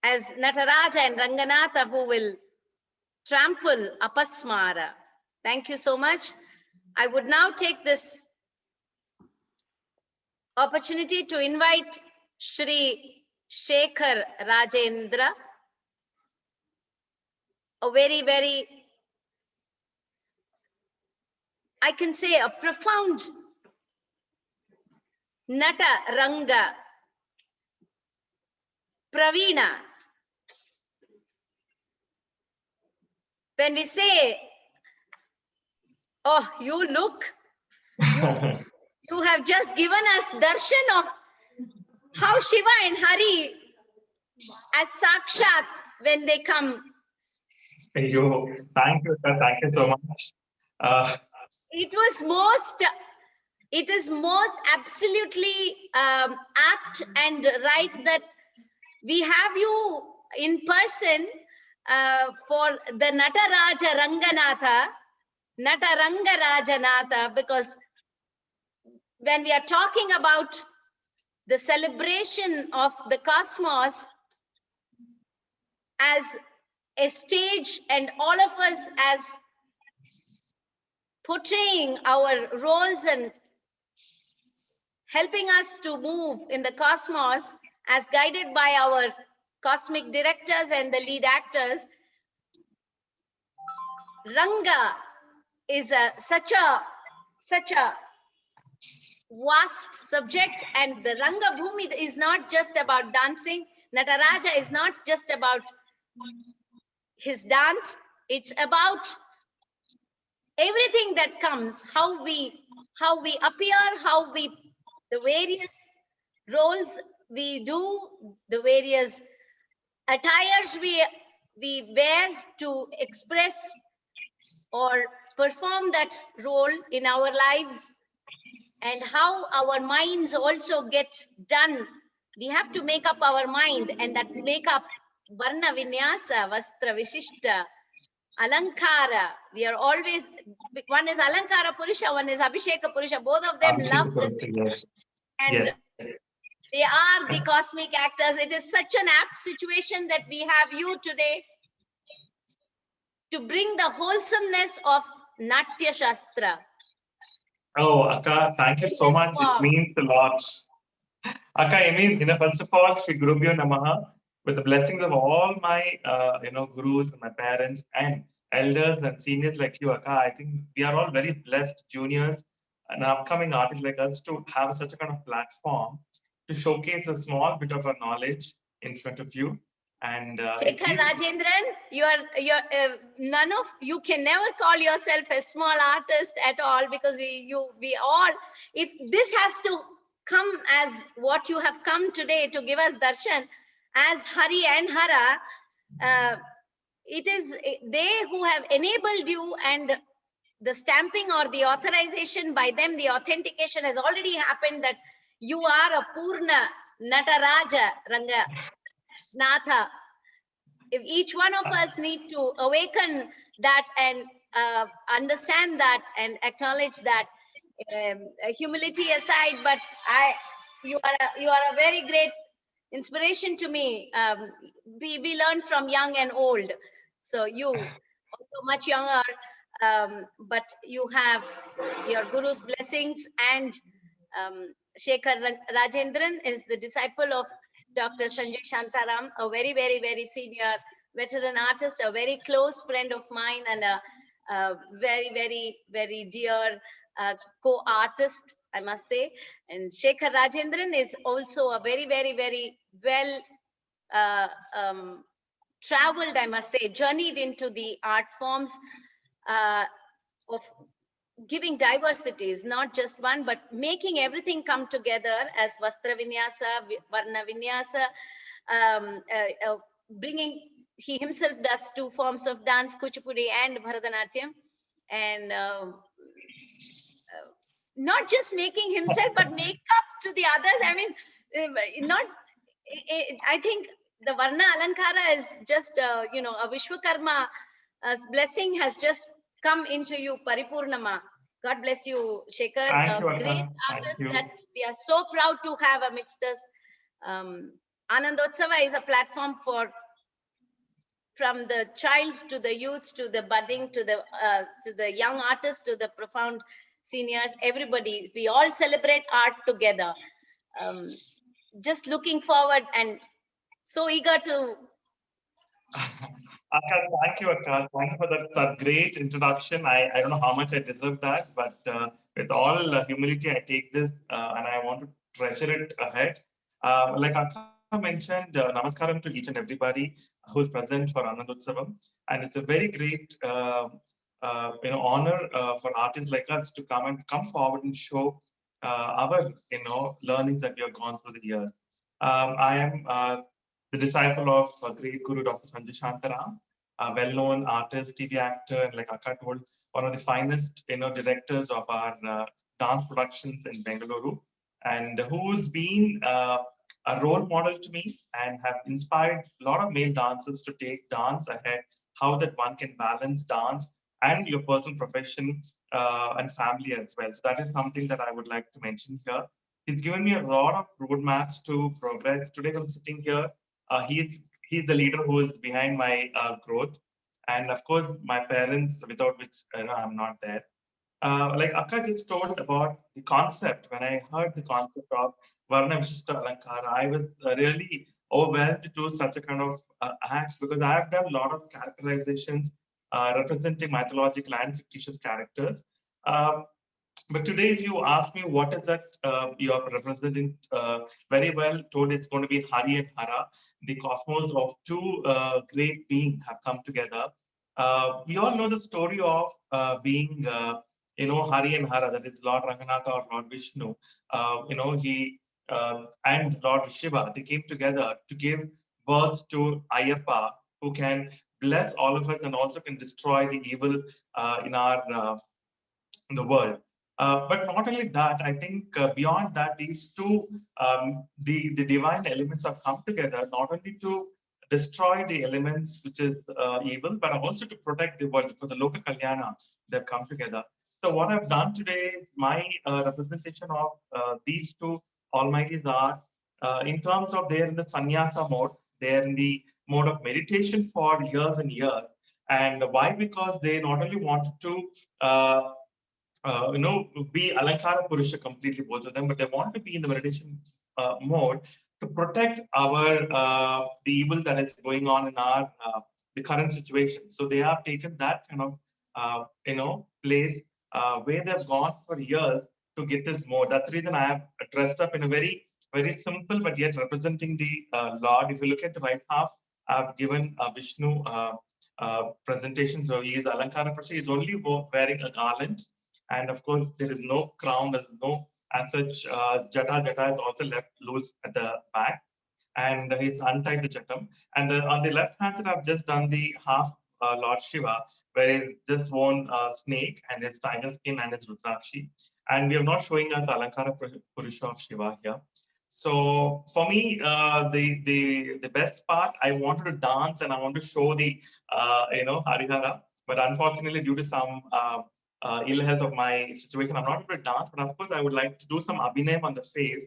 as Nataraja and Ranganatha, who will trample Apasmara. Thank you so much. I would now take this opportunity to invite Shri Shekhar Rajendra, a very, very, I can say, a profound Nata, Ranga, Praveena. When we say, oh, you have just given us darshan of how Shiva and Hari as Sakshat when they come. Thank you, sir. Thank you so much. It is most absolutely apt and right that we have you in person for the Nataraja Ranganatha, Nataranga Rajanatha, because when we are talking about the celebration of the cosmos as a stage and all of us as portraying our roles and helping us to move in the cosmos as guided by our cosmic directors and the lead actors, Ranga is such a vast subject, and the Ranga Bhumi is not just about dancing. Nataraja is not just about his dance. It's about everything that comes, how we appear, the various roles we do, the various attires we wear to express or perform that role in our lives, and how our minds also get done. We have to make up our mind, and that make up varna vinyasa, vastra vishishta, alankara. We are always, one is alankara purusha, one is abhisheka purusha. Both of them love this. Yes. And Yes. They are the cosmic actors. It is such an apt situation that we have you today to bring the wholesomeness of Natya Shastra. Oh, Akka, thank you In so this much. It form. means a lot. Akka, I mean, first of all, Shri Gurubhyo Namaha, with the blessings of all my, gurus and my parents and elders and seniors like you, Akka, I think we are all very blessed juniors and upcoming artists like us to have such a kind of platform to showcase a small bit of our knowledge in front of you. And Shekhar Rajendran, you are none of you can never call yourself a small artist at all, because we all, if this has to come as what you have come today to give us darshan as Hari and Hara, it is they who have enabled you, and the stamping or the authorization by them, the authentication has already happened that you are a Purna Nataraja Ranga Natha. If each one of us need to awaken that and understand that and acknowledge that, humility aside, but you are a very great inspiration to me. We learn from young and old. So you also much younger, but you have your guru's blessings. And Shekhar Rajendran is the disciple of Dr. Sanjay Shantaram, a very, very, very senior veteran artist, a very close friend of mine, and a very, very, very dear co-artist, I must say. And Shekhar Rajendran is also a very, very, very well traveled, I must say, journeyed into the art forms of giving diversities, not just one, but making everything come together as Vastra Vinyasa, Varna Vinyasa, bringing, he himself does two forms of dance, Kuchipudi and Bharatanatyam, and not just making himself, but make up to the others. I mean, not, I think the Varna Alankara is just, a Vishwakarma blessing has just come into you, Paripurnama. God bless you, Shekhar. Thank A you, Akka. great Thank artist you. that we are so proud to have amidst us. Anandotsav is a platform for, from the child to the youth to the budding to the young artist to the profound seniors. Everybody, we all celebrate art together. Just looking forward and so eager to. Akka, thank you, Akka. Thank you for that great introduction. I don't know how much I deserve that, but with all humility, I take this and I want to treasure it ahead. Like Akka mentioned, namaskaram to each and everybody who is present for Anandotsavam. And it's a very great honor for artists like us to come forward and show our learnings that we have gone through the years. I am the disciple of great Guru Dr. Sanjay Shantaram, a well-known artist, TV actor, and like Akka told, one of the finest directors of our dance productions in Bengaluru, and who's been a role model to me and have inspired a lot of male dancers to take dance ahead, how that one can balance dance and your personal profession and family as well. So that is something that I would like to mention here. He's given me a lot of roadmaps to progress. Today I'm sitting here. He's the leader who is behind my growth, and of course my parents, without which I'm not there. Like Akka just told about the concept. When I heard the concept of Varna Vishishta Alankara, I was really overwhelmed to do such a kind of acts, because I have done a lot of characterizations representing mythological and fictitious characters. But today, if you ask me what is that you are representing, very well told, it's going to be Hari and Hara, the cosmos of two great beings have come together. We all know the story of being, Hari and Hara, that is Lord Ranganatha or Lord Vishnu. He and Lord Shiva, they came together to give birth to Ayyappa, who can bless all of us and also can destroy the evil in our in the world. But not only that, I think beyond that, these two, the divine elements have come together not only to destroy the elements which is evil, but also to protect the world for the local kalyana. They've come together. So what I've done today is my representation of these two almighties are in terms of they're in the sannyasa mode, they're in the mode of meditation for years and years. And why? Because they not only wanted to be Alankara Purusha completely, both of them, but they want to be in the meditation mode to protect our the evil that is going on in our the current situation. So they have taken that kind of place where they've gone for years to get this mode. That's the reason I have dressed up in a very simple but yet representing the Lord. If you look at the right half, I've given Vishnu presentation. So he is Alankara Purusha. He's only wearing a garland. And of course, there is no crown, there's no as such. Jata is also left loose at the back, and he's untied the jatam. And on the left hand side, I've just done the half Lord Shiva, where he's just worn snake and his tiger skin and his rudrakshi. And we are not showing us Alankara Purusha of Shiva here. So for me, the best part, I wanted to dance and I want to show the Harihara, but unfortunately, due to some ill health of my situation, I'm not able to dance. But of course, I would like to do some abhinayam on the face,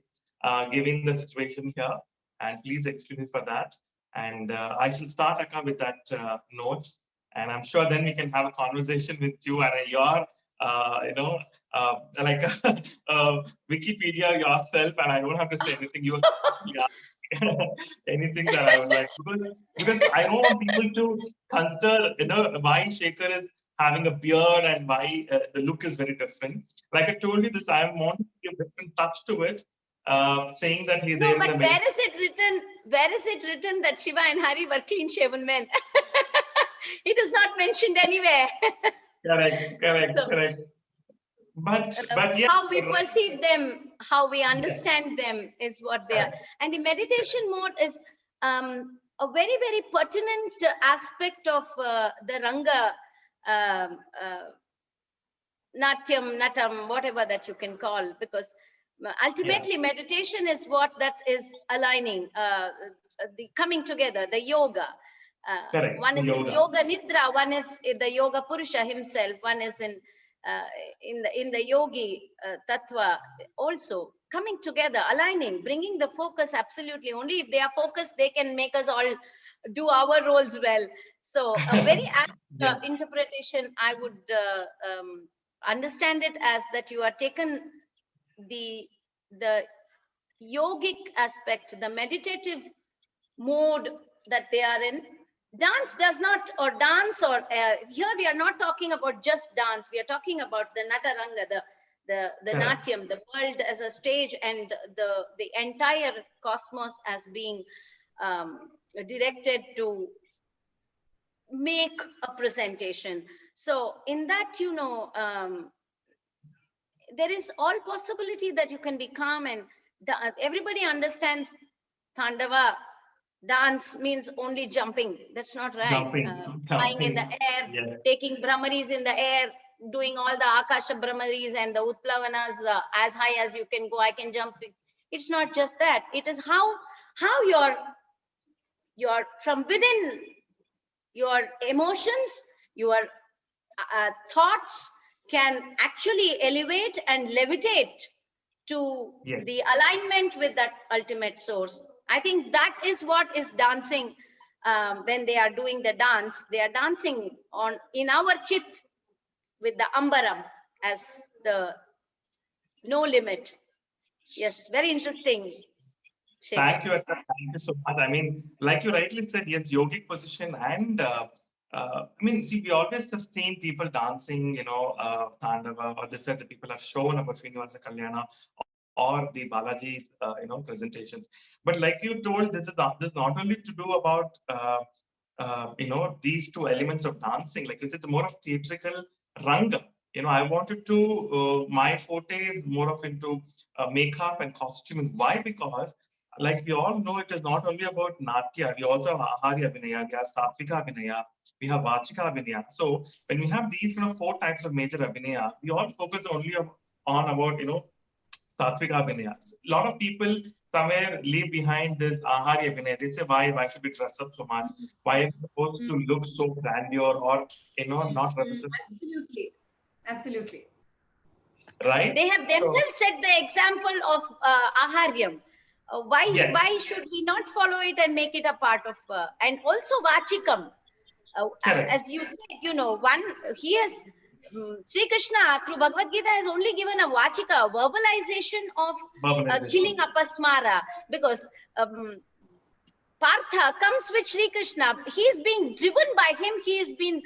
given the situation here. And please excuse me for that. And I shall start, Akka, with that note. And I'm sure then we can have a conversation with you and your, like Wikipedia yourself, and I don't have to say anything. You anything that I would like, because I don't want people to consider, why Shekhar is having a beard and why the look is very different. Like I told you this, I want to give a different touch to it, saying that he's there. No, but where is it written? Where is it written that Shiva and Hari were clean-shaven men? It is not mentioned anywhere. Correct. But yeah, how we perceive them, how we understand them is what they are. And the meditation mode is a very, very pertinent aspect of the Ranga Natam, whatever that you can call, because ultimately meditation is what that is aligning, the coming together, the yoga. One is in yoga nidra, one is in the yoga purusha himself, one is in the yogi tattva, also coming together, aligning, bringing the focus. Absolutely, only if they are focused, they can make us all do our roles well. So a very apt interpretation, I would understand it as that you are taken the yogic aspect, the meditative mode that they are in. Dance does not, or dance, or here we are not talking about just dance. We are talking about the Nata Ranga, the Natyam, the world as a stage, and the entire cosmos as being directed to make a presentation. So in that, there is all possibility that you can be calm, and everybody understands Tandava dance means only jumping. That's not right. Flying in the air, taking brahmaris in the air, doing all the Akasha brahmaris and the Utplavanas as high as you can go. I can jump. It's not just that. It is how your from within your emotions, your thoughts can actually elevate and levitate to the alignment with that ultimate source. I think that is what is dancing. When they are doing the dance, they are dancing in our chit with the ambaram as the no limit. Yes, very interesting. Thank you so much. I mean, like you rightly said, yes, yogic position, and I mean, see, we always have seen people dancing, Tandava, or they said the people have shown about Srinivasa Kalyana or the Balaji's, presentations. But like you told, this is not only to do about, these two elements of dancing. Like you said, it's more of theatrical Ranga. I wanted to, my forte is more of into makeup and costuming. Why? Because like we all know, it is not only about Natya, we also have Ahari Abhinaya, we have Satvika Abhinaya, we have Vachika Abhinaya. So when we have these 4 types of major Abhinaya, we all focus only on about, Satvika Abhinaya. A lot of people somewhere leave behind this Ahari Abhinaya. They say, why should we dress up so much? Why am I supposed to look so grandeur or, not represent? Absolutely. Right? They have themselves set the example of Aharyam. Yes. why should we not follow it and make it a part of and also vachikam, Correct. as you said, you know, one he has Sri Krishna through Bhagavad Gita has only given a vachika, verbalization of Verbalization. killing apasmara, because Partha comes with Sri Krishna. He is being driven by him. He is being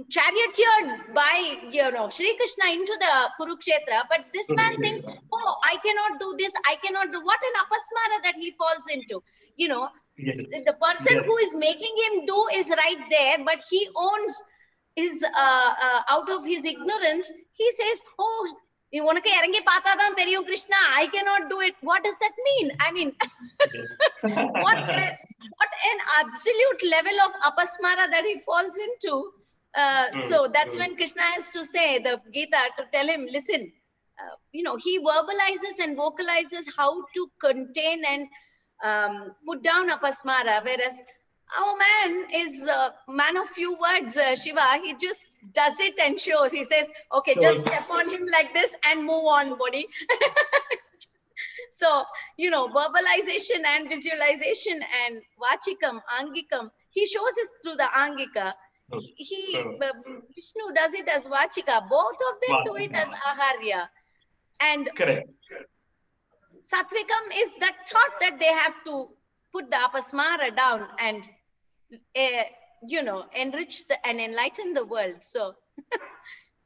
charioteered by, you know, Sri Krishna into the Kurukshetra. But this man thinks, oh, I cannot do this. I cannot do. What an apasmara that he falls into. You know, Yes. the person Yes. who is making him do is right there, but he owns his out of his ignorance. He says, oh, உனக்கு இறங்கி பார்த்தாதான் தெரியும் Krishna, I cannot do it. What does that mean? I mean, what an absolute level of apasmara that he falls into. So that's when Krishna has to say, the Gita, to tell him, listen, you know, he verbalizes and vocalizes how to contain and put down apasmara, whereas our man is a man of few words, Shiva. He just does it and shows. He says, okay, just step on him like this and move on, buddy. So, you know, verbalization and visualization and vachikam, angikam, he shows it through the angika. Vishnu does it as vachika. Both of them do it as aharya. And correct. Satvikam is that thought that they have to put the apasmara down and you know, enrich and enlighten the world. So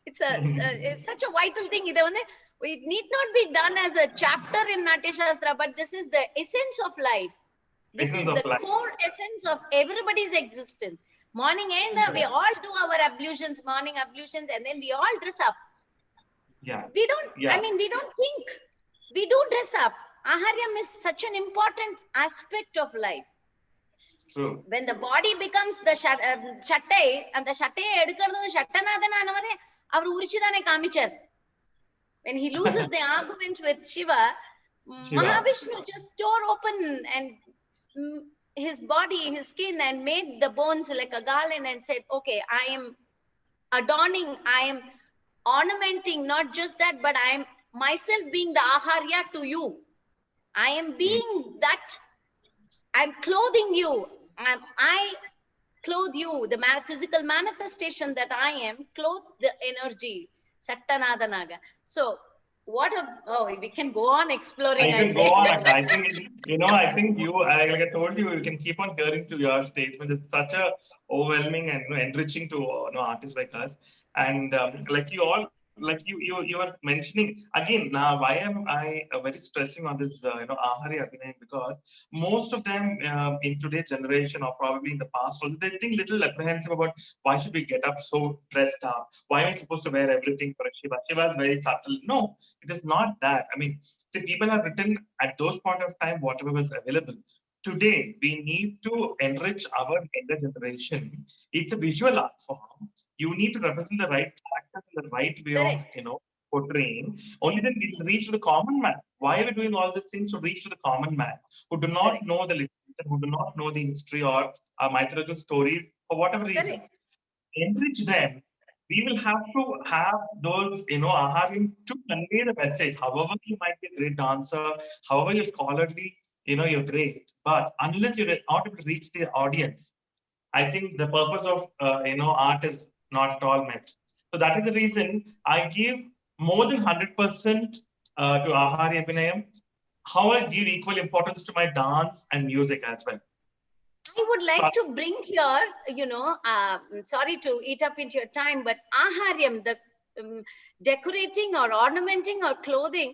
it's it's such a vital thing. It need not be done as a chapter in Natya Shastra, but this is the essence of life. This is the core essence of everybody's existence. Morning and we all do our ablutions, morning ablutions, and then we all dress up. Yeah. We don't, I mean, we don't think. We do dress up. Aharyam is such an important aspect of life. True. When the body becomes the shattai, and the shattai edukradhu shattanadana anavare avaru urichidane kaamichar. When he loses the argument with Shiva, Mahavishnu just tore open and his body, his skin, and made the bones like a garland and said, okay, I am adorning, I am ornamenting, not just that, but I am myself being the aharya to you. I am being that, I'm clothing you. I clothe you, the physical manifestation that I am, clothe the energy. Sattanadanaga. So what a, oh, we can go on exploring. I can go on. I think, you know, I think you, like I told you, you can keep on hearing to your statement. It's such a overwhelming and, you know, enriching to, you know, artists like us. And like you all, like you were mentioning again. Now, why am I very stressing on this, you know, Ahari Abhinay? Because most of them in today's generation, or probably in the past, also, they think little apprehensive about why should we get up so dressed up? Why am I supposed to wear everything for a Shiva? Shiva is very subtle. No, it is not that. I mean, see, people have written at those point of time whatever was available. Today, we need to enrich our younger generation. It's a visual art form. You need to represent the right character in the right way of, you know, portraying. Only then we'll reach to the common man. Why are we doing all these things? To reach to the common man who do not know the literature, who do not know the history or mythological stories for whatever reasons. Enrich them. We will have to have those, you know, aharim to convey the message. However, you might be a great dancer, however you're scholarly, you know, you're great. But unless you're not able to reach the audience, I think the purpose of, you know, art is not at all met. So that is the reason I give more than 100% to Ahari Abhinayam. How I give equal importance to my dance and music as well. I would like to bring here, you know, sorry to eat up into your time, but aharyam, the decorating or ornamenting or clothing,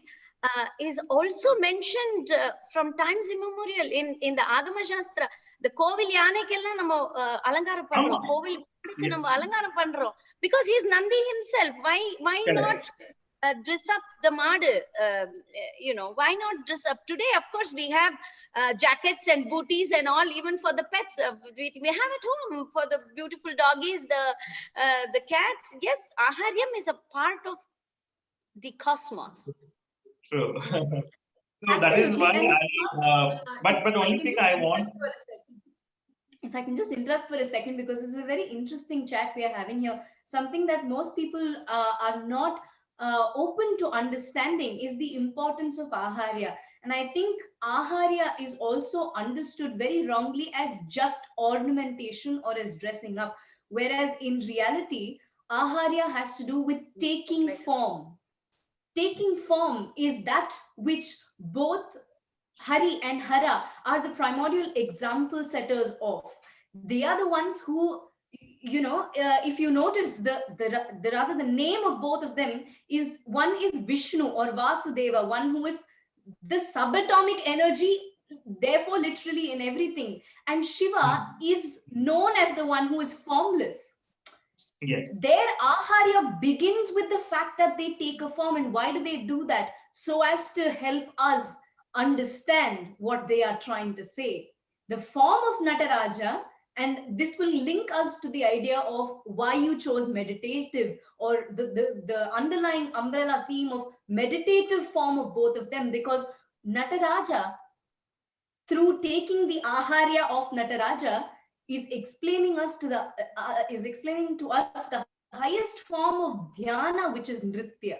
is also mentioned from times immemorial in the Agama Shastra. The Kovil Yanekella nama alangaram pandrom, Kovil Padukku nama alangaram pandrom, because he is Nandi himself. Why not dress up the Madu? You know, why not dress up? Today, of course, we have jackets and booties and all, even for the pets. We have at home for the beautiful doggies, the cats. Yes, aharyam is a part of the cosmos. True. So that is why but only thing I want. If I can just interrupt for a second, because this is a very interesting chat we are having here. Something that most people are not open to understanding is the importance of Aharya. And I think Aharya is also understood very wrongly as just ornamentation or as dressing up, whereas in reality, Aharya has to do with taking form. Taking form is that which both Hari and Hara are the primordial example setters of. They are the ones who, if you notice the rather the name of both of them is, one is Vishnu or Vasudeva, one who is the subatomic energy, therefore literally in everything, and Shiva is known as the one who is formless. Their Aharya begins with the fact that they take a form. And why do they do that? So as to help us understand what they are trying to say. The form of Nataraja, and this will link us to the idea of why you chose meditative, or the underlying umbrella theme of meditative form of both of them, because Nataraja, through taking the Aharya of Nataraja, is explaining us to the highest form of dhyana, which is nritya.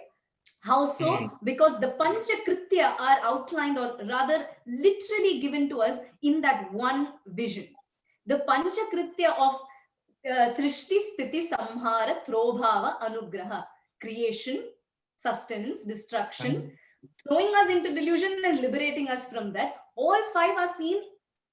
How so? Because the Panchakritya are outlined, or rather literally given to us in that one vision. The Panchakritya of Srishti, Sthiti, Samhara, Trobhava, Anugraha, creation, sustenance, destruction, throwing us into delusion and liberating us from that. All five are seen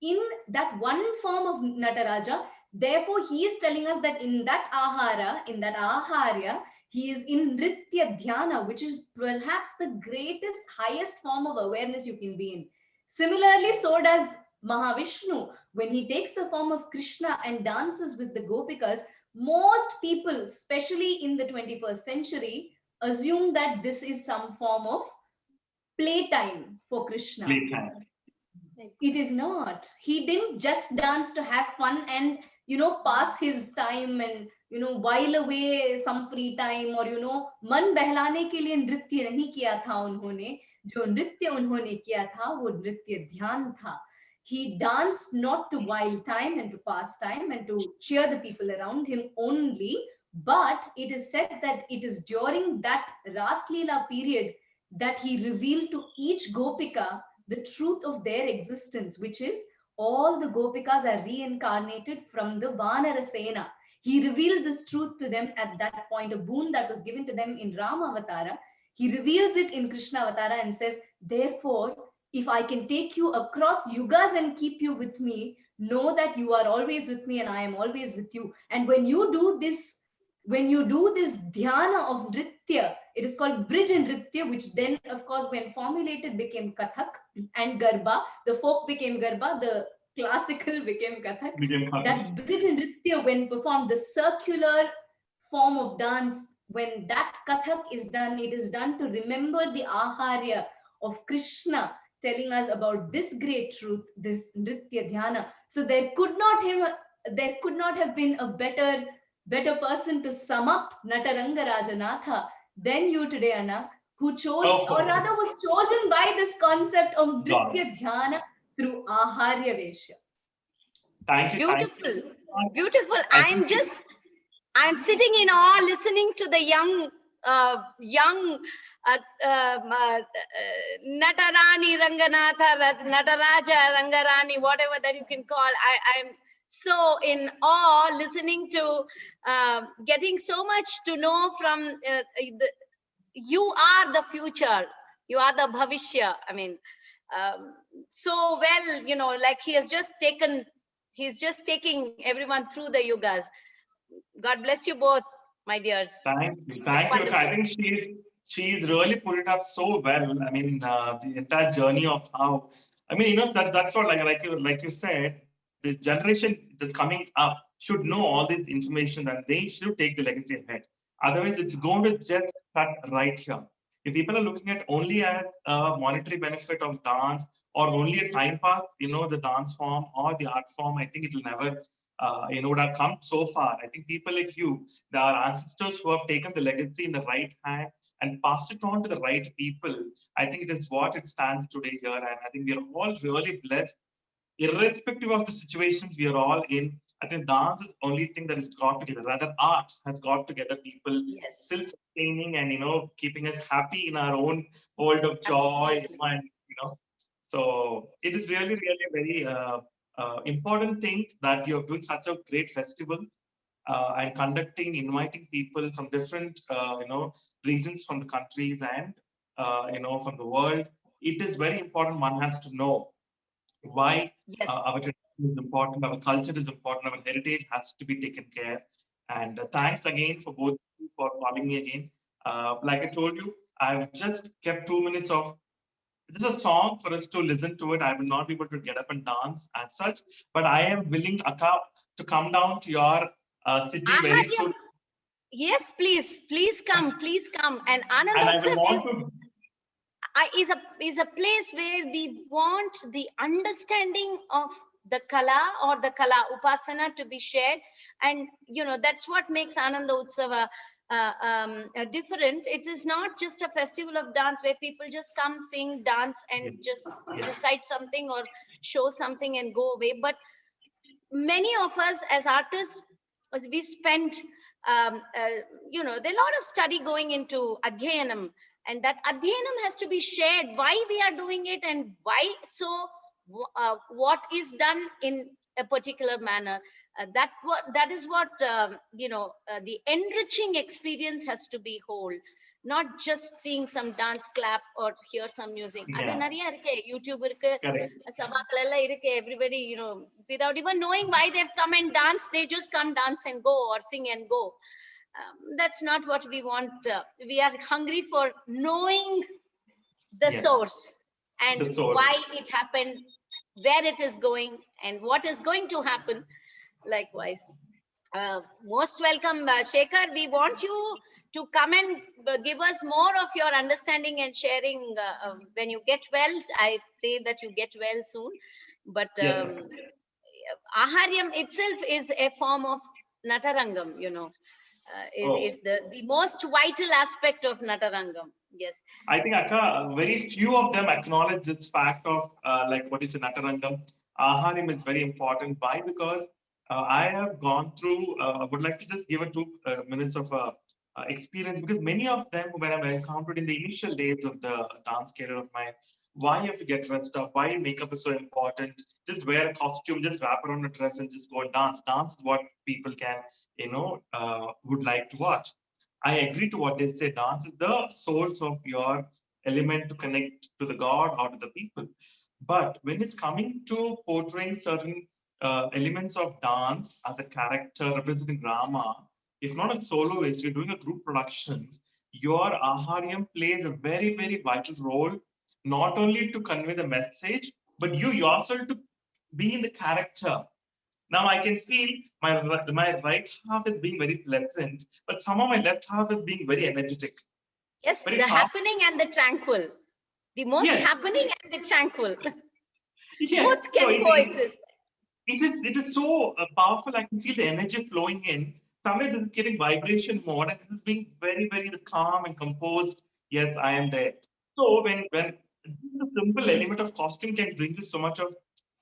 in that one form of Nataraja. Therefore, he is telling us that in that Ahara, in that Aharya, he is in Nritya Dhyana, which is perhaps the greatest, highest form of awareness you can be in. Similarly, so does Mahavishnu. When he takes the form of Krishna and dances with the Gopikas, most people, especially in the 21st century, assume that this is some form of playtime for Krishna. Playtime. It is not. He didn't just dance to have fun and, pass his time and, while away some free time, or, मन बहलाने के लिए नृत्य नहीं किया था उन्होंने. जो नृत्य उन्होंने किया था, वो नृत्य ध्यान था. He danced not to while time and to pass time and to cheer the people around him only, but it is said that it is during that Ras Leela period that he revealed to each Gopika the truth of their existence, which is all the Gopikas are reincarnated from the Vanara Sena. He revealed this truth to them at that point, a boon that was given to them in Rama Avatara. He reveals it in Krishna Avatara and says, therefore, if I can take you across yugas and keep you with me, know that you are always with me and I am always with you. And when you do this dhyana of nritya, it is called bridge nritya, which then, of course, when formulated, became Kathak and Garba. The folk became Garba, the classical became Kathak. That bridge nritya, when performed, the circular form of dance, when that Kathak is done, it is done to remember the Aharya of Krishna, telling us about this great truth, this nritya dhyana. So there could not have been a better person to sum up Nataranga Rajanatha than you today, Anna, who chose, or rather was chosen by this concept of Nritya Dhyana through Aharya Veshya. Thank you. Beautiful. Beautiful. I'm sitting in awe listening to the young Natarani Ranganatha, Nataraja Rangarani, whatever that you can call. I'm so in awe listening to getting so much to know from you are the future, you are the bhavishya. I mean, so well, like he's just taking everyone through the yugas. God bless you both, my dears. Thank you. So Thank you. wonderful. I think she's really put it up so well. I mean, the entire journey of how, I mean, that's what, like you said, the generation that's coming up should know all this information, and they should take the legacy ahead. Otherwise, it's going to just cut right here. If people are looking at only as a monetary benefit of dance, or only a time pass, the dance form or the art form, I think it will never would have come so far. I think people like you, our ancestors who have taken the legacy in the right hand and passed it on to the right people, I think it is what it stands today here. And I think we are all really blessed, irrespective of the situations we are all in. I think dance is only thing that is got together. Rather, art has got together people, Yes. still sustaining and keeping us happy in our own world of joy. Absolutely. And so it is really, really a very important thing that you're doing such a great festival and conducting, inviting people from different regions from the countries and from the world. It is very important. One has to know why Yes. our tradition is important, our culture is important, our heritage has to be taken care. And thanks again for both of you for calling me again. Like I told you, I've just kept 2 minutes of just a song for us to listen to it. I will not be able to get up and dance as such, but I am willing, Akka, to come down to your city very Aharyam, soon. yes, please come, please come. And And I will Anandotsav want to. is a place where we want the understanding of the kala or the kala upasana to be shared, and that's what makes Anandotsav different. It is not just a festival of dance where people just come, sing, dance, and just recite something or show something and go away, but many of us as artists, as we spend there are a lot of study going into adhyanam, and that adhyanam has to be shared, why we are doing it and why so what is done in a particular manner. That is what the enriching experience has to be whole, not just seeing some dance clap or hear some music. அது Yeah, நிறைய இருக்கு, YouTube இருக்கு, correct. சபாக்கள் எல்லாம் இருக்கு, everybody without even knowing why they've come and dance, they just come, dance and go, or sing and go. That's not what we want. We are hungry for knowing the Yes, source and the source. why it happened, where it is going, and what is going to happen. Likewise, most welcome, Shekhar. We want you to come and give us more of your understanding and sharing when you get well. I pray that you get well soon. But Yes, Aharyam itself is a form of Natarangam, oh. is the most vital aspect of Natarangam. Yes. I think, Akka, very few of them acknowledge this fact of like what is the Natarangam. Aharim is very important. Why? Because I have gone through, I would like to just give a 2 minutes of experience, because many of them, when I've encountered in the initial days of the dance career of mine, why you have to get dressed up, why makeup is so important, just wear a costume, just wrap around a dress and just go and dance. Dance is what people can, would like to watch. I agree to what they say. Dance is the source of your element to connect to the God or to the people. But when it's coming to portraying certain elements of dance as a character representing drama, if not a soloist, you're doing a group productions, your Aharyam plays a very, very vital role, not only to convey the message, but you yourself to be in the character. Now I can feel my right half is being very pleasant, but somehow my left half is being very energetic. Yes, Very the powerful. happening and the tranquil. The most Yes. happening and the tranquil. Yes. Both can So coexist. it is so powerful. I can feel the energy flowing in. Somewhere this is getting vibration more, and this is being very, very calm and composed. Yes, I am there. So when the simple element of costume can bring you so much of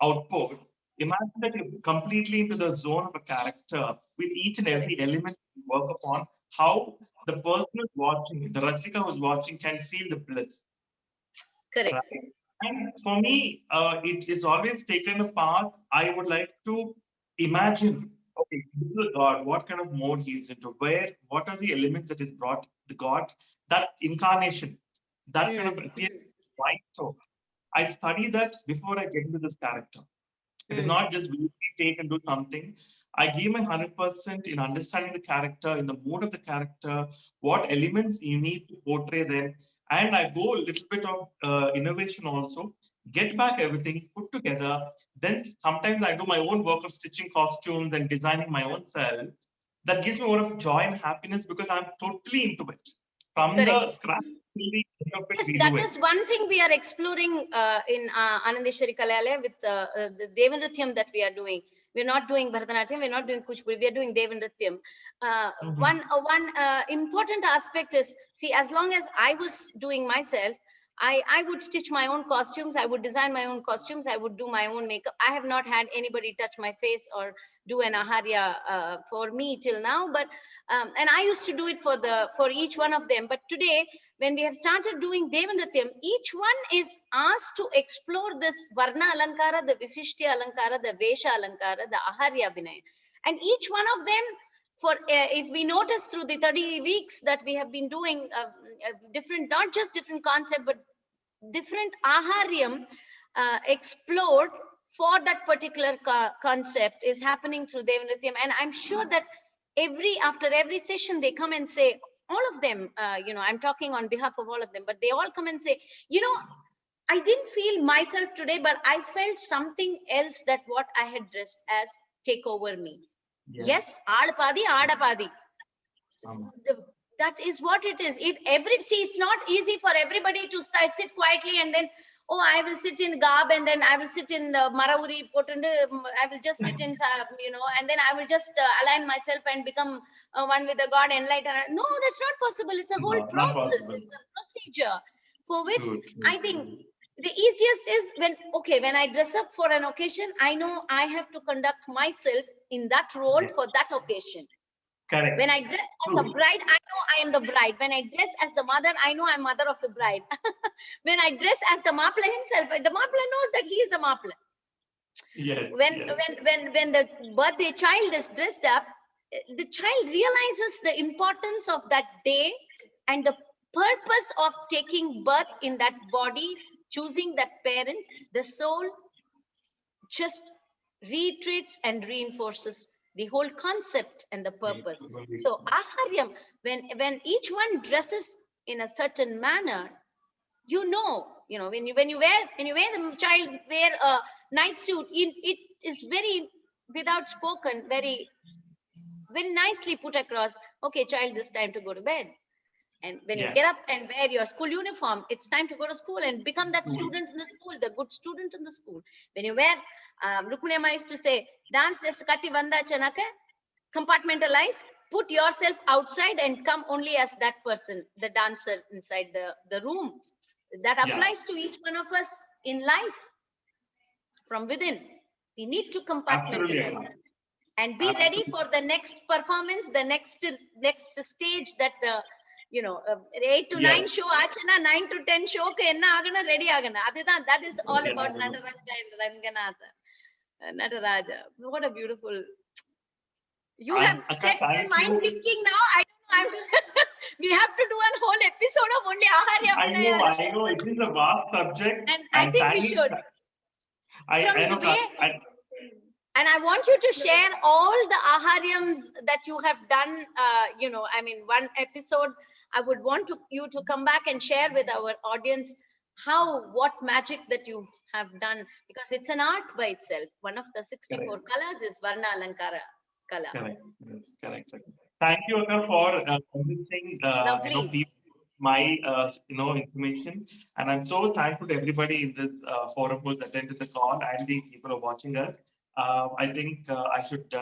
output, imagine that you're completely into the zone of a character with each and every element you work upon. How the person who's watching, the Rasika who's watching, can feel the bliss. Correct. Right? And for me, it is always taken a path. I would like to imagine, okay, this is a God, what kind of mode he is into, what are the elements that is brought the God, that incarnation, that kind of appearance, right? So I study that before I get into this character. It is not just we take and do something. I give my 100% in understanding the character, in the mood of the character, what elements you need to portray them. And I go a little bit of innovation also, get back everything, put together. Then sometimes I do my own work of stitching costumes and designing my own self. That gives me more of joy and happiness because I'm totally into it. From Correct. the scratch till the end of it, Yes, we that do it. is one thing we are exploring in Anandeshwari Kalayalaya with the Devanrityam that we are doing. We're not doing Bharatanatyam, we're not doing Kuchipudi, we are doing Devanrityam. One important aspect is, see, as long as I was doing myself, I would stitch my own costumes. I would design my own costumes. I would do my own makeup. I have not had anybody touch my face or do an aharya for me till now. But and I used to do it for each one of them. But today, when we have started doing Devanrityam, each one is asked to explore this Varna Alankara, the Visishtya Alankara, the Vesha Alankara, the Aharya Vinaya. And each one of them, for if we notice through the 30 weeks that we have been doing different, not just different concept, but different aharyam explored for that particular concept is happening through Devanrityam. And I'm sure that after every session, they come and say, all of them, I'm talking on behalf of all of them, but they all come and say, I didn't feel myself today, but I felt something else that what I had dressed as take over me. Yes, aadapadi, aadapadi. That is what it is. If it's not easy for everybody to sit quietly and then, oh, I will sit in garb and then I will sit in the marauri potund, I will just sit in, and then I will just align myself and become one with the God enlightened. No, that's not possible. It's a whole process. It's a procedure for which I think the easiest is when I dress up for an occasion, I know I have to conduct myself in that role for that occasion. Correct. When I dress as a bride, I know I am the bride. When I dress as the mother, I know I'm mother of the bride. When I dress as the Mapla himself, the Mapla knows that he is the Mapla. Yes. When the birthday child is dressed up, the child realizes the importance of that day and the purpose of taking birth in that body, choosing that parents. The soul just retreats and reinforces the whole concept and the purpose. So aharyam, when each one dresses in a certain manner, when you wear the child wear a night suit, it is very without spoken, very very nicely put across. Okay, child, this time to go to bed. And when you get up and wear your school uniform, it's time to go to school and become that student in the school, the good student in the school. When you wear, Rukmini Amma used to say, dance dress katti vanda chanaka, compartmentalize, put yourself outside and come only as that person, the dancer inside the room. That applies to each one of us in life from within. We need to compartmentalize and be ready for the next performance, the next stage that 8 to 9 show aachana, 9 to 10 show ku enna agana ready agana. That is all about Nataranga and Ranganatha, Nataraja. What a beautiful. You have set my mind thinking now. I don't know. We have to do a whole episode of only Aharya. I know. It is a vast subject. And I think we should. And I want you to share all the aharyams that you have done. One episode, I would want you to come back and share with our audience what magic that you have done, because it's an art by itself. One of the 64 colors is Varna Alankara Kala. Correct. Thank you, Akka, for everything. My information, and I'm so thankful to everybody in this forum who's attended the call and the people who are watching us. I think I should,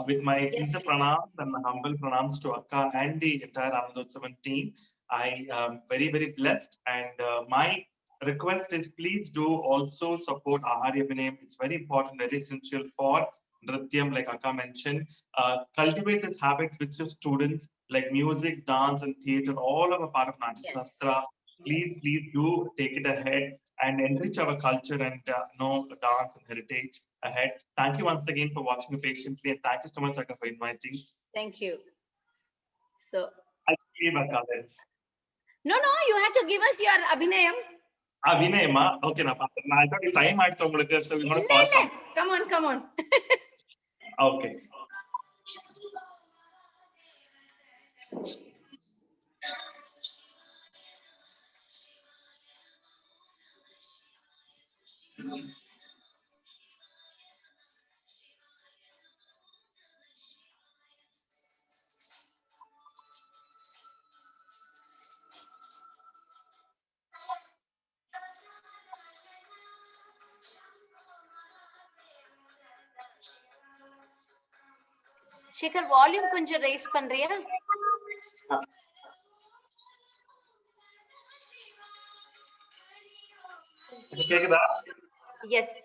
with my sincere pranams and my humble pranams to Akka and the entire Anandotsav team, I am very, very blessed. And my request is, please do also support Aharya Vinayam. It's very important, very essential for Nrityam, like Akka mentioned. Cultivate this habit with your students, like music, dance, and theatre, all of a part of Nata Shastra. Please do take it ahead and enrich our culture and dance and heritage ahead. Thank you once again for watching patiently, and thank you so much, Akka, for inviting. Thank you. So I'll give Akka then. No, you had to give us your Abhinayam. Abhinayama? Okay, I thought time out, so we're going to pause. Come on. Okay. Shekhar, volume கொஞ்சம் raise பண்றியா? Yes.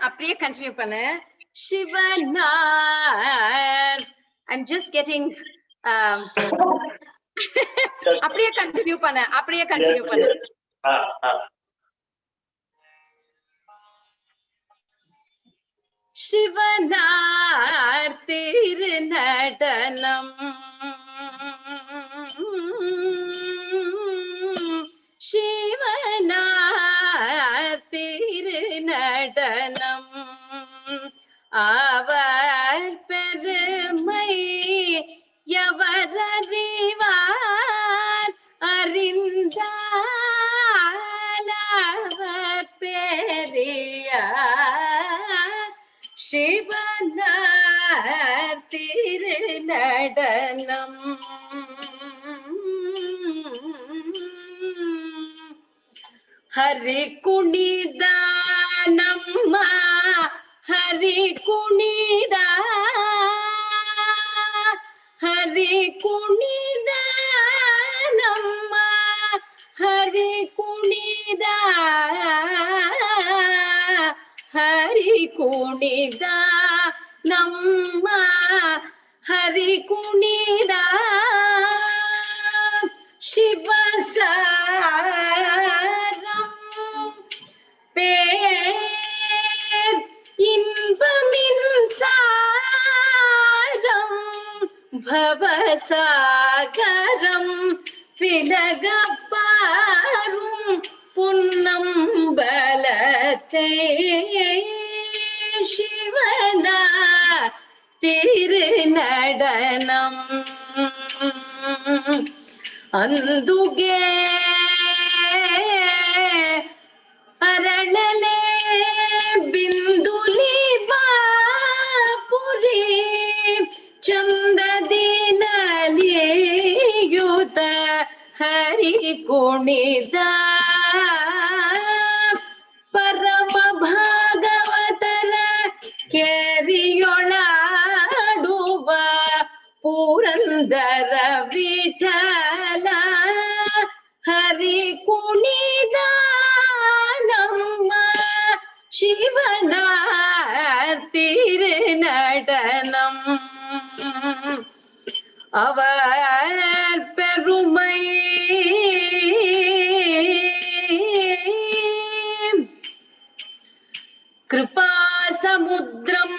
அப்படியே continue பண்ணு சிவனார். I'm just getting அப்படியே continue பண்ணு. சிவனார் திருநடனம் சிவனார் திருநடனம் அவர் பெருமை எவரறிவார் அறிந்தால் அவர் பெரியார் சிவனார் திருநடனம் ஹரி குணிதானம்மா ஹரி குணிதா ஹரி குணிதானம்மா ஹரி குணிதா ஹரி குணிதா நம்மா ஹரி குணிதா சிவசாரம் பேர் இன்பமின் சாரம் பவசாகரம் விலகப்பாரும் புன்னம்பலத்தை சிவனா திருநடனம் అందుగే అరణలే బిందులి బాపురి చందదినలియుత హరి కుణిద పరమ భాగవతర కేರಿಯೊಳಾಡುವ ಪುರಂದರ ವಿಠಲ ಹರಿ ಕುಣಿದ ನಮ್ಮ ಶಿವನ ತಿರುನಡನಂ அவர் பெருமை कृपासमुद्रं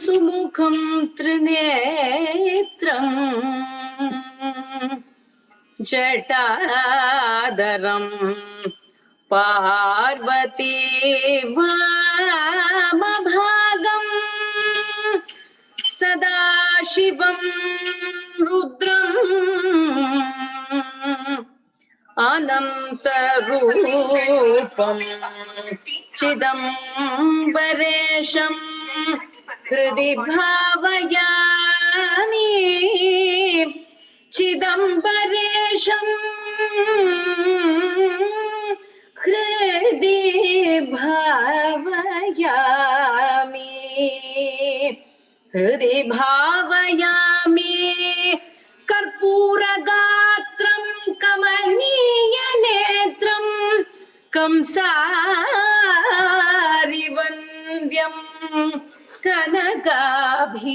सुमुखं त्रिनेत्रम् जटाधरं पार्वती वामभागं सदाशिवं रुद्रम् अनन्तरूपं चिदम्बरेशं हृदि भावयामि चिदम्बरेशं हृदि भावयामि हृदि भावयामि कर्पूरगात्रं कमनीयनेत्रं कंसारिवन्द्यं कनकाभिरामम्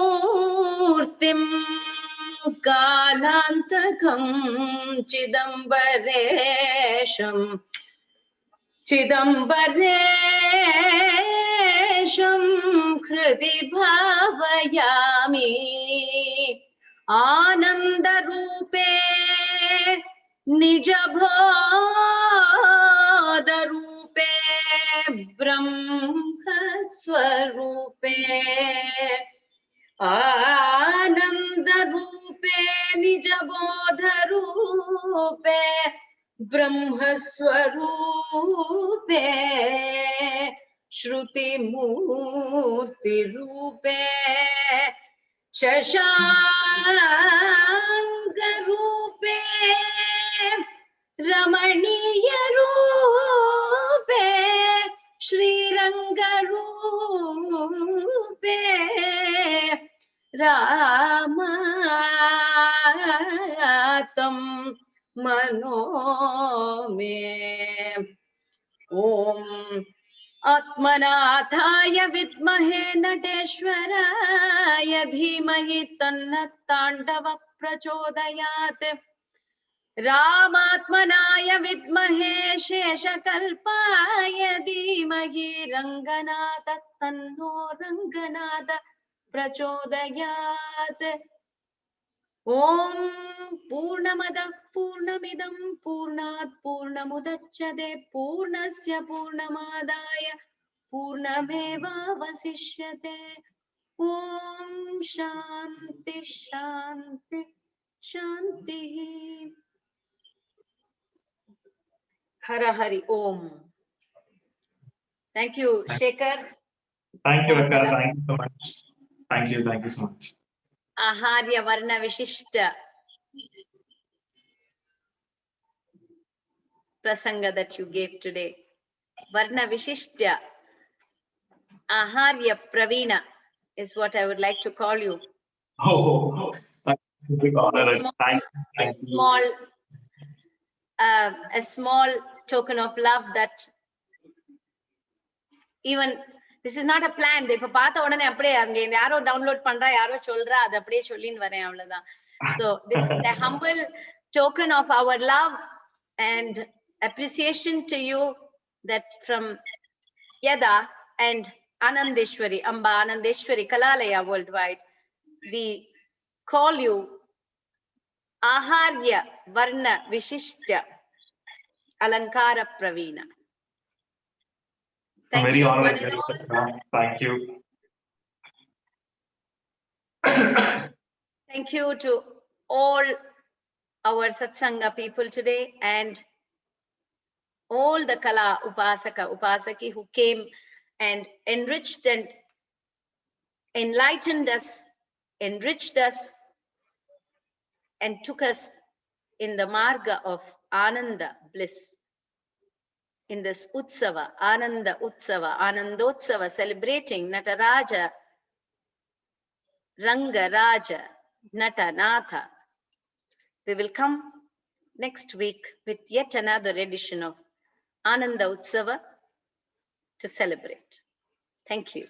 कल्याणमूर्तिं कालान्तकं चिदम्बरेशम् चिदम्बरेशं हृदि भावयामि आनन्दरूपे निजबोधरूपे ब्रह्मस्वरूपे आनन्दरूपे निजबोधरूपे ब्रह्मस्वरूपे श्रुतिमूर्तिरूपे शशाङ्करूपे रमणीयरूपे श्रीरङ्गरूपे रामातं मनो मे ॐ आत्मनाथाय विद्महे नटेश्वराय धीमहि तन्नः ताण्डवः प्रचोदयात् रामात्मनाय विद्महे शेषकल्पाय धीमहि रङ्गनाथः तन्नो रङ्गनाथ प्रचोदयात् ॐ पूर्णमदः पूर्णमिदं पूर्णात् पूर्णमुदच्यते पूर्णस्य पूर्णमादाय पूर्णमेवावशिष्यते ॐ शान्ति शान्ति शान्तिः हर हरि ओम thank you Shekhar Thank you, Akka. Thank you so much. Thank you so much. आहार्य वर्ण विशिष्ट prasanga that you gave today. Varna Vishishta Aharya Pravina is what I would like to call you. Oh, that's a big honor. A small token of love that even this is not a plan. இப்ப பார்த்த உடனே அப்படியே அங்க யாரோ download பண்றா யாரோ சொல்றா அது அப்படியே சொல்லின்னு வரேன் அவ்வளவுதான். So this is a humble token of our love and appreciation to you that from Yada and Anandeshwari, Amba Anandeshwari Kalalaya worldwide, we call you Aharya Varna Vishishta Alankara Pravina. I'm very honored. Thank you. Thank you to all our Satsanga people today and all the Kala Upasaka, Upasaki who came and enriched and enlightened us, enriched us, and took us in the marga of Ananda bliss. In this Utsava, Ananda Utsava, Anandotsava, celebrating Nataraja, Ranga Raja, Nata, Natha. We will come next week with yet another edition of Ananda Utsava to celebrate. Thank you.